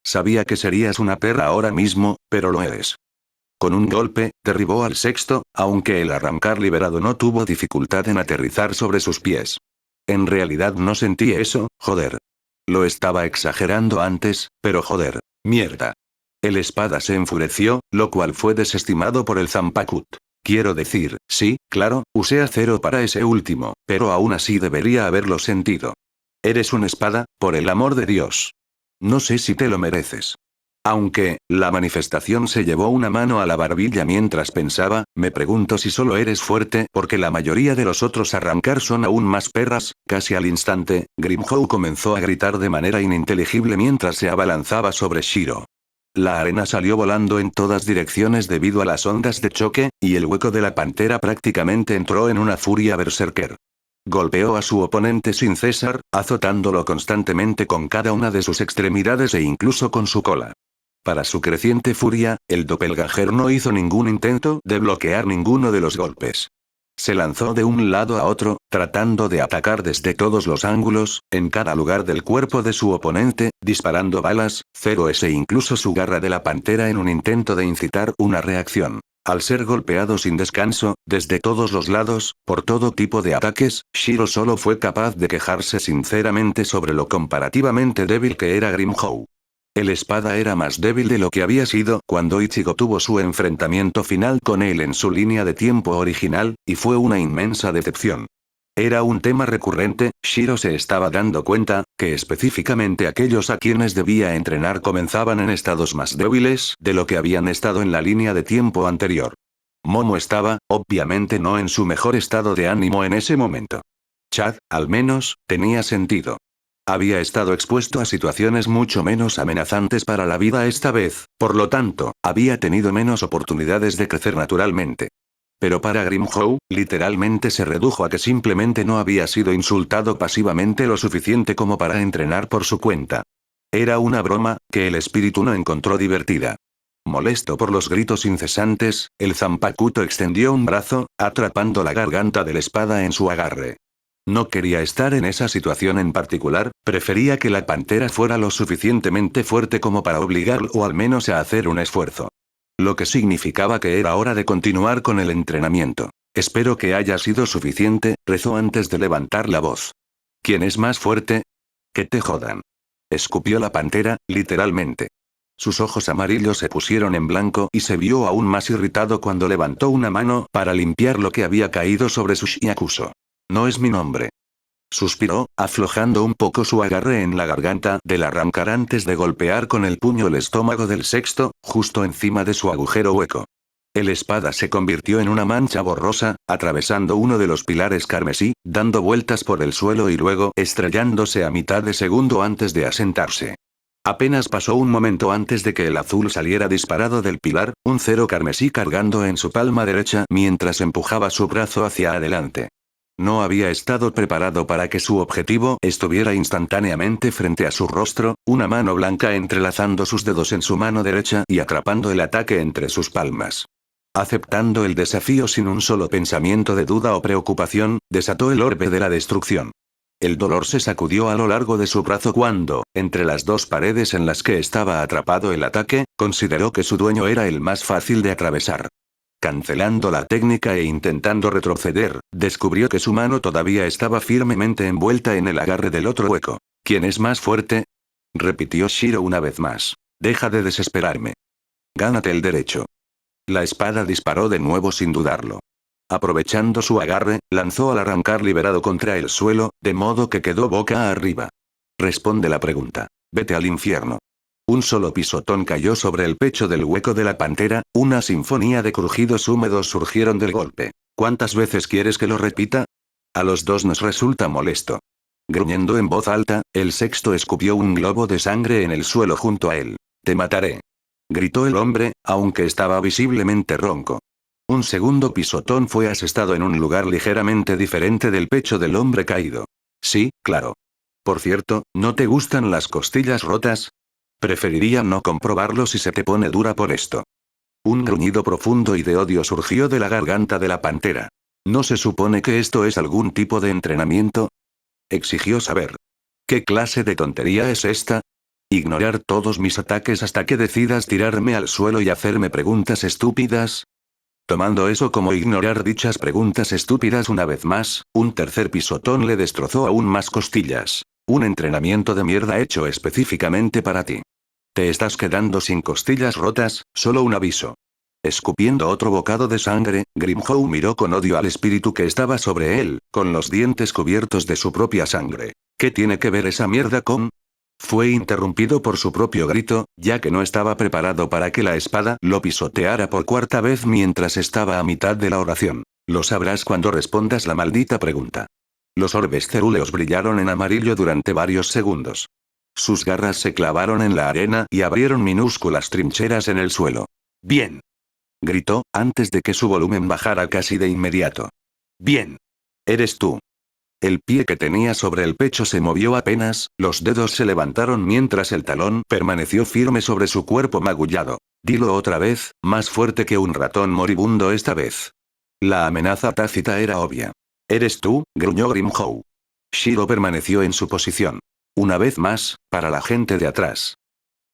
Sabía que serías una perra ahora mismo, pero lo eres. Con un golpe, derribó al sexto, aunque el arrancar liberado no tuvo dificultad en aterrizar sobre sus pies. En realidad no sentí eso, joder. Lo estaba exagerando antes, pero joder. Mierda. El espada se enfureció, lo cual fue desestimado por el Zanpakuto. Quiero decir, sí, claro, usé acero para ese último, pero aún así debería haberlo sentido. Eres una espada, por el amor de Dios. No sé si te lo mereces. Aunque, la manifestación se llevó una mano a la barbilla mientras pensaba, me pregunto si solo eres fuerte porque la mayoría de los otros arrancar son aún más perras. Casi al instante, Grimhow comenzó a gritar de manera ininteligible mientras se abalanzaba sobre Shiro. La arena salió volando en todas direcciones debido a las ondas de choque, y el hueco de la pantera prácticamente entró en una furia berserker. Golpeó a su oponente sin cesar, azotándolo constantemente con cada una de sus extremidades e incluso con su cola. Para su creciente furia, el doppelganger no hizo ningún intento de bloquear ninguno de los golpes. Se lanzó de un lado a otro, tratando de atacar desde todos los ángulos, en cada lugar del cuerpo de su oponente, disparando balas, 0S e incluso su garra de la pantera en un intento de incitar una reacción. Al ser golpeado sin descanso, desde todos los lados, por todo tipo de ataques, Shiro solo fue capaz de quejarse sinceramente sobre lo comparativamente débil que era Grimhow. El espada era más débil de lo que había sido cuando Ichigo tuvo su enfrentamiento final con él en su línea de tiempo original, y fue una inmensa decepción. Era un tema recurrente, Shiro se estaba dando cuenta, que específicamente aquellos a quienes debía entrenar comenzaban en estados más débiles de lo que habían estado en la línea de tiempo anterior. Momo estaba, obviamente no en su mejor estado de ánimo en ese momento. Chad, al menos, tenía sentido. Había estado expuesto a situaciones mucho menos amenazantes para la vida esta vez, por lo tanto, había tenido menos oportunidades de crecer naturalmente. Pero para Grimhow, literalmente se redujo a que simplemente no había sido insultado pasivamente lo suficiente como para entrenar por su cuenta. Era una broma, que el espíritu no encontró divertida. Molesto por los gritos incesantes, el Zanpakuto extendió un brazo, atrapando la garganta de la espada en su agarre. No quería estar en esa situación en particular, prefería que la pantera fuera lo suficientemente fuerte como para obligarlo o al menos a hacer un esfuerzo. Lo que significaba que era hora de continuar con el entrenamiento. Espero que haya sido suficiente, rezó antes de levantar la voz. ¿Quién es más fuerte? Que te jodan. Escupió la pantera, literalmente. Sus ojos amarillos se pusieron en blanco y se vio aún más irritado cuando levantó una mano para limpiar lo que había caído sobre su Shiakuso. No es mi nombre. Suspiró, aflojando un poco su agarre en la garganta del arrancar antes de golpear con el puño el estómago del sexto, justo encima de su agujero hueco. El espada se convirtió en una mancha borrosa, atravesando uno de los pilares carmesí, dando vueltas por el suelo y luego estrellándose a mitad de segundo antes de asentarse. Apenas pasó un momento antes de que el azul saliera disparado del pilar, un 0 carmesí cargando en su palma derecha mientras empujaba su brazo hacia adelante. No había estado preparado para que su objetivo estuviera instantáneamente frente a su rostro, una mano blanca entrelazando sus dedos en su mano derecha y atrapando el ataque entre sus palmas. Aceptando el desafío sin un solo pensamiento de duda o preocupación, desató el orbe de la destrucción. El dolor se sacudió a lo largo de su brazo cuando, entre las dos paredes en las que estaba atrapado el ataque, consideró que su dueño era el más fácil de atravesar. Cancelando la técnica e intentando retroceder, descubrió que su mano todavía estaba firmemente envuelta en el agarre del otro hueco. ¿Quién es más fuerte? Repitió Shiro una vez más. Deja de desesperarme. Gánate el derecho. La espada disparó de nuevo sin dudarlo. Aprovechando su agarre, lanzó al arrancar liberado contra el suelo, de modo que quedó boca arriba. Responde la pregunta. Vete al infierno. Un solo pisotón cayó sobre el pecho del hueco de la pantera, una sinfonía de crujidos húmedos surgieron del golpe. ¿Cuántas veces quieres que lo repita? A los dos nos resulta molesto. Gruñendo en voz alta, el sexto escupió un globo de sangre en el suelo junto a él. Te mataré. Gritó el hombre, aunque estaba visiblemente ronco. Un segundo pisotón fue asestado en un lugar ligeramente diferente del pecho del hombre caído. Sí, claro. Por cierto, ¿no te gustan las costillas rotas? Preferiría no comprobarlo si se te pone dura por esto. Un gruñido profundo y de odio surgió de la garganta de la pantera. ¿No se supone que esto es algún tipo de entrenamiento? Exigió saber. ¿Qué clase de tontería es esta? ¿Ignorar todos mis ataques hasta que decidas tirarme al suelo y hacerme preguntas estúpidas? Tomando eso como ignorar dichas preguntas estúpidas una vez más, un tercer pisotón le destrozó aún más costillas. Un entrenamiento de mierda hecho específicamente para ti. Te estás quedando sin costillas rotas, solo un aviso. Escupiendo otro bocado de sangre, Grimhow miró con odio al espíritu que estaba sobre él, con los dientes cubiertos de su propia sangre. ¿Qué tiene que ver esa mierda con? Fue interrumpido por su propio grito, ya que no estaba preparado para que la espada lo pisoteara por cuarta vez mientras estaba a mitad de la oración. Lo sabrás cuando respondas la maldita pregunta. Los orbes cerúleos brillaron en amarillo durante varios segundos. Sus garras se clavaron en la arena y abrieron minúsculas trincheras en el suelo. Bien. Gritó, antes de que su volumen bajara casi de inmediato. Bien. Eres tú. El pie que tenía sobre el pecho se movió apenas, los dedos se levantaron mientras el talón permaneció firme sobre su cuerpo magullado. Dilo otra vez, más fuerte que un ratón moribundo esta vez. La amenaza tácita era obvia. ¿Eres tú? Gruñó Grimhow. Shiro permaneció en su posición. Una vez más, para la gente de atrás.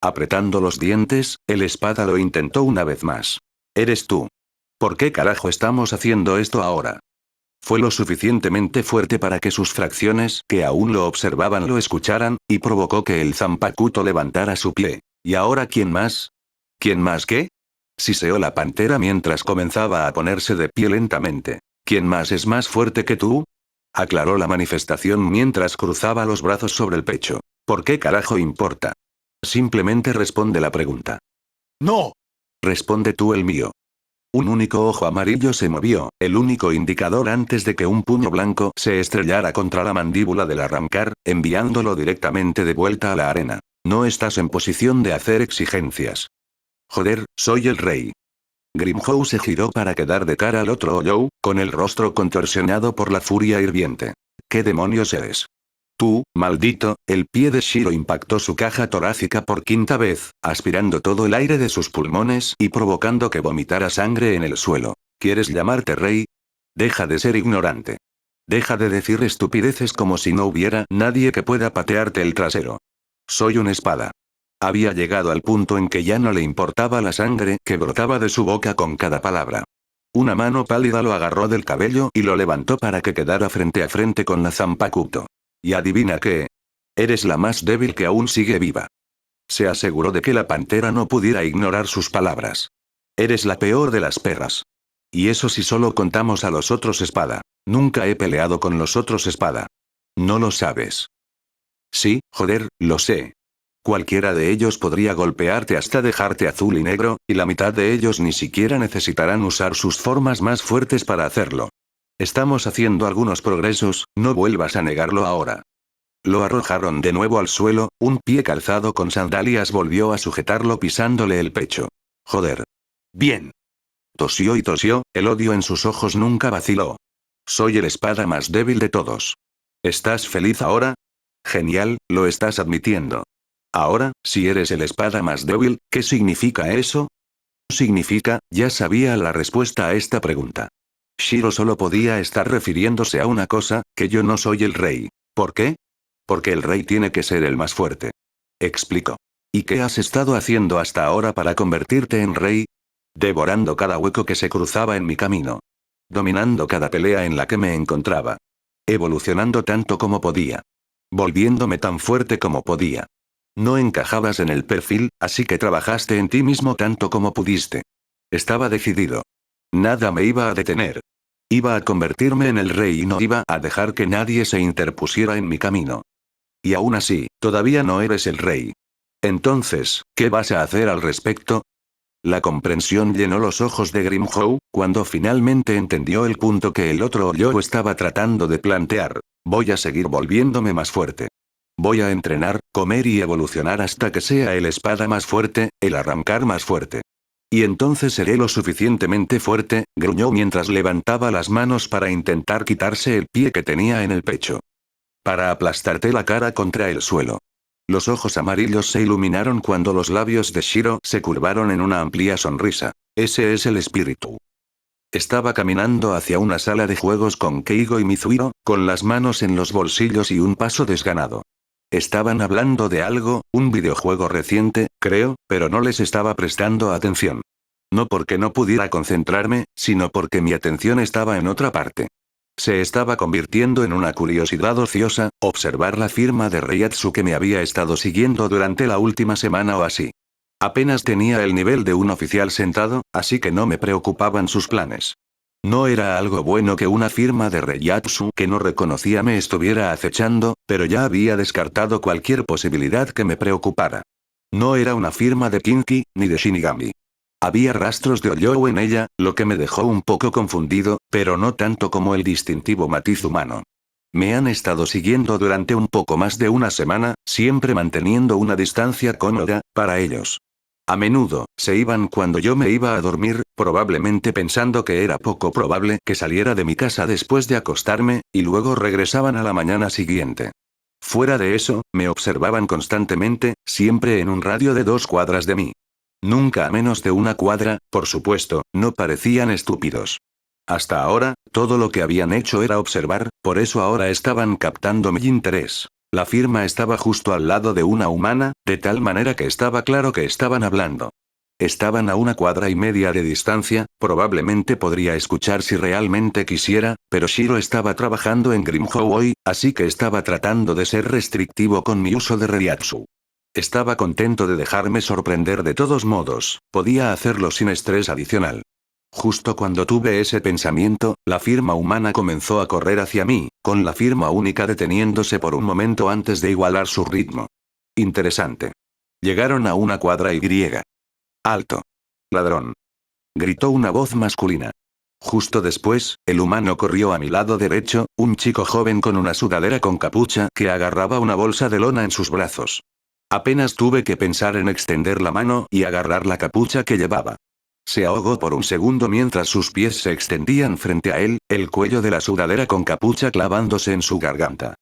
Apretando los dientes, el espada lo intentó una vez más. ¿Eres tú? ¿Por qué carajo estamos haciendo esto ahora? Fue lo suficientemente fuerte para que sus fracciones que aún lo observaban lo escucharan, y provocó que el Zanpakuto levantara su pie. ¿Y ahora quién más? ¿Quién más qué? Siseó la pantera mientras comenzaba a ponerse de pie lentamente. ¿Quién más es más fuerte que tú? Aclaró la manifestación mientras cruzaba los brazos sobre el pecho. ¿Por qué carajo importa? Simplemente responde la pregunta. ¡No! Responde tú el mío. Un único ojo amarillo se movió, el único indicador antes de que un puño blanco se estrellara contra la mandíbula del arrancar, enviándolo directamente de vuelta a la arena. No estás en posición de hacer exigencias. Joder, soy el rey. Grimhow se giró para quedar de cara al otro Ollou, con el rostro contorsionado por la furia hirviente. ¿Qué demonios eres? Tú, maldito, el pie de Shiro impactó su caja torácica por quinta vez, aspirando todo el aire de sus pulmones y provocando que vomitara sangre en el suelo. ¿Quieres llamarte rey? Deja de ser ignorante. Deja de decir estupideces como si no hubiera nadie que pueda patearte el trasero. Soy una espada. Había llegado al punto en que ya no le importaba la sangre que brotaba de su boca con cada palabra. Una mano pálida lo agarró del cabello y lo levantó para que quedara frente a frente con la Zanpakuto. Y adivina qué. Eres la más débil que aún sigue viva. Se aseguró de que la pantera no pudiera ignorar sus palabras. Eres la peor de las perras. Y eso si solo contamos a los otros espada. Nunca he peleado con los otros espada. No lo sabes. Sí, joder, lo sé. Cualquiera de ellos podría golpearte hasta dejarte azul y negro, y la mitad de ellos ni siquiera necesitarán usar sus formas más fuertes para hacerlo. Estamos haciendo algunos progresos, no vuelvas a negarlo ahora. Lo arrojaron de nuevo al suelo, un pie calzado con sandalias volvió a sujetarlo pisándole el pecho. Joder. Bien. Tosió y tosió, el odio en sus ojos nunca vaciló. Soy el espada más débil de todos. ¿Estás feliz ahora? Genial, lo estás admitiendo. Ahora, si eres el espada más débil, ¿qué significa eso? Significa, ya sabía la respuesta a esta pregunta. Shiro solo podía estar refiriéndose a una cosa, que yo no soy el rey. ¿Por qué? Porque el rey tiene que ser el más fuerte. Explicó. ¿Y qué has estado haciendo hasta ahora para convertirte en rey? devorando cada hueco que se cruzaba en mi camino, dominando cada pelea en la que me encontraba, evolucionando tanto como podía, volviéndome tan fuerte como podía. No encajabas en el perfil, así que trabajaste en ti mismo tanto como pudiste. Estaba decidido. Nada me iba a detener. Iba a convertirme en el rey y no iba a dejar que nadie se interpusiera en mi camino. Y aún así, todavía no eres el rey. Entonces, ¿qué vas a hacer al respecto? La comprensión llenó los ojos de Grimhow, cuando finalmente entendió el punto que el otro yo estaba tratando de plantear. Voy a seguir volviéndome más fuerte. Voy a entrenar, comer y evolucionar hasta que sea el espada más fuerte, el arrancar más fuerte. Y entonces seré lo suficientemente fuerte, gruñó mientras levantaba las manos para intentar quitarse el pie que tenía en el pecho. Para aplastarte la cara contra el suelo. Los ojos amarillos se iluminaron cuando los labios de Shiro se curvaron en una amplia sonrisa. Ese es el espíritu. Estaba caminando hacia una sala de juegos con Keigo y Mizuhiro, con las manos en los bolsillos y un paso desganado. Estaban hablando de algo, un videojuego reciente, creo, pero no les estaba prestando atención. No porque no pudiera concentrarme, sino porque mi atención estaba en otra parte. Se estaba convirtiendo en una curiosidad ociosa, observar la firma de Reiatsu que me había estado siguiendo durante la última semana o así. Apenas tenía el nivel de un oficial sentado, así que no me preocupaban sus planes. No era algo bueno que una firma de Reiatsu que no reconocía me estuviera acechando, pero ya había descartado cualquier posibilidad que me preocupara. No era una firma de Kinki, ni de Shinigami. Había rastros de Oyou en ella, lo que me dejó un poco confundido, pero no tanto como el distintivo matiz humano. Me han estado siguiendo durante un poco más de una semana, siempre manteniendo una distancia cómoda, para ellos. A menudo, se iban cuando yo me iba a dormir, probablemente pensando que era poco probable que saliera de mi casa después de acostarme, y luego regresaban a la mañana siguiente. Fuera de eso, me observaban constantemente, siempre en un radio de 2 cuadras de mí. Nunca a menos de una cuadra, por supuesto, no parecían estúpidos. Hasta ahora, todo lo que habían hecho era observar, por eso ahora estaban captando mi interés. La firma estaba justo al lado de una humana, de tal manera que estaba claro que estaban hablando. Estaban a 1,5 cuadras de distancia, probablemente podría escuchar si realmente quisiera, pero Shiro estaba trabajando en Grimhow hoy, así que estaba tratando de ser restrictivo con mi uso de Reiatsu. Estaba contento de dejarme sorprender de todos modos, podía hacerlo sin estrés adicional. Justo cuando tuve ese pensamiento, la firma humana comenzó a correr hacia mí, con la firma única deteniéndose por un momento antes de igualar su ritmo. Interesante. Llegaron a 1 cuadra y. Alto. Ladrón. Gritó una voz masculina. Justo después, el humano corrió a mi lado derecho, un chico joven con una sudadera con capucha que agarraba una bolsa de lona en sus brazos. Apenas tuve que pensar en extender la mano y agarrar la capucha que llevaba. Se ahogó por un segundo mientras sus pies se extendían frente a él, el cuello de la sudadera con capucha clavándose en su garganta.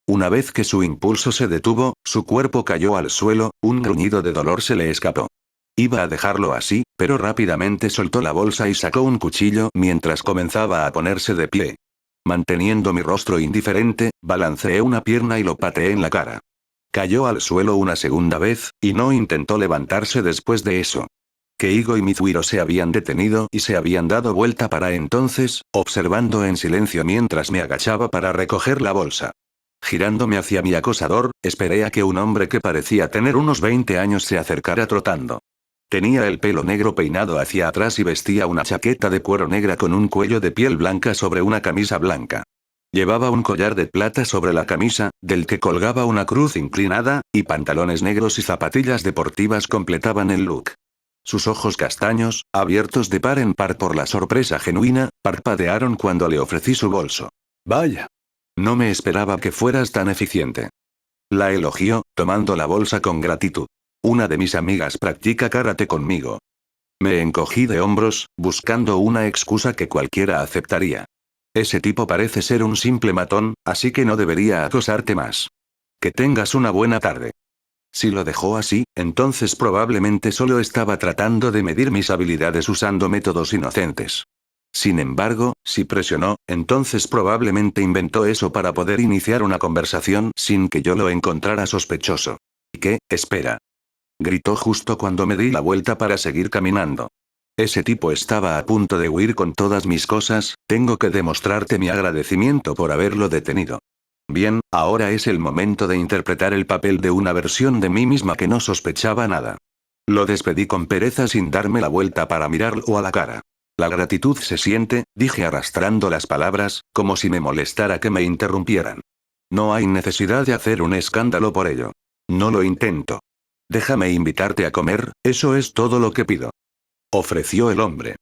Una vez que su impulso se detuvo, su cuerpo cayó al suelo, un gruñido de dolor se le escapó. Iba a dejarlo así, pero rápidamente soltó la bolsa y sacó un cuchillo mientras comenzaba a ponerse de pie. Manteniendo mi rostro indiferente, balanceé una pierna y lo pateé en la cara. Cayó al suelo una segunda vez, y no intentó levantarse después de eso. Keigo y Mizuhiro se habían detenido y se habían dado vuelta para entonces, observando en silencio mientras me agachaba para recoger la bolsa. Girándome hacia mi acosador, esperé a que un hombre que parecía tener unos 20 años se acercara trotando. Tenía el pelo negro peinado hacia atrás y vestía una chaqueta de cuero negra con un cuello de piel blanca sobre una camisa blanca. Llevaba un collar de plata sobre la camisa, del que colgaba una cruz inclinada, y pantalones negros y zapatillas deportivas completaban el look. Sus ojos castaños, abiertos de par en par por la sorpresa genuina, parpadearon cuando le ofrecí su bolso. Vaya. No me esperaba que fueras tan eficiente. La elogió, tomando la bolsa con gratitud. Una de mis amigas practica karate conmigo. Me encogí de hombros, buscando una excusa que cualquiera aceptaría. Ese tipo parece ser un simple matón, así que no debería acosarte más. Que tengas una buena tarde. Si lo dejó así, entonces probablemente solo estaba tratando de medir mis habilidades usando métodos inocentes. Sin embargo, si presionó, entonces probablemente inventó eso para poder iniciar una conversación sin que yo lo encontrara sospechoso. ¿Y qué? Espera. Gritó justo cuando me di la vuelta para seguir caminando. Ese tipo estaba a punto de huir con todas mis cosas, tengo que demostrarte mi agradecimiento por haberlo detenido. Bien, ahora es el momento de interpretar el papel de una versión de mí misma que no sospechaba nada. Lo despedí con pereza sin darme la vuelta para mirarlo a la cara. La gratitud se siente, dije arrastrando las palabras, como si me molestara que me interrumpieran. No hay necesidad de hacer un escándalo por ello. No lo intento. Déjame invitarte a comer, eso es todo lo que pido. Ofreció el hombre.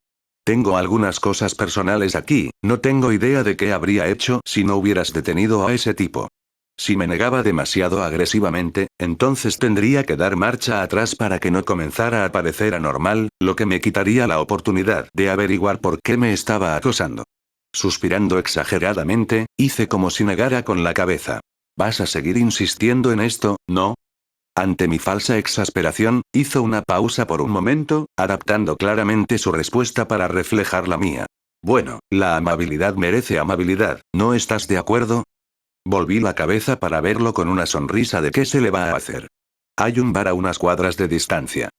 Tengo algunas cosas personales aquí, no tengo idea de qué habría hecho si no hubieras detenido a ese tipo. Si me negaba demasiado agresivamente, entonces tendría que dar marcha atrás para que no comenzara a parecer anormal, lo que me quitaría la oportunidad de averiguar por qué me estaba acosando. Suspirando exageradamente, hice como si negara con la cabeza. ¿Vas a seguir insistiendo en esto, no? Ante mi falsa exasperación, hizo una pausa por un momento, adaptando claramente su respuesta para reflejar la mía. Bueno, la amabilidad merece amabilidad, ¿no estás de acuerdo? Volví la cabeza para verlo con una sonrisa de qué se le va a hacer. Hay un bar a unas cuadras de distancia.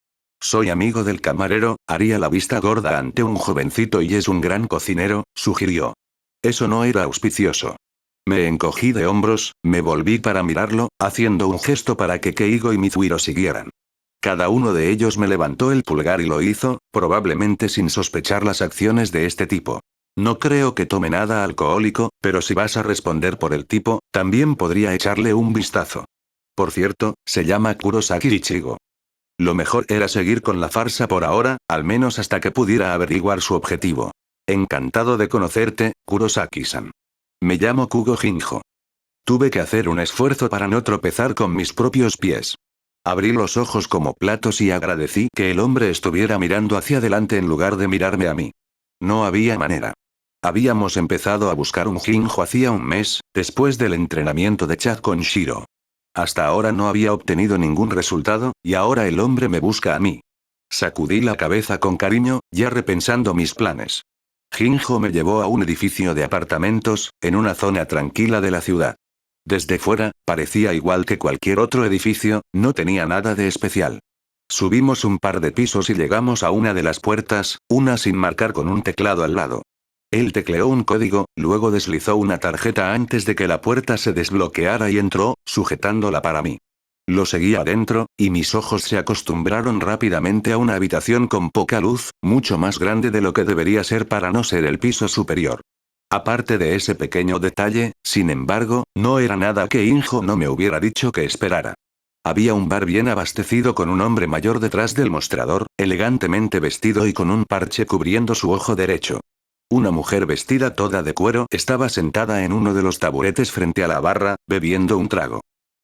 Soy amigo del camarero, haría la vista gorda ante un jovencito y es un gran cocinero, sugirió. Eso no era auspicioso. Me encogí de hombros, me volví para mirarlo, haciendo un gesto para que Keigo y Mizuhiro siguieran. Cada uno de ellos me levantó el pulgar y lo hizo, probablemente sin sospechar las acciones de este tipo. No creo que tome nada alcohólico, pero si vas a responder por el tipo, también podría echarle un vistazo. Por cierto, se llama Kurosaki Ichigo. Lo mejor era seguir con la farsa por ahora, al menos hasta que pudiera averiguar su objetivo. Encantado de conocerte, Kurosaki-san. Me llamo Kugo Jinjo. Tuve que hacer un esfuerzo para no tropezar con mis propios pies. Abrí los ojos como platos y agradecí que el hombre estuviera mirando hacia adelante en lugar de mirarme a mí. No había manera. Habíamos empezado a buscar un Jinjo hacía un mes, después del entrenamiento de Chad con Shiro. Hasta ahora no había obtenido ningún resultado, y ahora el hombre me busca a mí. Sacudí la cabeza con cariño, ya repensando mis planes. Jinjo me llevó a un edificio de apartamentos, en una zona tranquila de la ciudad. Desde fuera, parecía igual que cualquier otro edificio, no tenía nada de especial. Subimos un par de pisos y llegamos a una de las puertas, una sin marcar con un teclado al lado. Él tecleó un código, luego deslizó una tarjeta antes de que la puerta se desbloqueara y entró, sujetándola para mí. Lo seguí adentro, y mis ojos se acostumbraron rápidamente a una habitación con poca luz, mucho más grande de lo que debería ser para no ser el piso superior. Aparte de ese pequeño detalle, sin embargo, no era nada que Injo no me hubiera dicho que esperara. Había un bar bien abastecido con un hombre mayor detrás del mostrador, elegantemente vestido y con un parche cubriendo su ojo derecho. Una mujer vestida toda de cuero estaba sentada en uno de los taburetes frente a la barra, bebiendo un trago.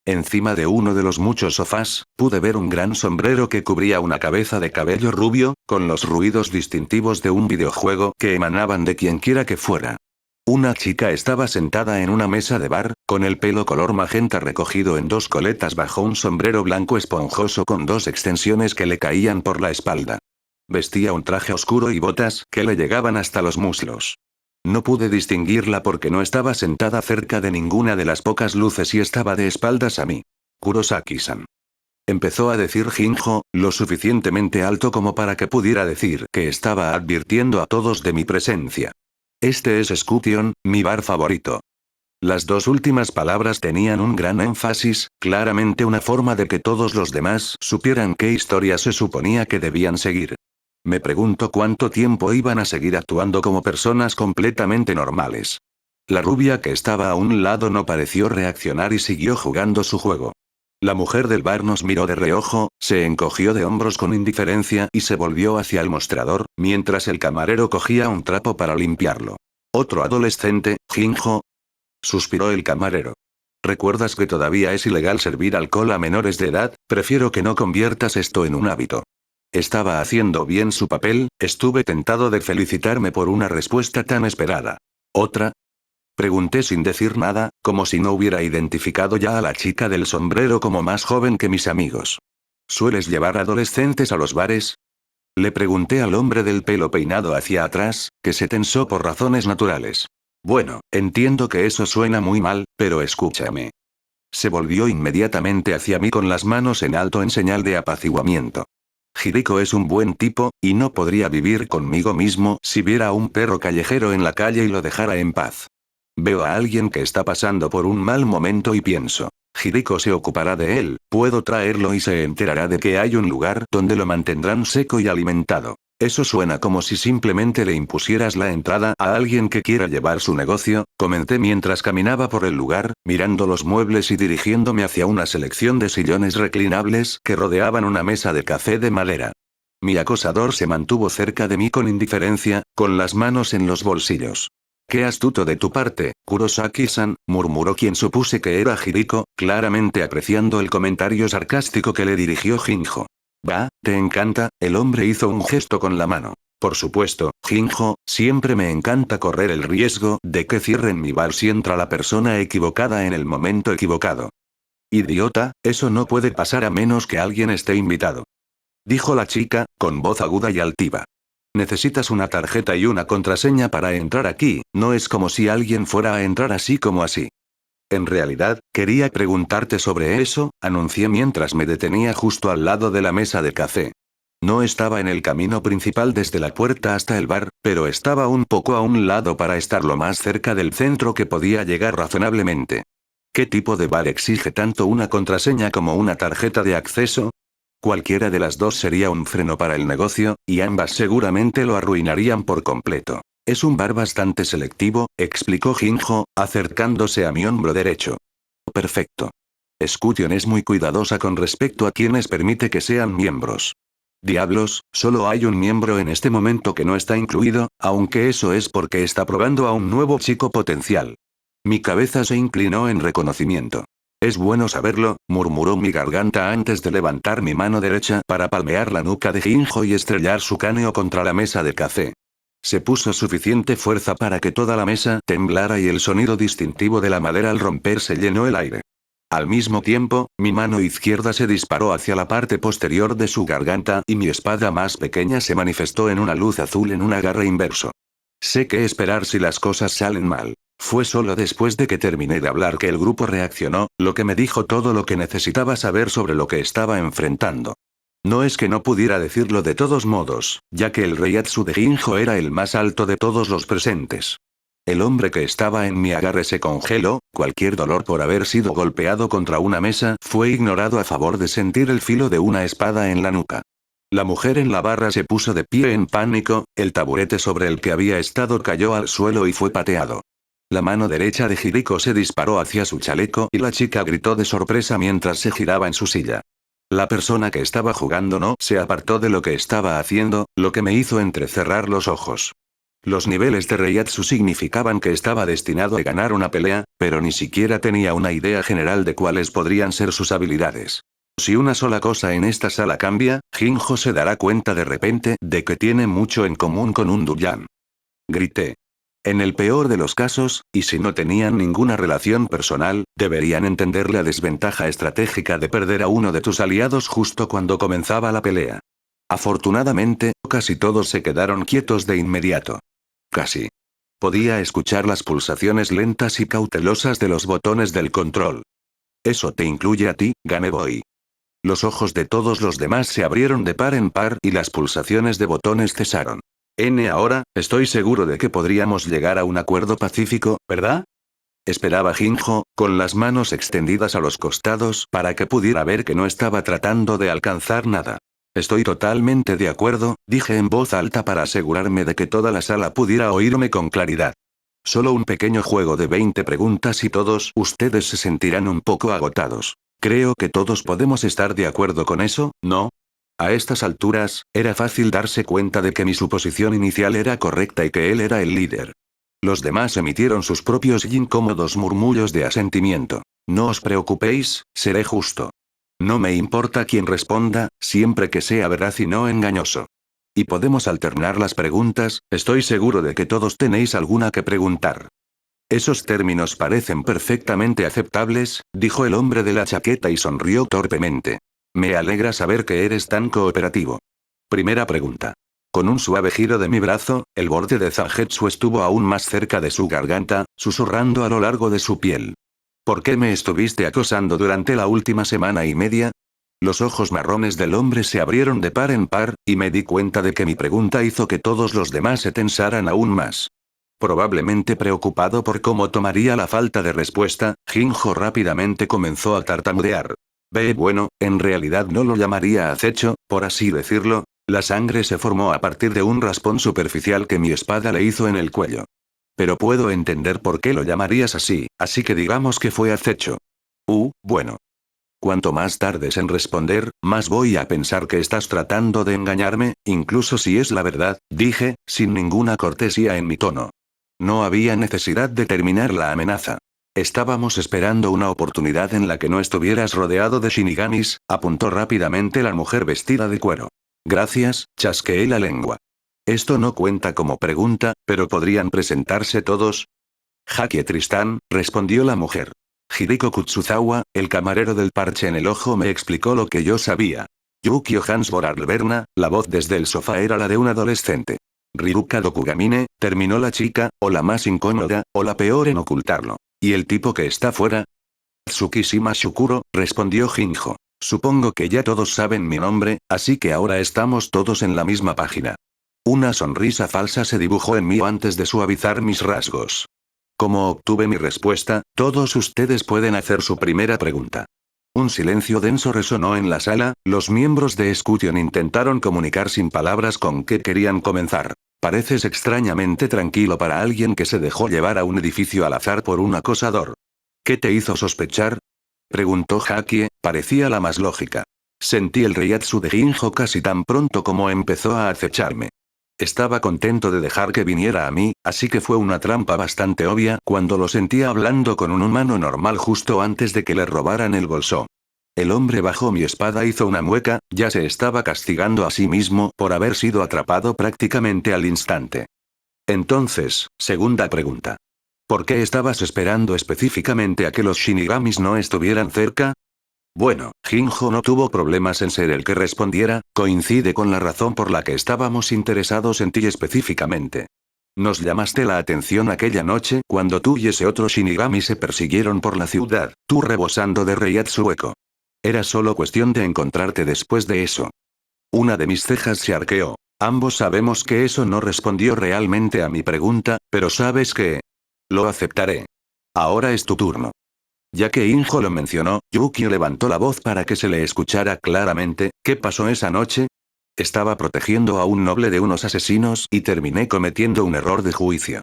Encima de uno de los muchos sofás, pude ver un gran sombrero que cubría una cabeza de cabello rubio, con los ruidos distintivos de un videojuego que emanaban de quienquiera que fuera. Una chica estaba sentada en una mesa de bar, con el pelo color magenta recogido en dos coletas bajo un sombrero blanco esponjoso con dos extensiones que le caían por la espalda. Vestía un traje oscuro y botas que le llegaban hasta los muslos. No pude distinguirla porque no estaba sentada cerca de ninguna de las pocas luces y estaba de espaldas a mí. Kurosaki-san. Empezó a decir Jinjo, lo suficientemente alto como para que pudiera decir que estaba advirtiendo a todos de mi presencia. Este es Scution, mi bar favorito. Las dos últimas palabras tenían un gran énfasis, claramente una forma de que todos los demás supieran qué historia se suponía que debían seguir. Me pregunto cuánto tiempo iban a seguir actuando como personas completamente normales. La rubia que estaba a un lado no pareció reaccionar y siguió jugando su juego. La mujer del bar nos miró de reojo, se encogió de hombros con indiferencia y se volvió hacia el mostrador, mientras el camarero cogía un trapo para limpiarlo. Otro adolescente, Jinjo. Suspiró el camarero. ¿Recuerdas que todavía es ilegal servir alcohol a menores de edad? Prefiero que no conviertas esto en un hábito. Estaba haciendo bien su papel, estuve tentado de felicitarme por una respuesta tan esperada. ¿Otra? Pregunté sin decir nada, como si no hubiera identificado ya a la chica del sombrero como más joven que mis amigos. ¿Sueles llevar adolescentes a los bares? Le pregunté al hombre del pelo peinado hacia atrás, que se tensó por razones naturales. Bueno, entiendo que eso suena muy mal, pero escúchame. Se volvió inmediatamente hacia mí con las manos en alto en señal de apaciguamiento. Hiriko es un buen tipo, y no podría vivir conmigo mismo si viera a un perro callejero en la calle y lo dejara en paz. Veo a alguien que está pasando por un mal momento y pienso. Hiriko se ocupará de él, puedo traerlo y se enterará de que hay un lugar donde lo mantendrán seco y alimentado. Eso suena como si simplemente le impusieras la entrada a alguien que quiera llevar su negocio, comenté mientras caminaba por el lugar, mirando los muebles y dirigiéndome hacia una selección de sillones reclinables que rodeaban una mesa de café de madera. Mi acosador se mantuvo cerca de mí con indiferencia, con las manos en los bolsillos. «Qué astuto de tu parte, Kurosaki-san», murmuró quien supuse que era Hiriko, claramente apreciando el comentario sarcástico que le dirigió Jinjo. «Va, ¿te encanta?», el hombre hizo un gesto con la mano. «Por supuesto, Jinjo, siempre me encanta correr el riesgo de que cierren mi bar si entra la persona equivocada en el momento equivocado». «Idiota, eso no puede pasar a menos que alguien esté invitado», dijo la chica, con voz aguda y altiva. «Necesitas una tarjeta y una contraseña para entrar aquí, no es como si alguien fuera a entrar así como así». «En realidad, quería preguntarte sobre eso», anuncié mientras me detenía justo al lado de la mesa de café. No estaba en el camino principal desde la puerta hasta el bar, pero estaba un poco a un lado para estar lo más cerca del centro que podía llegar razonablemente. ¿Qué tipo de bar exige tanto una contraseña como una tarjeta de acceso? Cualquiera de las dos sería un freno para el negocio, y ambas seguramente lo arruinarían por completo. «Es un bar bastante selectivo», explicó Jinjo, acercándose a mi hombro derecho. «Perfecto. Escution es muy cuidadosa con respecto a quienes permite que sean miembros. Diablos, solo hay un miembro en este momento que no está incluido, aunque eso es porque está probando a un nuevo chico potencial». Mi cabeza se inclinó en reconocimiento. «Es bueno saberlo», murmuró mi garganta antes de levantar mi mano derecha para palmear la nuca de Jinjo y estrellar su cráneo contra la mesa de café. Se puso suficiente fuerza para que toda la mesa temblara y el sonido distintivo de la madera al romperse llenó el aire. Al mismo tiempo, mi mano izquierda se disparó hacia la parte posterior de su garganta y mi espada más pequeña se manifestó en una luz azul en un agarre inverso. Sé qué esperar si las cosas salen mal. Fue solo después de que terminé de hablar que el grupo reaccionó, lo que me dijo todo lo que necesitaba saber sobre lo que estaba enfrentando. No es que no pudiera decirlo de todos modos, ya que el Reiatsu de Jinjo era el más alto de todos los presentes. El hombre que estaba en mi agarre se congeló, cualquier dolor por haber sido golpeado contra una mesa fue ignorado a favor de sentir el filo de una espada en la nuca. La mujer en la barra se puso de pie en pánico, el taburete sobre el que había estado cayó al suelo y fue pateado. La mano derecha de Hiriko se disparó hacia su chaleco y la chica gritó de sorpresa mientras se giraba en su silla. La persona que estaba jugando no se apartó de lo que estaba haciendo, lo que me hizo entrecerrar los ojos. Los niveles de Reiatsu significaban que estaba destinado a ganar una pelea, pero ni siquiera tenía una idea general de cuáles podrían ser sus habilidades. Si una sola cosa en esta sala cambia, Jinjo se dará cuenta de repente de que tiene mucho en común con un Duyan. Grité. En el peor de los casos, y si no tenían ninguna relación personal, deberían entender la desventaja estratégica de perder a uno de tus aliados justo cuando comenzaba la pelea. Afortunadamente, casi todos se quedaron quietos de inmediato. Casi. Podía escuchar las pulsaciones lentas y cautelosas de los botones del control. «Eso te incluye a ti, Game Boy». Los ojos de todos los demás se abrieron de par en par y las pulsaciones de botones cesaron. Ahora, estoy seguro de que podríamos llegar a un acuerdo pacífico, ¿verdad? Esperaba Jinjo, con las manos extendidas a los costados para que pudiera ver que no estaba tratando de alcanzar nada. «Estoy totalmente de acuerdo», dije en voz alta para asegurarme de que toda la sala pudiera oírme con claridad. Solo un pequeño juego de 20 preguntas y todos ustedes se sentirán un poco agotados. Creo que todos podemos estar de acuerdo con eso, ¿no? A estas alturas, era fácil darse cuenta de que mi suposición inicial era correcta y que él era el líder. Los demás emitieron sus propios y incómodos murmullos de asentimiento. «No os preocupéis, seré justo. No me importa quién responda, siempre que sea veraz y no engañoso. Y podemos alternar las preguntas, estoy seguro de que todos tenéis alguna que preguntar». «Esos términos parecen perfectamente aceptables», dijo el hombre de la chaqueta y sonrió torpemente. «Me alegra saber que eres tan cooperativo. Primera pregunta». Con un suave giro de mi brazo, el borde de Zangetsu estuvo aún más cerca de su garganta, susurrando a lo largo de su piel. «¿Por qué me estuviste acosando durante la última semana y media?» Los ojos marrones del hombre se abrieron de par en par, y me di cuenta de que mi pregunta hizo que todos los demás se tensaran aún más. Probablemente preocupado por cómo tomaría la falta de respuesta, Jinjo rápidamente comenzó a tartamudear. Bueno, en realidad no lo llamaría acecho, por así decirlo. La sangre se formó a partir de un raspón superficial que mi espada le hizo en el cuello. Pero puedo entender por qué lo llamarías así que digamos que fue acecho. Bueno. Cuanto más tardes en responder, más voy a pensar que estás tratando de engañarme, incluso si es la verdad, dije, sin ninguna cortesía en mi tono. No había necesidad de terminar la amenaza. Estábamos esperando una oportunidad en la que no estuvieras rodeado de shinigamis, apuntó rápidamente la mujer vestida de cuero. Gracias, chasqueé la lengua. Esto no cuenta como pregunta, pero ¿podrían presentarse todos? Jake Tristán, respondió la mujer. Hiriko Kutsuzawa, el camarero del parche en el ojo, me explicó lo que yo sabía. Yukio Hansbor Alberna, la voz desde el sofá era la de un adolescente. Ryuka Dokugamine, terminó la chica, o la más incómoda, o la peor en ocultarlo. ¿Y el tipo que está fuera? Tsukishima Shukuro, respondió Jinjo. Supongo que ya todos saben mi nombre, así que ahora estamos todos en la misma página. Una sonrisa falsa se dibujó en mí antes de suavizar mis rasgos. Como obtuve mi respuesta, todos ustedes pueden hacer su primera pregunta. Un silencio denso resonó en la sala, los miembros de Escution intentaron comunicar sin palabras con qué querían comenzar. Pareces extrañamente tranquilo para alguien que se dejó llevar a un edificio al azar por un acosador. ¿Qué te hizo sospechar? Preguntó Hakie, parecía la más lógica. Sentí el reiatsu de Jinjo casi tan pronto como empezó a acecharme. Estaba contento de dejar que viniera a mí, así que fue una trampa bastante obvia cuando lo sentía hablando con un humano normal justo antes de que le robaran el bolso. El hombre bajó mi espada, hizo una mueca, ya se estaba castigando a sí mismo por haber sido atrapado prácticamente al instante. Entonces, segunda pregunta. ¿Por qué estabas esperando específicamente a que los shinigamis no estuvieran cerca? Bueno, Jinjo no tuvo problemas en ser el que respondiera, coincide con la razón por la que estábamos interesados en ti específicamente. Nos llamaste la atención aquella noche cuando tú y ese otro shinigami se persiguieron por la ciudad, tú rebosando de reiatsu eco. Era solo cuestión de encontrarte después de eso. Una de mis cejas se arqueó. Ambos sabemos que eso no respondió realmente a mi pregunta, pero ¿sabes qué? Lo aceptaré. Ahora es tu turno. Ya que Injo lo mencionó, Yukio levantó la voz para que se le escuchara claramente. ¿Qué pasó esa noche? Estaba protegiendo a un noble de unos asesinos y terminé cometiendo un error de juicio.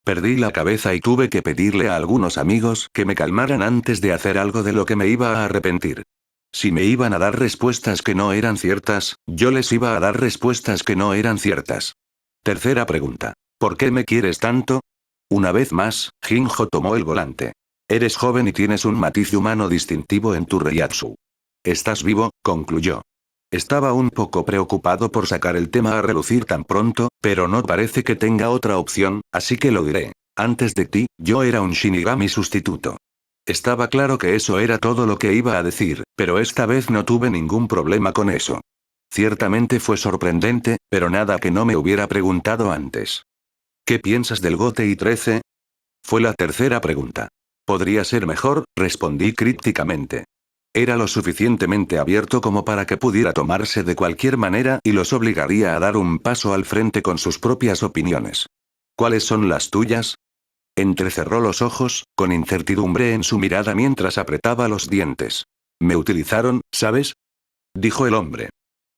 Perdí la cabeza y tuve que pedirle a algunos amigos que me calmaran antes de hacer algo de lo que me iba a arrepentir. Si me iban a dar respuestas que no eran ciertas, yo les iba a dar respuestas que no eran ciertas. Tercera pregunta. ¿Por qué me quieres tanto? Una vez más, Jinjo tomó el volante. Eres joven y tienes un matiz humano distintivo en tu reiatsu. Estás vivo, concluyó. Estaba un poco preocupado por sacar el tema a relucir tan pronto, pero no parece que tenga otra opción, así que lo diré. Antes de ti, yo era un shinigami sustituto. Estaba claro que eso era todo lo que iba a decir, pero esta vez no tuve ningún problema con eso. Ciertamente fue sorprendente, pero nada que no me hubiera preguntado antes. ¿Qué piensas del GOTY 13? Fue la tercera pregunta. Podría ser mejor, respondí crípticamente. Era lo suficientemente abierto como para que pudiera tomarse de cualquier manera y los obligaría a dar un paso al frente con sus propias opiniones. ¿Cuáles son las tuyas? Entrecerró los ojos, con incertidumbre en su mirada mientras apretaba los dientes. Me utilizaron, ¿sabes? Dijo el hombre.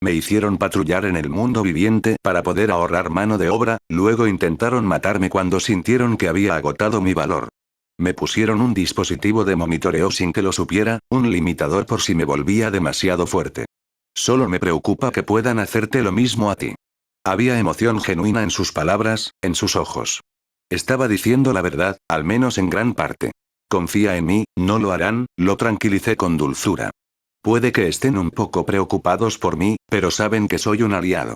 Me hicieron patrullar en el mundo viviente para poder ahorrar mano de obra, luego intentaron matarme cuando sintieron que había agotado mi valor. Me pusieron un dispositivo de monitoreo sin que lo supiera, un limitador por si me volvía demasiado fuerte. Solo me preocupa que puedan hacerte lo mismo a ti. Había emoción genuina en sus palabras, en sus ojos. Estaba diciendo la verdad, al menos en gran parte. Confía en mí, no lo harán, lo tranquilicé con dulzura. Puede que estén un poco preocupados por mí, pero saben que soy un aliado.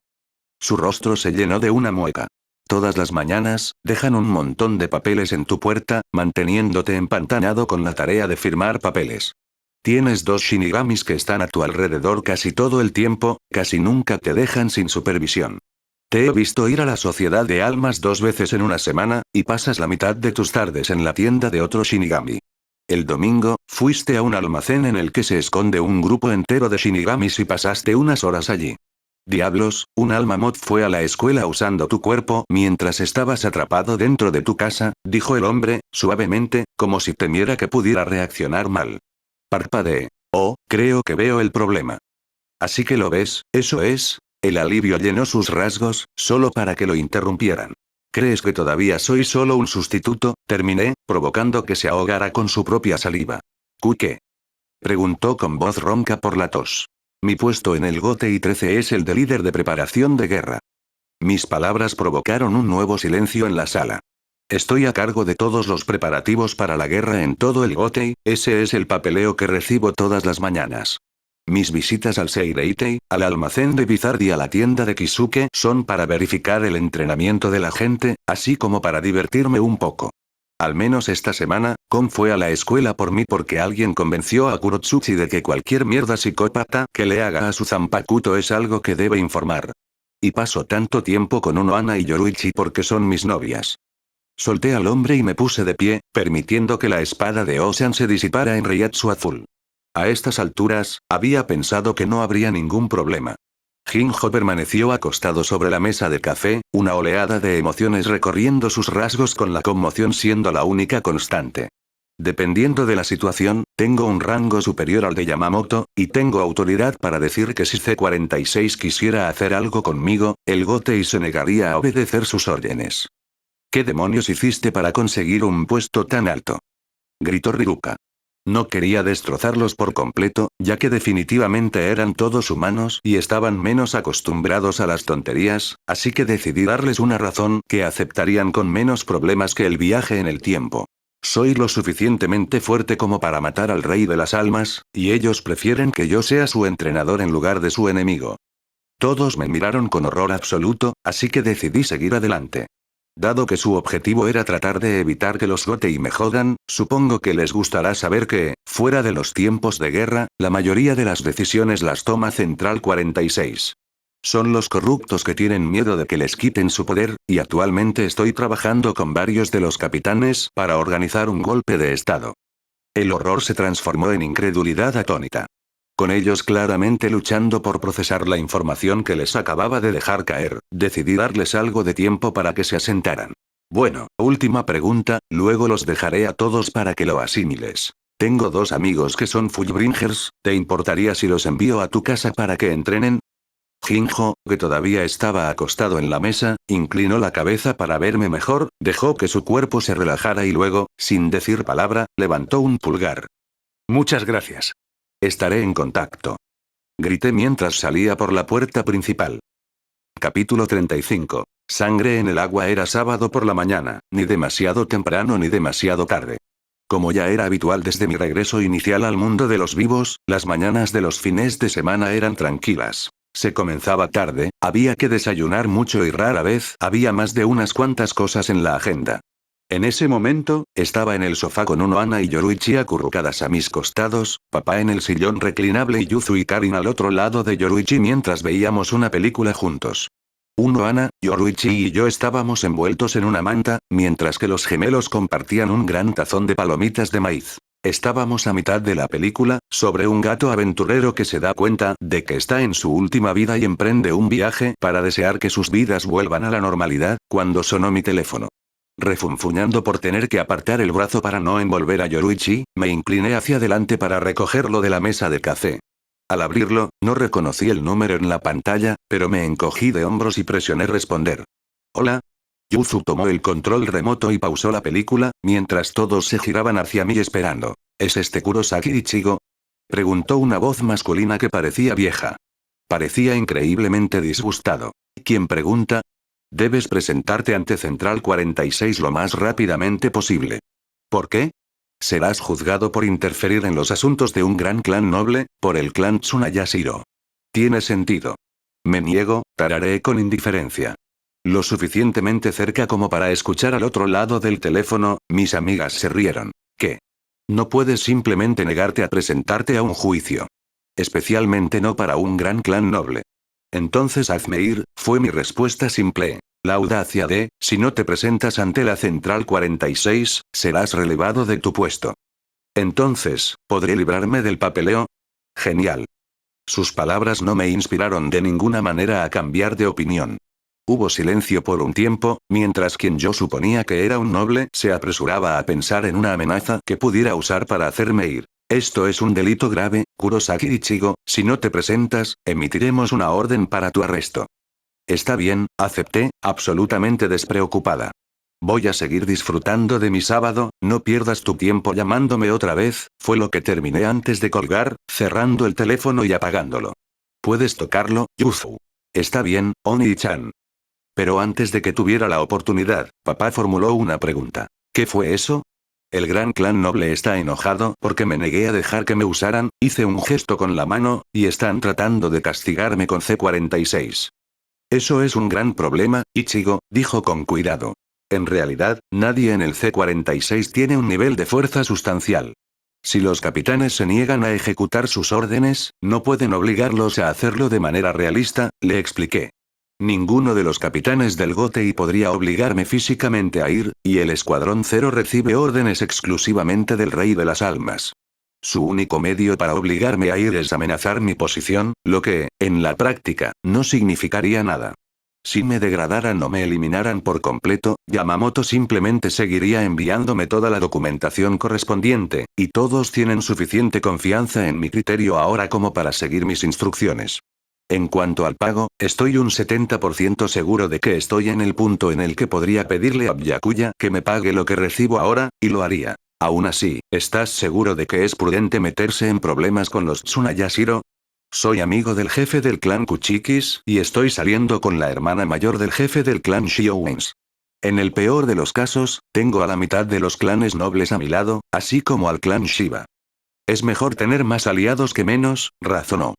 Su rostro se llenó de una mueca. Todas las mañanas, dejan un montón de papeles en tu puerta, manteniéndote empantanado con la tarea de firmar papeles. Tienes 2 shinigamis que están a tu alrededor casi todo el tiempo, casi nunca te dejan sin supervisión. Te he visto ir a la Sociedad de Almas 2 veces en una semana, y pasas la mitad de tus tardes en la tienda de otro shinigami. El domingo, fuiste a un almacén en el que se esconde un grupo entero de shinigamis y pasaste unas horas allí. Diablos, un alma mod fue a la escuela usando tu cuerpo mientras estabas atrapado dentro de tu casa, dijo el hombre, suavemente, como si temiera que pudiera reaccionar mal. Parpadeé. Oh, creo que veo el problema. Así que lo ves, eso es. El alivio llenó sus rasgos, solo para que lo interrumpieran. ¿Crees que todavía soy solo un sustituto? Terminé, provocando que se ahogara con su propia saliva. ¿Qué? Preguntó con voz ronca por la tos. Mi puesto en el GOTY 13 es el de líder de preparación de guerra. Mis palabras provocaron un nuevo silencio en la sala. Estoy a cargo de todos los preparativos para la guerra en todo el GOTY, ese es el papeleo que recibo todas las mañanas. Mis visitas al Seireitei, al almacén de Bizarre y a la tienda de Kisuke son para verificar el entrenamiento de la gente, así como para divertirme un poco. Al menos esta semana, Kon fue a la escuela por mí porque alguien convenció a Kurotsuchi de que cualquier mierda psicópata que le haga a su Zanpakuto es algo que debe informar. Y paso tanto tiempo con Unohana y Yoruichi porque son mis novias. Solté al hombre y me puse de pie, permitiendo que la espada de Ocean se disipara en Reiatsu azul. A estas alturas, había pensado que no habría ningún problema. Jinjo permaneció acostado sobre la mesa de café, una oleada de emociones recorriendo sus rasgos con la conmoción siendo la única constante. Dependiendo de la situación, tengo un rango superior al de Yamamoto, y tengo autoridad para decir que si C-46 quisiera hacer algo conmigo, el GOTY se negaría a obedecer sus órdenes. ¿Qué demonios hiciste para conseguir un puesto tan alto? Gritó Riruka. No quería destrozarlos por completo, ya que definitivamente eran todos humanos y estaban menos acostumbrados a las tonterías, así que decidí darles una razón que aceptarían con menos problemas que el viaje en el tiempo. Soy lo suficientemente fuerte como para matar al rey de las almas, y ellos prefieren que yo sea su entrenador en lugar de su enemigo. Todos me miraron con horror absoluto, así que decidí seguir adelante. Dado que su objetivo era tratar de evitar que los GOTY me jodan, supongo que les gustará saber que, fuera de los tiempos de guerra, la mayoría de las decisiones las toma Central 46. Son los corruptos que tienen miedo de que les quiten su poder, y actualmente estoy trabajando con varios de los capitanes para organizar un golpe de estado. El horror se transformó en incredulidad atónita. Con ellos claramente luchando por procesar la información que les acababa de dejar caer, decidí darles algo de tiempo para que se asentaran. Bueno, última pregunta, luego los dejaré a todos para que lo asimiles. Tengo dos amigos que son Fullbringers, ¿te importaría si los envío a tu casa para que entrenen? Jinjo, que todavía estaba acostado en la mesa, inclinó la cabeza para verme mejor, dejó que su cuerpo se relajara y luego, sin decir palabra, levantó un pulgar. Muchas gracias. Estaré en contacto. Grité mientras salía por la puerta principal. Capítulo 35. Sangre en el agua. Era sábado por la mañana, ni demasiado temprano ni demasiado tarde. Como ya era habitual desde mi regreso inicial al mundo de los vivos, las mañanas de los fines de semana eran tranquilas. Se comenzaba tarde, había que desayunar mucho y rara vez había más de unas cuantas cosas en la agenda. En ese momento, estaba en el sofá con Unohana y Yoruichi acurrucadas a mis costados, papá en el sillón reclinable y Yuzu y Karin al otro lado de Yoruichi mientras veíamos una película juntos. Unohana, Yoruichi y yo estábamos envueltos en una manta, mientras que los gemelos compartían un gran tazón de palomitas de maíz. Estábamos a mitad de la película, sobre un gato aventurero que se da cuenta de que está en su última vida y emprende un viaje para desear que sus vidas vuelvan a la normalidad, cuando sonó mi teléfono. Refunfuñando por tener que apartar el brazo para no envolver a Yoruichi, me incliné hacia adelante para recogerlo de la mesa de café. Al abrirlo, no reconocí el número en la pantalla, pero me encogí de hombros y presioné responder. Hola. Yuzu tomó el control remoto y pausó la película, mientras todos se giraban hacia mí esperando. ¿Es este Kurosaki Ichigo? Preguntó una voz masculina que parecía vieja. Parecía increíblemente disgustado. ¿Quién pregunta? Debes presentarte ante Central 46 lo más rápidamente posible. ¿Por qué? Serás juzgado por interferir en los asuntos de un gran clan noble, por el clan Tsunayashiro. Tiene sentido. Me niego, tarareé con indiferencia. Lo suficientemente cerca como para escuchar al otro lado del teléfono, mis amigas se rieron. ¿Qué? No puedes simplemente negarte a presentarte a un juicio. Especialmente no para un gran clan noble. Entonces hazme ir, fue mi respuesta simple. La audacia de, si no te presentas ante la Central 46, serás relevado de tu puesto. Entonces, ¿podré librarme del papeleo? Genial. Sus palabras no me inspiraron de ninguna manera a cambiar de opinión. Hubo silencio por un tiempo, mientras quien yo suponía que era un noble se apresuraba a pensar en una amenaza que pudiera usar para hacerme ir. Esto es un delito grave, Kurosaki Ichigo, si no te presentas, emitiremos una orden para tu arresto. Está bien, acepté, absolutamente despreocupada. Voy a seguir disfrutando de mi sábado, no pierdas tu tiempo llamándome otra vez, fue lo que terminé antes de colgar, cerrando el teléfono y apagándolo. ¿Puedes tocarlo, Yuzu? Está bien, Oni-chan. Pero antes de que tuviera la oportunidad, papá formuló una pregunta. ¿Qué fue eso? El gran clan noble está enojado porque me negué a dejar que me usaran, hice un gesto con la mano, y están tratando de castigarme con C-46. Eso es un gran problema, Ichigo, dijo con cuidado. En realidad, nadie en el C-46 tiene un nivel de fuerza sustancial. Si los capitanes se niegan a ejecutar sus órdenes, no pueden obligarlos a hacerlo de manera realista, le expliqué. Ninguno de los capitanes del GOTEI podría obligarme físicamente a ir, y el Escuadrón Cero recibe órdenes exclusivamente del Rey de las Almas. Su único medio para obligarme a ir es amenazar mi posición, lo que, en la práctica, no significaría nada. Si me degradaran o me eliminaran por completo, Yamamoto simplemente seguiría enviándome toda la documentación correspondiente, y todos tienen suficiente confianza en mi criterio ahora como para seguir mis instrucciones. En cuanto al pago, estoy un 70% seguro de que estoy en el punto en el que podría pedirle a Byakuya que me pague lo que recibo ahora, y lo haría. Aún así, ¿estás seguro de que es prudente meterse en problemas con los Tsunayashiro? Soy amigo del jefe del clan Kuchikis, y estoy saliendo con la hermana mayor del jefe del clan Shiowens. En el peor de los casos, tengo a la mitad de los clanes nobles a mi lado, así como al clan Shiba. Es mejor tener más aliados que menos, razonó.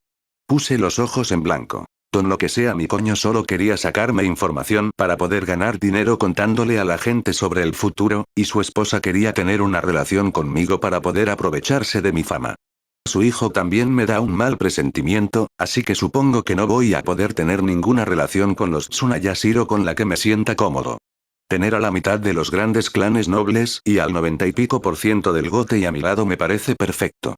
Puse los ojos en blanco. Con lo que sea mi coño solo quería sacarme información para poder ganar dinero contándole a la gente sobre el futuro, y su esposa quería tener una relación conmigo para poder aprovecharse de mi fama. Su hijo también me da un mal presentimiento, así que supongo que no voy a poder tener ninguna relación con los Tsunayashiro con la que me sienta cómodo. Tener a la mitad de los grandes clanes nobles y al 90 y pico % del GOTEI a mi lado me parece perfecto.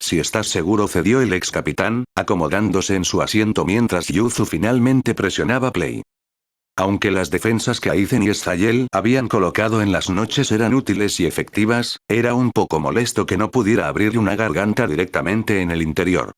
Si estás seguro, cedió el ex capitán, acomodándose en su asiento mientras Yuzu finalmente presionaba play. Aunque las defensas que Aizen y Zayel habían colocado en las noches eran útiles y efectivas, era un poco molesto que no pudiera abrirle una garganta directamente en el interior.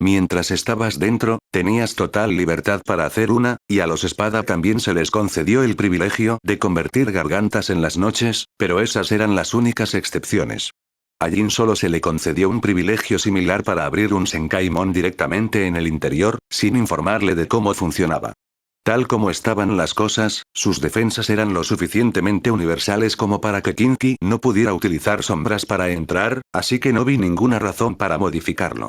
Mientras estabas dentro, tenías total libertad para hacer una, y a los espada también se les concedió el privilegio de convertir gargantas en las noches, pero esas eran las únicas excepciones. A Jin solo se le concedió un privilegio similar para abrir un Senkaimon directamente en el interior, sin informarle de cómo funcionaba. Tal como estaban las cosas, sus defensas eran lo suficientemente universales como para que Kinki no pudiera utilizar sombras para entrar, así que no vi ninguna razón para modificarlo.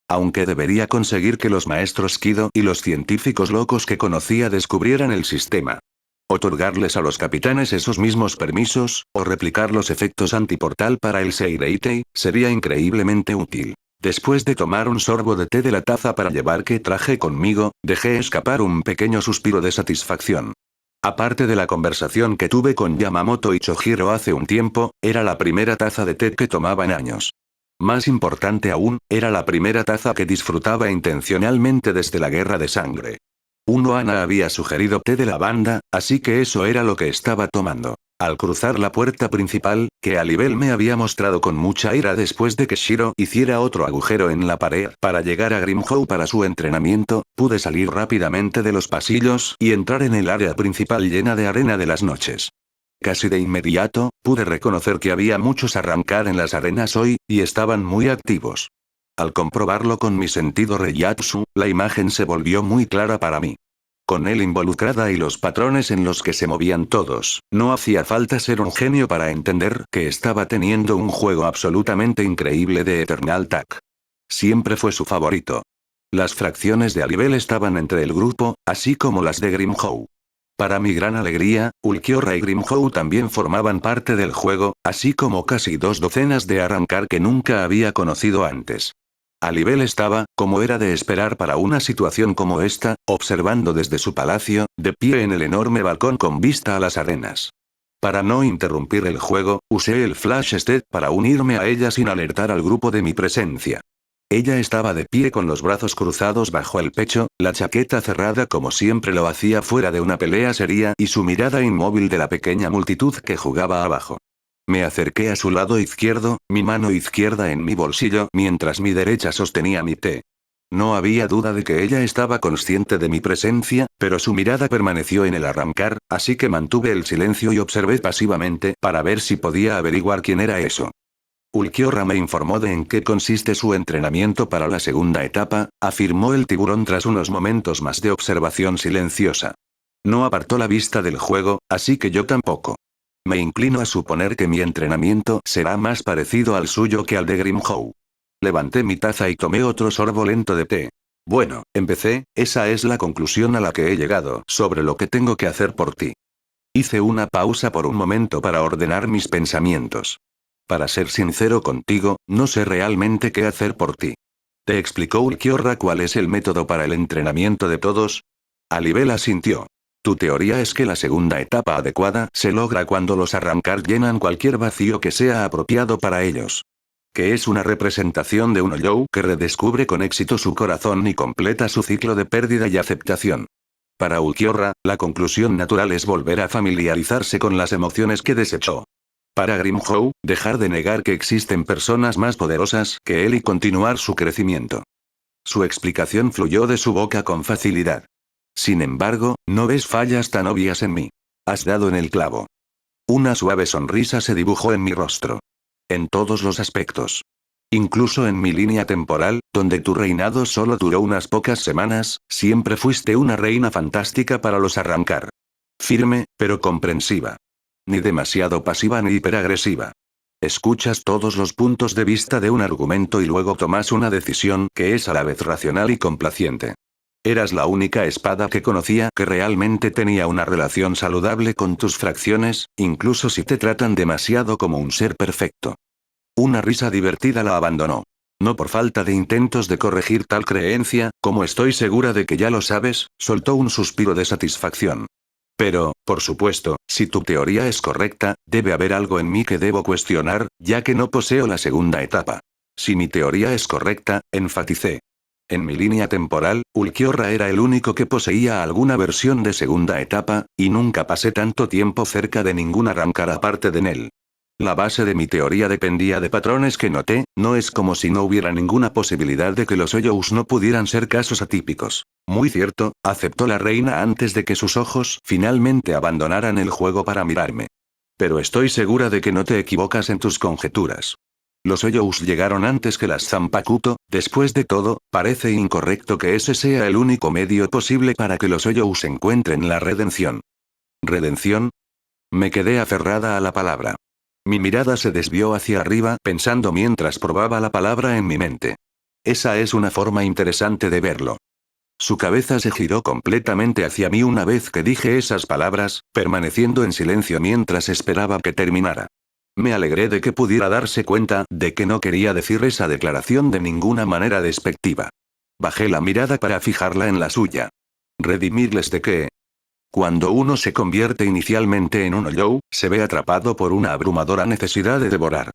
Aunque debería conseguir que los maestros Kido y los científicos locos que conocía descubrieran el sistema. Otorgarles a los capitanes esos mismos permisos, o replicar los efectos antiportal para el Seireitei, sería increíblemente útil. Después de tomar un sorbo de té de la taza para llevar que traje conmigo, dejé escapar un pequeño suspiro de satisfacción. Aparte de la conversación que tuve con Yamamoto y Chojiro hace un tiempo, era la primera taza de té que tomaba en años. Más importante aún, era la primera taza que disfrutaba intencionalmente desde la guerra de sangre. Ana había sugerido té de lavanda, así que eso era lo que estaba tomando. Al cruzar la puerta principal, que Alibel me había mostrado con mucha ira después de que Shiro hiciera otro agujero en la pared para llegar a Grimhow para su entrenamiento, pude salir rápidamente de los pasillos y entrar en el área principal llena de arena de las noches. Casi de inmediato, pude reconocer que había muchos arrancar en las arenas hoy, y estaban muy activos. Al comprobarlo con mi sentido Reiatsu, la imagen se volvió muy clara para mí. Con él involucrada y los patrones en los que se movían todos, no hacía falta ser un genio para entender que estaba teniendo un juego absolutamente increíble de Eternal Tag. Siempre fue su favorito. Las fracciones de Alibel estaban entre el grupo, así como las de Grimhow. Para mi gran alegría, Ulquiorra y Grimhow también formaban parte del juego, así como casi 2 docenas de arrancar que nunca había conocido antes. Alibel estaba, como era de esperar para una situación como esta, observando desde su palacio, de pie en el enorme balcón con vista a las arenas. Para no interrumpir el juego, usé el Flash Step para unirme a ella sin alertar al grupo de mi presencia. Ella estaba de pie con los brazos cruzados bajo el pecho, la chaqueta cerrada como siempre lo hacía fuera de una pelea seria y su mirada inmóvil de la pequeña multitud que jugaba abajo. Me acerqué a su lado izquierdo, mi mano izquierda en mi bolsillo mientras mi derecha sostenía mi té. No había duda de que ella estaba consciente de mi presencia, pero su mirada permaneció en el arrancar, así que mantuve el silencio y observé pasivamente para ver si podía averiguar quién era eso. Ulquiorra me informó de en qué consiste su entrenamiento para la segunda etapa, afirmó el tiburón tras unos momentos más de observación silenciosa. No apartó la vista del juego, así que yo tampoco. Me inclino a suponer que mi entrenamiento será más parecido al suyo que al de Grimhow. Levanté mi taza y tomé otro sorbo lento de té. Bueno, empecé, esa es la conclusión a la que he llegado sobre lo que tengo que hacer por ti. Hice una pausa por un momento para ordenar mis pensamientos. Para ser sincero contigo, no sé realmente qué hacer por ti. ¿Te explicó Ulquiorra cuál es el método para el entrenamiento de todos? Alibel asintió. Tu teoría es que la segunda etapa adecuada se logra cuando los arrancar llenan cualquier vacío que sea apropiado para ellos. Que es una representación de un Ollou que redescubre con éxito su corazón y completa su ciclo de pérdida y aceptación. Para Ulquiorra, la conclusión natural es volver a familiarizarse con las emociones que desechó. Para Grimhow, dejar de negar que existen personas más poderosas que él y continuar su crecimiento. Su explicación fluyó de su boca con facilidad. Sin embargo, no ves fallas tan obvias en mí. Has dado en el clavo. Una suave sonrisa se dibujó en mi rostro. En todos los aspectos. Incluso en mi línea temporal, donde tu reinado solo duró unas pocas semanas, siempre fuiste una reina fantástica para los arrancar. Firme, pero comprensiva. Ni demasiado pasiva ni hiperagresiva. Escuchas todos los puntos de vista de un argumento y luego tomas una decisión que es a la vez racional y complaciente. Eras la única espada que conocía que realmente tenía una relación saludable con tus fracciones, incluso si te tratan demasiado como un ser perfecto. Una risa divertida la abandonó. No por falta de intentos de corregir tal creencia, como estoy segura de que ya lo sabes, soltó un suspiro de satisfacción. Pero, por supuesto, si tu teoría es correcta, debe haber algo en mí que debo cuestionar, ya que no poseo la segunda etapa. Si mi teoría es correcta, enfaticé. En mi línea temporal, Ulquiorra era el único que poseía alguna versión de segunda etapa, y nunca pasé tanto tiempo cerca de ningún arrancar aparte de Nell. La base de mi teoría dependía de patrones que noté, no es como si no hubiera ninguna posibilidad de que los Ollous no pudieran ser casos atípicos. Muy cierto, aceptó la reina antes de que sus ojos finalmente abandonaran el juego para mirarme. Pero estoy segura de que no te equivocas en tus conjeturas. Los Ollous llegaron antes que las Zanpakuto, después de todo, parece incorrecto que ese sea el único medio posible para que los Ollous encuentren la redención. ¿Redención? Me quedé aferrada a la palabra. Mi mirada se desvió hacia arriba pensando mientras probaba la palabra en mi mente. Esa es una forma interesante de verlo. Su cabeza se giró completamente hacia mí una vez que dije esas palabras, permaneciendo en silencio mientras esperaba que terminara. Me alegré de que pudiera darse cuenta de que no quería decir esa declaración de ninguna manera despectiva. Bajé la mirada para fijarla en la suya. ¿Redimirles de qué? Cuando uno se convierte inicialmente en un Ollou, se ve atrapado por una abrumadora necesidad de devorar.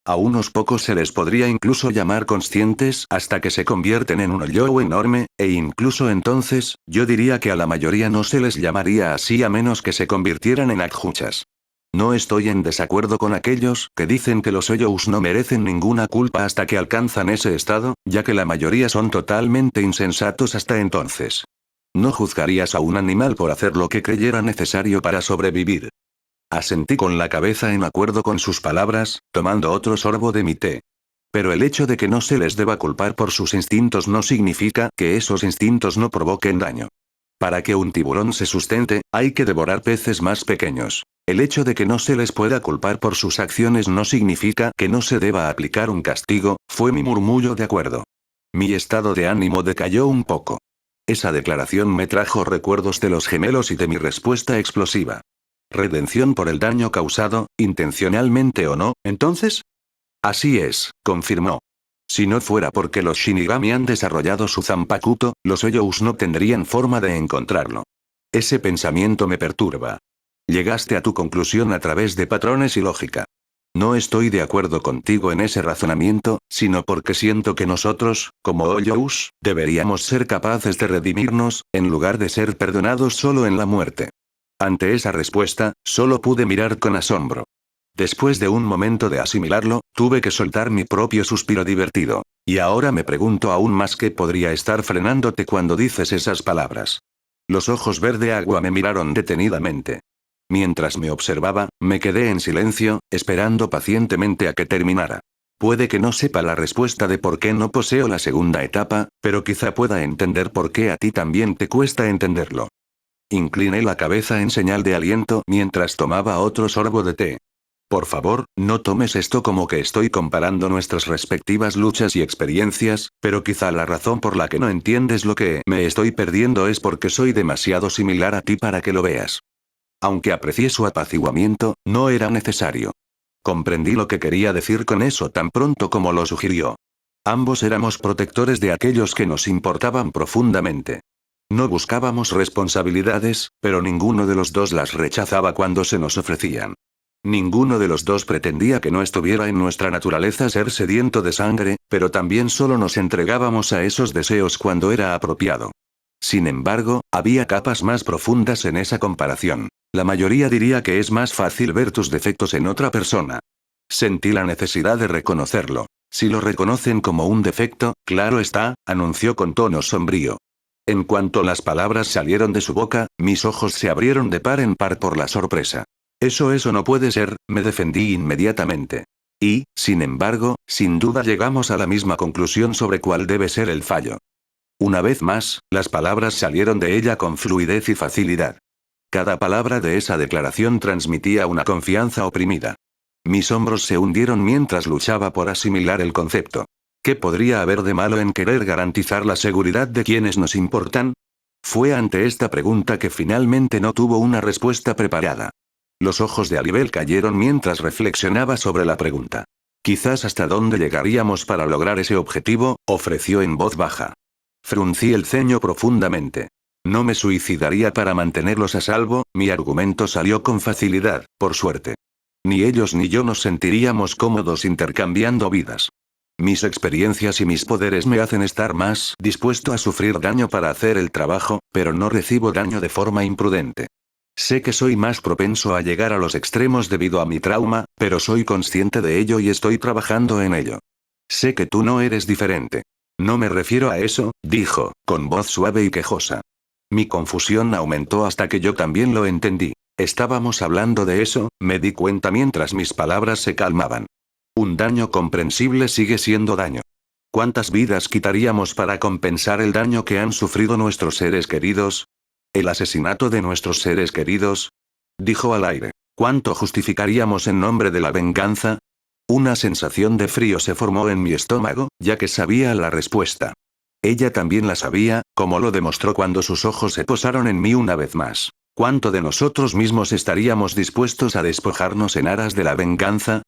A unos pocos se les podría incluso llamar conscientes hasta que se convierten en un Ollou enorme, e incluso entonces, yo diría que a la mayoría no se les llamaría así a menos que se convirtieran en adjuchas. No estoy en desacuerdo con aquellos que dicen que los Ollous no merecen ninguna culpa hasta que alcanzan ese estado, ya que la mayoría son totalmente insensatos hasta entonces. No juzgarías a un animal por hacer lo que creyera necesario para sobrevivir. Asentí con la cabeza en acuerdo con sus palabras, tomando otro sorbo de mi té. Pero el hecho de que no se les deba culpar por sus instintos no significa que esos instintos no provoquen daño. Para que un tiburón se sustente, hay que devorar peces más pequeños. El hecho de que no se les pueda culpar por sus acciones no significa que no se deba aplicar un castigo, fue mi murmullo de acuerdo. Mi estado de ánimo decayó un poco. Esa declaración me trajo recuerdos de los gemelos y de mi respuesta explosiva. ¿Redención por el daño causado, intencionalmente o no, entonces? Así es, confirmó. Si no fuera porque los Shinigami han desarrollado su Zanpakuto, los Ollous no tendrían forma de encontrarlo. Ese pensamiento me perturba. Llegaste a tu conclusión a través de patrones y lógica. No estoy de acuerdo contigo en ese razonamiento, sino porque siento que nosotros, como Hoyous, deberíamos ser capaces de redimirnos, en lugar de ser perdonados solo en la muerte. Ante esa respuesta, solo pude mirar con asombro. Después de un momento de asimilarlo, tuve que soltar mi propio suspiro divertido. Y ahora me pregunto aún más qué podría estar frenándote cuando dices esas palabras. Los ojos verde agua me miraron detenidamente. Mientras me observaba, me quedé en silencio, esperando pacientemente a que terminara. Puede que no sepa la respuesta de por qué no poseo la segunda etapa, pero quizá pueda entender por qué a ti también te cuesta entenderlo. Incliné la cabeza en señal de aliento mientras tomaba otro sorbo de té. Por favor, no tomes esto como que estoy comparando nuestras respectivas luchas y experiencias, pero quizá la razón por la que no entiendes lo que me estoy perdiendo es porque soy demasiado similar a ti para que lo veas. Aunque aprecié su apaciguamiento, no era necesario. Comprendí lo que quería decir con eso tan pronto como lo sugirió. Ambos éramos protectores de aquellos que nos importaban profundamente. No buscábamos responsabilidades, pero ninguno de los dos las rechazaba cuando se nos ofrecían. Ninguno de los dos pretendía que no estuviera en nuestra naturaleza ser sediento de sangre, pero también solo nos entregábamos a esos deseos cuando era apropiado. Sin embargo, había capas más profundas en esa comparación. La mayoría diría que es más fácil ver tus defectos en otra persona. Sentí la necesidad de reconocerlo. Si lo reconocen como un defecto, claro está, anunció con tono sombrío. En cuanto las palabras salieron de su boca, mis ojos se abrieron de par en par por la sorpresa. Eso no puede ser, me defendí inmediatamente. Y, sin embargo, sin duda llegamos a la misma conclusión sobre cuál debe ser el fallo. Una vez más, las palabras salieron de ella con fluidez y facilidad. Cada palabra de esa declaración transmitía una confianza oprimida. Mis hombros se hundieron mientras luchaba por asimilar el concepto. ¿Qué podría haber de malo en querer garantizar la seguridad de quienes nos importan? Fue ante esta pregunta que finalmente no tuvo una respuesta preparada. Los ojos de Alibel cayeron mientras reflexionaba sobre la pregunta. Quizás hasta dónde llegaríamos para lograr ese objetivo, ofreció en voz baja. Fruncí el ceño profundamente. No me suicidaría para mantenerlos a salvo, mi argumento salió con facilidad, por suerte. Ni ellos ni yo nos sentiríamos cómodos intercambiando vidas. Mis experiencias y mis poderes me hacen estar más dispuesto a sufrir daño para hacer el trabajo, pero no recibo daño de forma imprudente. Sé que soy más propenso a llegar a los extremos debido a mi trauma, pero soy consciente de ello y estoy trabajando en ello. Sé que tú no eres diferente. No me refiero a eso, dijo, con voz suave y quejosa. Mi confusión aumentó hasta que yo también lo entendí. Estábamos hablando de eso, me di cuenta mientras mis palabras se calmaban. Un daño comprensible sigue siendo daño. ¿Cuántas vidas quitaríamos para compensar el daño que han sufrido nuestros seres queridos? ¿El asesinato de nuestros seres queridos? Dijo al aire. ¿Cuánto justificaríamos en nombre de la venganza? Una sensación de frío se formó en mi estómago, ya que sabía la respuesta. Ella también la sabía, como lo demostró cuando sus ojos se posaron en mí una vez más. ¿Cuánto de nosotros mismos estaríamos dispuestos a despojarnos en aras de la venganza?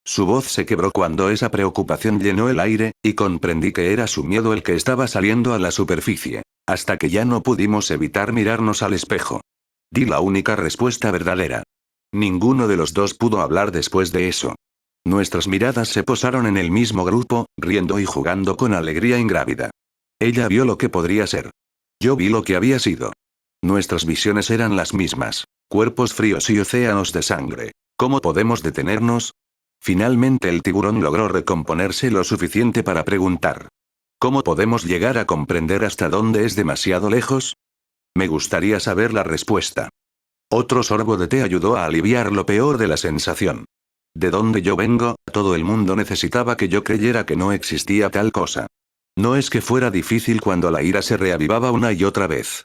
Su voz se quebró cuando esa preocupación llenó el aire, y comprendí que era su miedo el que estaba saliendo a la superficie. Hasta que ya no pudimos evitar mirarnos al espejo. Di la única respuesta verdadera. Ninguno de los dos pudo hablar después de eso. Nuestras miradas se posaron en el mismo grupo, riendo y jugando con alegría ingrávida. Ella vio lo que podría ser. Yo vi lo que había sido. Nuestras visiones eran las mismas. Cuerpos fríos y océanos de sangre. ¿Cómo podemos detenernos? Finalmente el tiburón logró recomponerse lo suficiente para preguntar. ¿Cómo podemos llegar a comprender hasta dónde es demasiado lejos? Me gustaría saber la respuesta. Otro sorbo de té ayudó a aliviar lo peor de la sensación. De donde yo vengo, todo el mundo necesitaba que yo creyera que no existía tal cosa. No es que fuera difícil cuando la ira se reavivaba una y otra vez.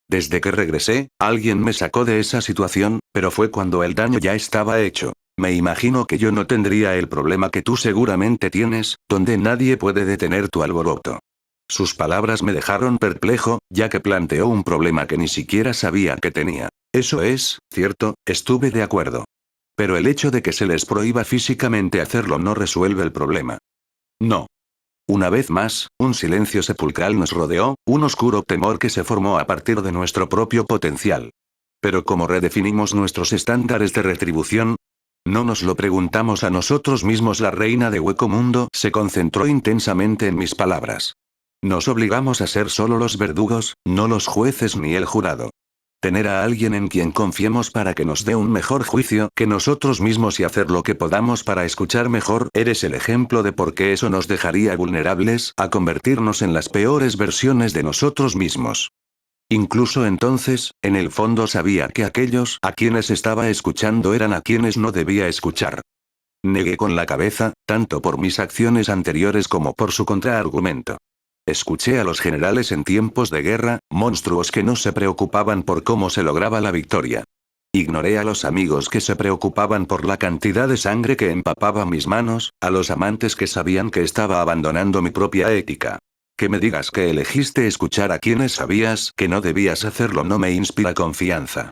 Desde que regresé, alguien me sacó de esa situación, pero fue cuando el daño ya estaba hecho. Me imagino que yo no tendría el problema que tú seguramente tienes, donde nadie puede detener tu alboroto. Sus palabras me dejaron perplejo, ya que planteó un problema que ni siquiera sabía que tenía. Eso es, cierto, estuve de acuerdo. Pero el hecho de que se les prohíba físicamente hacerlo no resuelve el problema. No. Una vez más, un silencio sepulcral nos rodeó, un oscuro temor que se formó a partir de nuestro propio potencial. Pero ¿cómo redefinimos nuestros estándares de retribución? No nos lo preguntamos a nosotros mismos. La reina de Hueco Mundo se concentró intensamente en mis palabras. Nos obligamos a ser solo los verdugos, no los jueces ni el jurado. Tener a alguien en quien confiemos para que nos dé un mejor juicio que nosotros mismos y hacer lo que podamos para escuchar mejor. Eres el ejemplo de por qué eso nos dejaría vulnerables a convertirnos en las peores versiones de nosotros mismos. Incluso entonces, en el fondo sabía que aquellos a quienes estaba escuchando eran a quienes no debía escuchar. Negué con la cabeza, tanto por mis acciones anteriores como por su contraargumento. Escuché a los generales en tiempos de guerra, monstruos que no se preocupaban por cómo se lograba la victoria. Ignoré a los amigos que se preocupaban por la cantidad de sangre que empapaba mis manos, a los amantes que sabían que estaba abandonando mi propia ética. Que me digas que elegiste escuchar a quienes sabías que no debías hacerlo no me inspira confianza.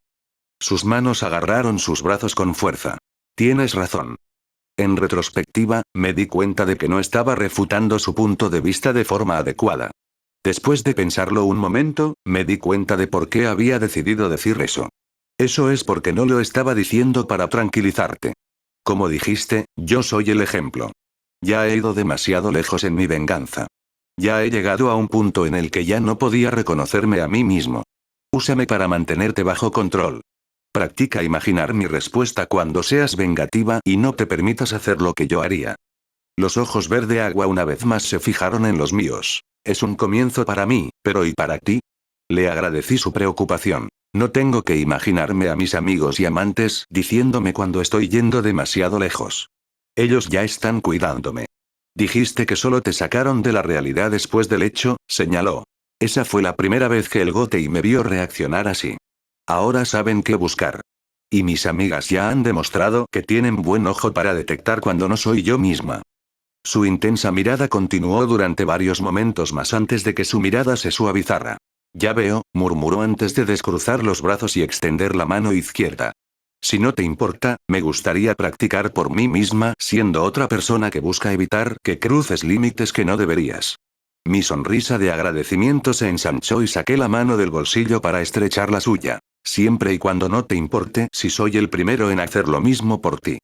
Sus manos agarraron sus brazos con fuerza. Tienes razón. En retrospectiva, me di cuenta de que no estaba refutando su punto de vista de forma adecuada. Después de pensarlo un momento, me di cuenta de por qué había decidido decir eso. Eso es porque no lo estaba diciendo para tranquilizarte. Como dijiste, yo soy el ejemplo. Ya he ido demasiado lejos en mi venganza. Ya he llegado a un punto en el que ya no podía reconocerme a mí mismo. Úsame para mantenerte bajo control. Practica imaginar mi respuesta cuando seas vengativa y no te permitas hacer lo que yo haría. Los ojos verde agua una vez más se fijaron en los míos. Es un comienzo para mí, pero ¿y para ti? Le agradecí su preocupación. No tengo que imaginarme a mis amigos y amantes diciéndome cuando estoy yendo demasiado lejos. Ellos ya están cuidándome. Dijiste que solo te sacaron de la realidad después del hecho, señaló. Esa fue la primera vez que el Gotei me vio reaccionar así. Ahora saben qué buscar. Y mis amigas ya han demostrado que tienen buen ojo para detectar cuando no soy yo misma. Su intensa mirada continuó durante varios momentos más antes de que su mirada se suavizara. Ya veo, murmuró antes de descruzar los brazos y extender la mano izquierda. Si no te importa, me gustaría practicar por mí misma siendo otra persona que busca evitar que cruces límites que no deberías. Mi sonrisa de agradecimiento se ensanchó y saqué la mano del bolsillo para estrechar la suya. Siempre y cuando no te importe si soy el primero en hacer lo mismo por ti.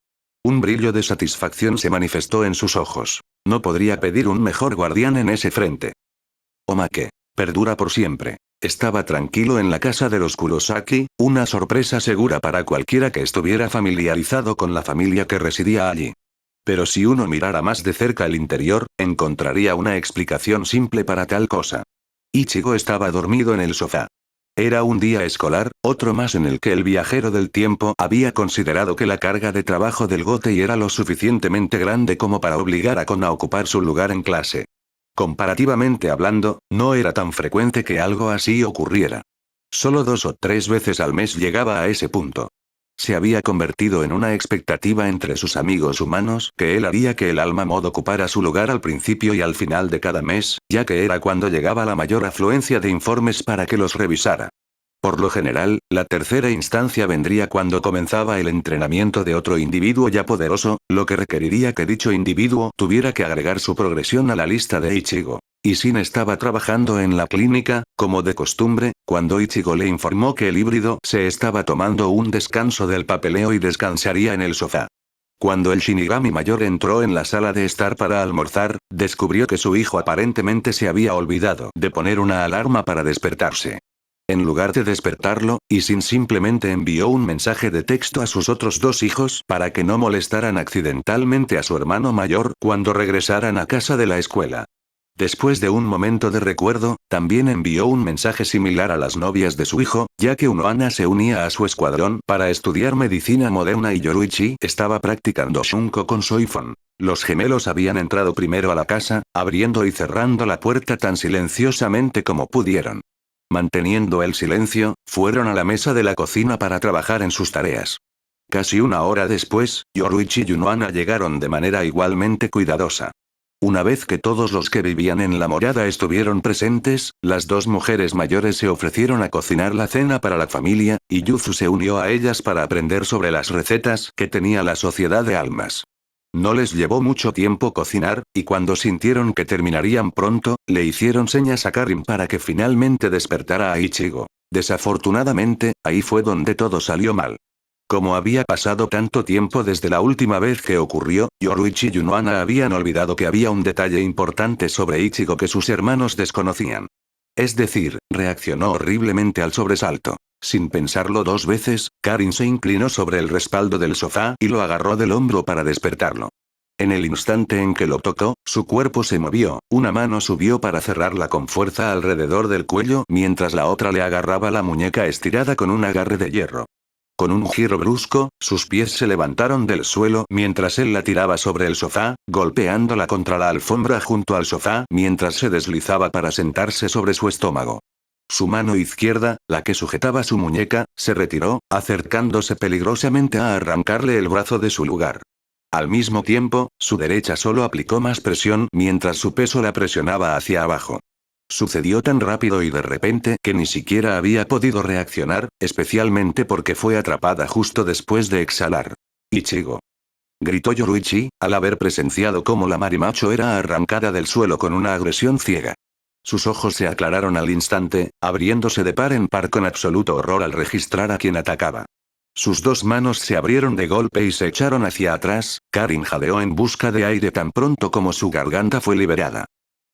Un brillo de satisfacción se manifestó en sus ojos. No podría pedir un mejor guardián en ese frente. Omake. Perdura por siempre. Estaba tranquilo en la casa de los Kurosaki, una sorpresa segura para cualquiera que estuviera familiarizado con la familia que residía allí. Pero si uno mirara más de cerca el interior, encontraría una explicación simple para tal cosa. Ichigo estaba dormido en el sofá. Era un día escolar, otro más en el que el viajero del tiempo había considerado que la carga de trabajo del Gotei era lo suficientemente grande como para obligar a Kon a ocupar su lugar en clase. Comparativamente hablando, no era tan frecuente que algo así ocurriera. Solo 2 o 3 veces al mes llegaba a ese punto. Se había convertido en una expectativa entre sus amigos humanos que él haría que el alma mod ocupara su lugar al principio y al final de cada mes, ya que era cuando llegaba la mayor afluencia de informes para que los revisara. Por lo general, la tercera instancia vendría cuando comenzaba el entrenamiento de otro individuo ya poderoso, lo que requeriría que dicho individuo tuviera que agregar su progresión a la lista de Ichigo. Y Sin estaba trabajando en la clínica, como de costumbre, cuando Ichigo le informó que el híbrido se estaba tomando un descanso del papeleo y descansaría en el sofá. Cuando el Shinigami mayor entró en la sala de estar para almorzar, descubrió que su hijo aparentemente se había olvidado de poner una alarma para despertarse. En lugar de despertarlo, Sin simplemente envió un mensaje de texto a sus otros 2 hijos para que no molestaran accidentalmente a su hermano mayor cuando regresaran a casa de la escuela. Después de un momento de recuerdo, también envió un mensaje similar a las novias de su hijo, ya que Unohana se unía a su escuadrón para estudiar medicina moderna y Yoruichi estaba practicando Shunko con Soifon. Los gemelos habían entrado primero a la casa, abriendo y cerrando la puerta tan silenciosamente como pudieron. Manteniendo el silencio, fueron a la mesa de la cocina para trabajar en sus tareas. Casi una hora después, Yoruichi y Unohana llegaron de manera igualmente cuidadosa. Una vez que todos los que vivían en la morada estuvieron presentes, las 2 mujeres mayores se ofrecieron a cocinar la cena para la familia, y Yuzu se unió a ellas para aprender sobre las recetas que tenía la Sociedad de Almas. No les llevó mucho tiempo cocinar, y cuando sintieron que terminarían pronto, le hicieron señas a Karin para que finalmente despertara a Ichigo. Desafortunadamente, ahí fue donde todo salió mal. Como había pasado tanto tiempo desde la última vez que ocurrió, Yoruichi y Unohana habían olvidado que había un detalle importante sobre Ichigo que sus hermanos desconocían. Es decir, reaccionó horriblemente al sobresalto. Sin pensarlo dos veces, Karin se inclinó sobre el respaldo del sofá y lo agarró del hombro para despertarlo. En el instante en que lo tocó, su cuerpo se movió, una mano subió para cerrarla con fuerza alrededor del cuello mientras la otra le agarraba la muñeca estirada con un agarre de hierro. Con un giro brusco, sus pies se levantaron del suelo mientras él la tiraba sobre el sofá, golpeándola contra la alfombra junto al sofá mientras se deslizaba para sentarse sobre su estómago. Su mano izquierda, la que sujetaba su muñeca, se retiró, acercándose peligrosamente a arrancarle el brazo de su lugar. Al mismo tiempo, su derecha solo aplicó más presión mientras su peso la presionaba hacia abajo. Sucedió tan rápido y de repente que ni siquiera había podido reaccionar, especialmente porque fue atrapada justo después de exhalar. Ichigo. Gritó Yoruichi, al haber presenciado cómo la marimacho era arrancada del suelo con una agresión ciega. Sus ojos se aclararon al instante, abriéndose de par en par con absoluto horror al registrar a quien atacaba. Sus dos manos se abrieron de golpe y se echaron hacia atrás. Karin jadeó en busca de aire tan pronto como su garganta fue liberada.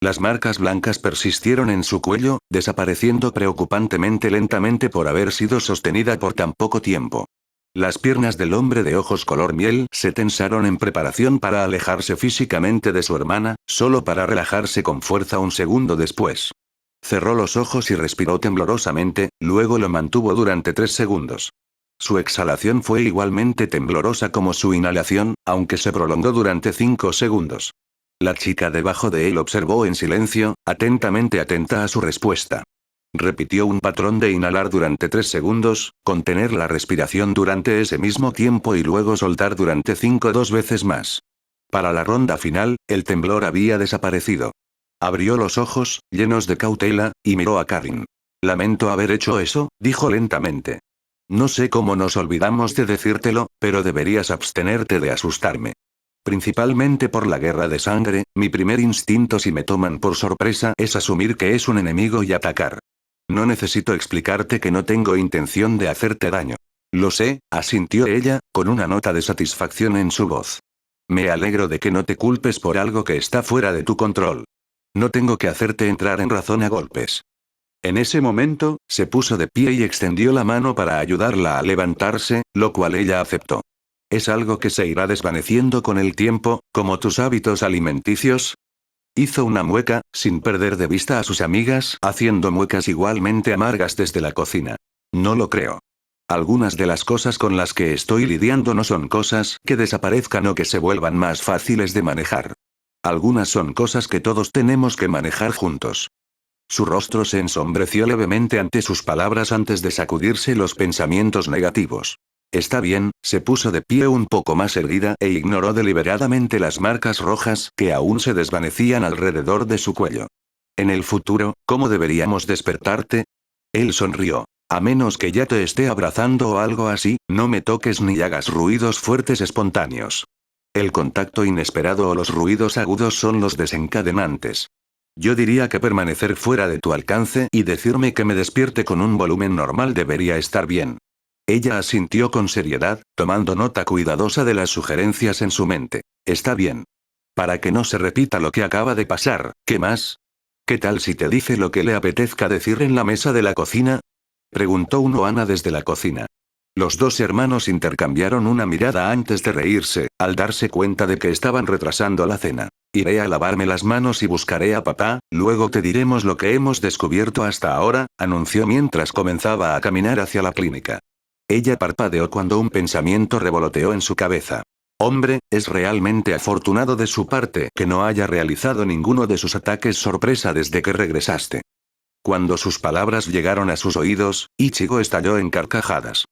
Las marcas blancas persistieron en su cuello, desapareciendo preocupantemente lentamente por haber sido sostenida por tan poco tiempo. Las piernas del hombre de ojos color miel se tensaron en preparación para alejarse físicamente de su hermana, solo para relajarse con fuerza un segundo después. Cerró los ojos y respiró temblorosamente, luego lo mantuvo durante 3 segundos. Su exhalación fue igualmente temblorosa como su inhalación, aunque se prolongó durante 5 segundos. La chica debajo de él observó en silencio, atentamente atenta a su respuesta. Repitió un patrón de inhalar durante 3 segundos, contener la respiración durante ese mismo tiempo y luego soltar durante 5 dos veces más. Para la ronda final, el temblor había desaparecido. Abrió los ojos, llenos de cautela, y miró a Karin. Lamento haber hecho eso, dijo lentamente. No sé cómo nos olvidamos de decírtelo, pero deberías abstenerte de asustarme. Principalmente por la guerra de sangre, mi primer instinto si me toman por sorpresa es asumir que es un enemigo y atacar. No necesito explicarte que no tengo intención de hacerte daño. Lo sé, asintió ella, con una nota de satisfacción en su voz. Me alegro de que no te culpes por algo que está fuera de tu control. No tengo que hacerte entrar en razón a golpes. En ese momento, se puso de pie y extendió la mano para ayudarla a levantarse, lo cual ella aceptó. ¿Es algo que se irá desvaneciendo con el tiempo, como tus hábitos alimenticios? Hizo una mueca, sin perder de vista a sus amigas, haciendo muecas igualmente amargas desde la cocina. No lo creo. Algunas de las cosas con las que estoy lidiando no son cosas que desaparezcan o que se vuelvan más fáciles de manejar. Algunas son cosas que todos tenemos que manejar juntos. Su rostro se ensombreció levemente ante sus palabras antes de sacudirse los pensamientos negativos. Está bien, se puso de pie un poco más erguida e ignoró deliberadamente las marcas rojas que aún se desvanecían alrededor de su cuello. En el futuro, ¿cómo deberíamos despertarte? Él sonrió. A menos que ya te esté abrazando o algo así, no me toques ni hagas ruidos fuertes espontáneos. El contacto inesperado o los ruidos agudos son los desencadenantes. Yo diría que permanecer fuera de tu alcance y decirme que me despierte con un volumen normal debería estar bien. Ella asintió con seriedad, tomando nota cuidadosa de las sugerencias en su mente. Está bien. Para que no se repita lo que acaba de pasar, ¿qué más? ¿Qué tal si te dice lo que le apetezca decir en la mesa de la cocina? Preguntó Unohana desde la cocina. Los dos hermanos intercambiaron una mirada antes de reírse, al darse cuenta de que estaban retrasando la cena. Iré a lavarme las manos y buscaré a papá, luego te diremos lo que hemos descubierto hasta ahora, anunció mientras comenzaba a caminar hacia la clínica. Ella parpadeó cuando un pensamiento revoloteó en su cabeza. Hombre, es realmente afortunado de su parte que no haya realizado ninguno de sus ataques sorpresa desde que regresaste. Cuando sus palabras llegaron a sus oídos, Ichigo estalló en carcajadas.